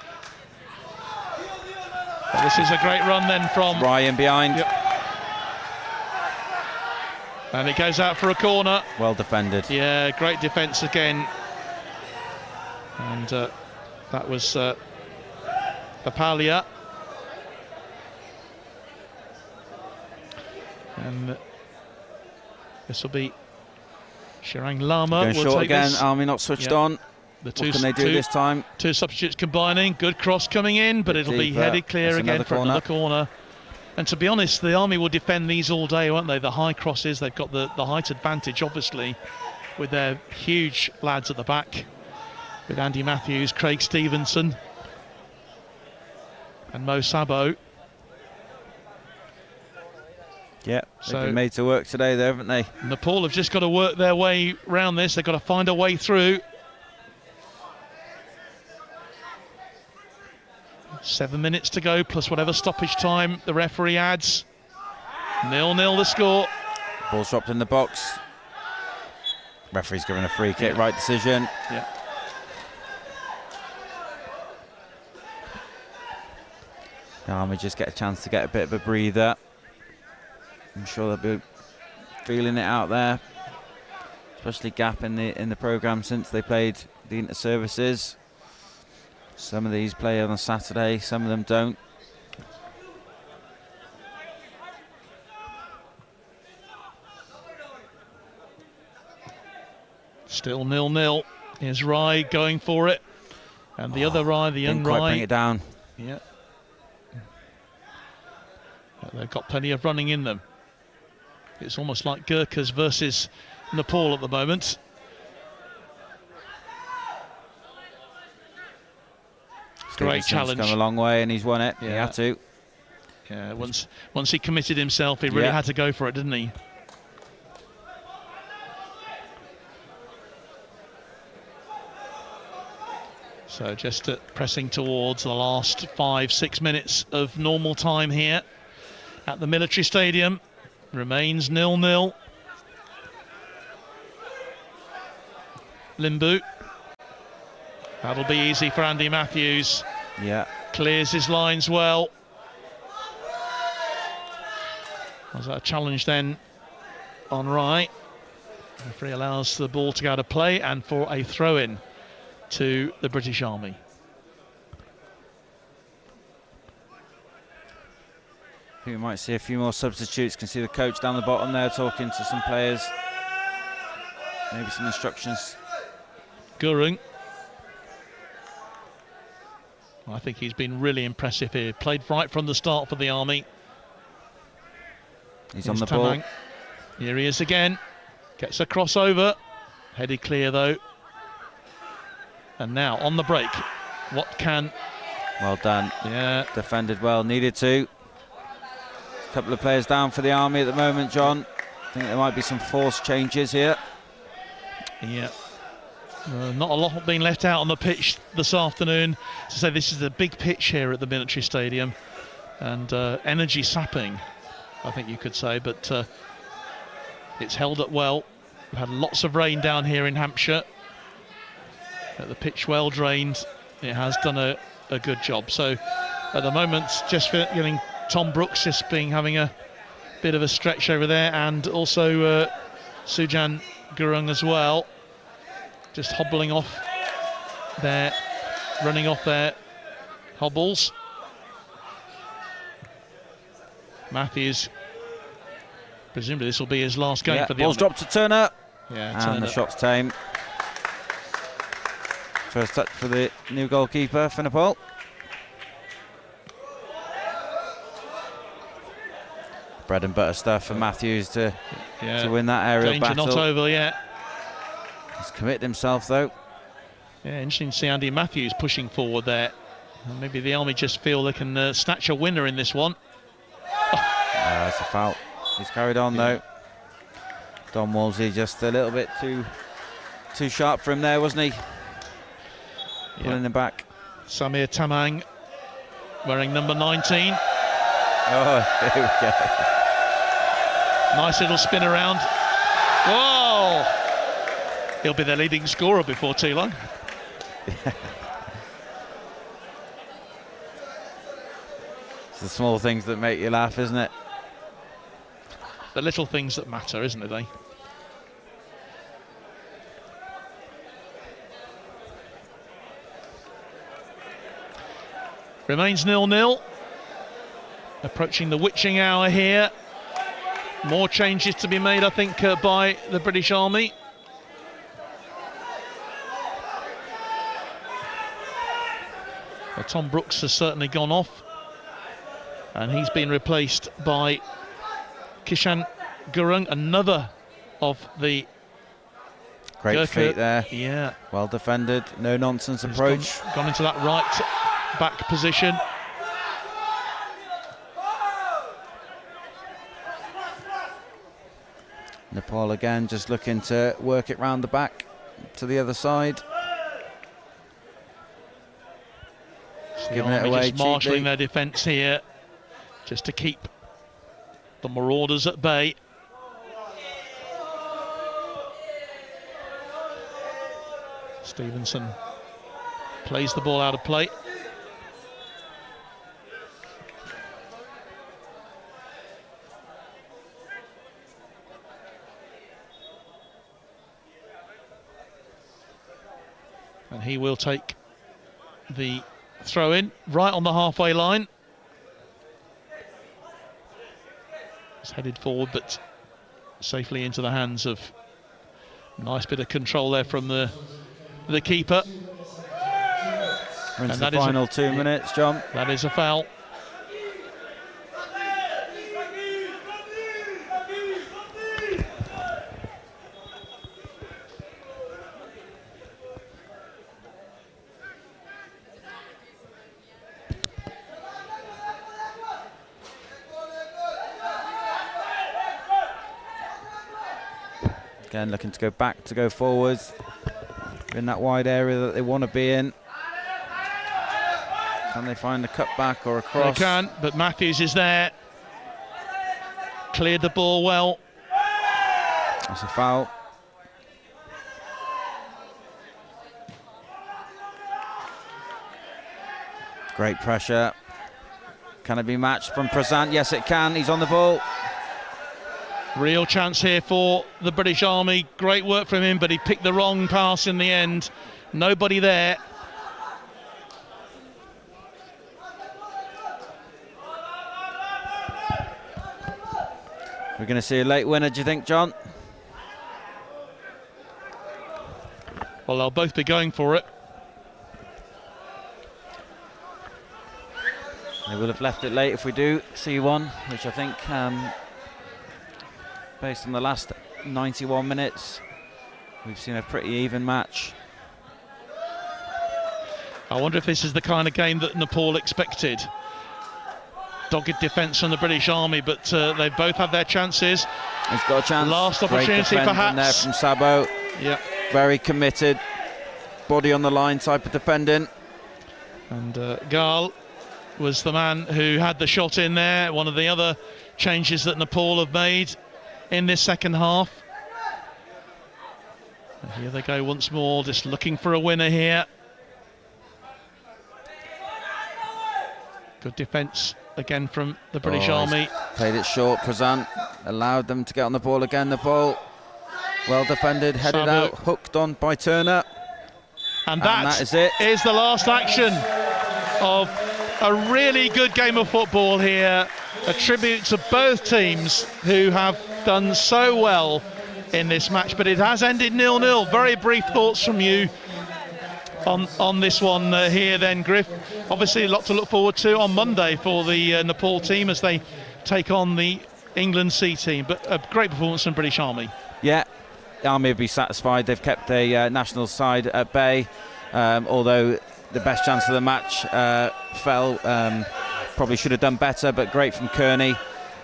But this is a great run then from... Ryan behind. Yep. And it goes out for a corner. Well defended. Yeah, great defence again. And that was Papalia. And this will be Shirang Lama. Going short again, Army not switched on. The what can they do this time? 2 substitutes combining, good cross coming in, but it'll be headed clear again for another corner. And to be honest, the Army will defend these all day, won't they? The high crosses, they've got the height advantage, obviously, with their huge lads at the back, with Andy Matthews, Craig Stevenson, and Mo Sabo. Yeah, they've been made to work today, though, haven't they? Nepal have just got to work their way round this. They've got to find a way through. 7 minutes to go, plus whatever stoppage time the referee adds. 0-0 the score. Ball's dropped in the box. Referee's given a free kick, right decision. Yeah. The Army just get a chance to get a bit of a breather. I'm sure they'll be feeling it out there, especially Gap in the programme since they played the inter-services. Some of these play on a Saturday, some of them don't. Still 0-0. Here's Rai going for it, and the other Rai, the young Didn't quite Rai, bring it down. Yeah, but they've got plenty of running in them. It's almost like Gurkhas versus Nepal at the moment. Great challenge. Come a long way and he's won it. Yeah. He had to. Yeah, once he committed himself, he really had to go for it, didn't he? So just pressing towards the last 5-6 minutes of normal time here at the military stadium. Remains 0-0. Limbu. That'll be easy for Andy Matthews. Yeah. Clears his lines well. Was that a challenge then on Rai? The referee allows the ball to go out of play and for a throw-in to the British Army. We might see a few more substitutes. Can see the coach down the bottom there talking to some players. Maybe some instructions. Gurung. I think he's been really impressive here. Played right from the start for the Army. He's on the ball. Here he is again. Gets a crossover. Headed clear though. And now on the break. What can... Well done. Yeah. Defended well. Needed to. A couple of players down for the Army at the moment, John. I think there might be some forced changes here. Yeah. Not a lot being left out on the pitch this afternoon. To say this is a big pitch here at the military stadium, and energy sapping, I think you could say, but it's held up well. We've had lots of rain down here in Hampshire. The pitch well drained. It has done a good job. So at the moment, just getting Tom Brooks having a bit of a stretch over there, and also Sujan Gurung as well. Just hobbling off there, running off their hobbles. Matthews, presumably this will be his last game for the... Ball's dropped to Turner. Yeah, and Turner. The shot's tame. First touch for the new goalkeeper for Nepal. Bread and butter stuff for Matthews to win that aerial Danger battle. not over yet. He's committed himself though. Yeah, interesting to see Andy Matthews pushing forward there. And maybe the Army just feel they can snatch a winner in this one. That's a foul. He's carried on though. Don Wolsey just a little bit too sharp for him there, wasn't he? Pulling him back. Samir Tamang wearing number 19. Oh, here we go. Nice little spin around. Whoa! He'll be their leading scorer before too long. It's the small things that make you laugh, isn't it? The little things that matter, isn't it, eh? Remains 0-0. Approaching the witching hour here. More changes to be made, I think, by the British Army. Well, Tom Brooks has certainly gone off, and he's been replaced by Kishan Gurung, another of the Great Gurkha. feet there. Yeah. Well defended. No nonsense approach. Gone into that right back position. Nepal again just looking to work it round the back to the other side. Giving it away just marshalling cheaply. their defence here, just to keep the Marauders at bay. Stevenson plays the ball out of play. And he will take the throw in right on the halfway line. It's headed forward, but safely into the hands of... Nice bit of control there from the keeper. We're into the final 2 minutes, John. That is a foul. Again, looking to go back, to go forwards. In that wide area that they want to be in. Can they find a cutback or a cross? They can, but Matthews is there. Cleared the ball well. That's a foul. Great pressure. Can it be matched from Prasant? Yes, it can. He's on the ball. Real chance here for the British Army. Great work from him, but he picked the wrong pass in the end. Nobody there. We're going to see a late winner, do you think, John? Well, they'll both be going for it. They will have left it late if we do see one, which I think, based on the last 91 minutes, we've seen a pretty even match. I wonder if this is the kind of game that Nepal expected. Dogged defence from the British Army, but they both had their chances. He's got a chance. Last opportunity, perhaps. There from Sabo. Yeah. Very committed, body on the line type of defending. And Gal was the man who had the shot in there. One of the other changes that Nepal have made in this second half. And here they go once more, just looking for a winner here. Good defence again from the British Army. Played it short, Prasant allowed them to get on the ball again. The ball well defended, headed Sabu. out, hooked on by Turner. And that is it. Is the last action of a really good game of football here. A tribute to both teams who have done so well in this match, but it has ended 0-0. Very brief thoughts from you on this one here then, Griff. Obviously a lot to look forward to on Monday for the Nepal team as they take on the England C team, but a great performance from British Army. Yeah, the Army will be satisfied. They've kept the national side at bay, although the best chance of the match fell. Probably should have done better, but great from Kearney.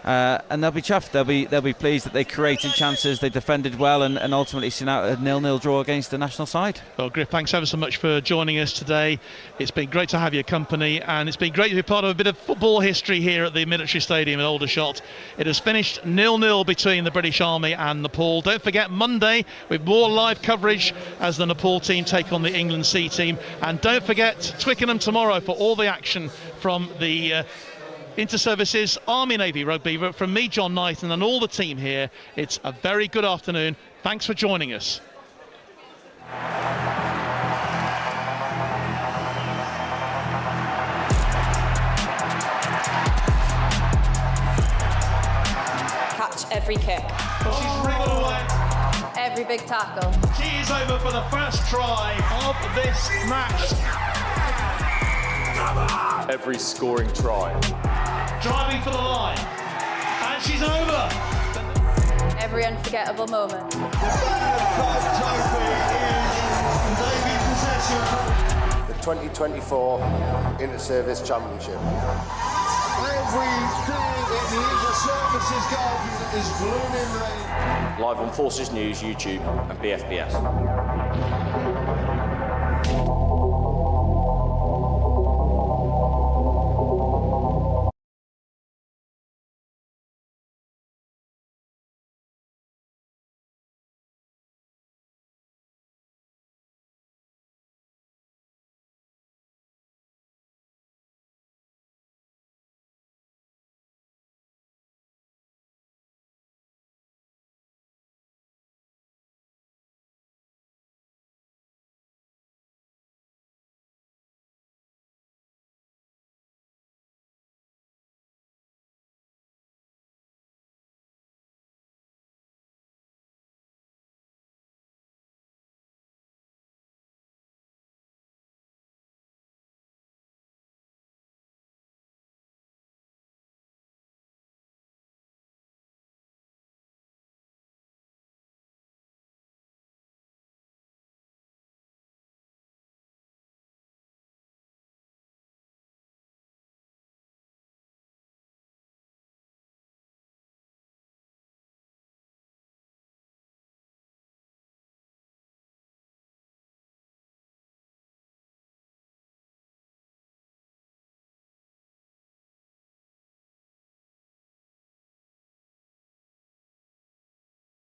And they'll be chuffed. They'll be pleased that they created chances, they defended well, and ultimately seen out a 0-0 draw against the national side. Well, Griff, thanks ever so much for joining us today. It's been great to have your company, and it's been great to be part of a bit of football history here at the Military Stadium in Aldershot. It has finished 0-0 between the British Army and Nepal. Don't forget Monday with more live coverage as the Nepal team take on the England C team, and don't forget Twickenham tomorrow for all the action from the Inter-Services Army Navy Rugby. But from me, John Knighton, and all the team here, it's a very good afternoon. Thanks for joining us. Catch every kick. She's wriggled away. Every big tackle. She is over for the first try of this match. Every scoring try. Driving for the line. And she's over. Every unforgettable moment. The 2024 Inter-Service Championship. Everything in the Inter-Services garden is blooming red. Live on Forces News, YouTube and BFBS.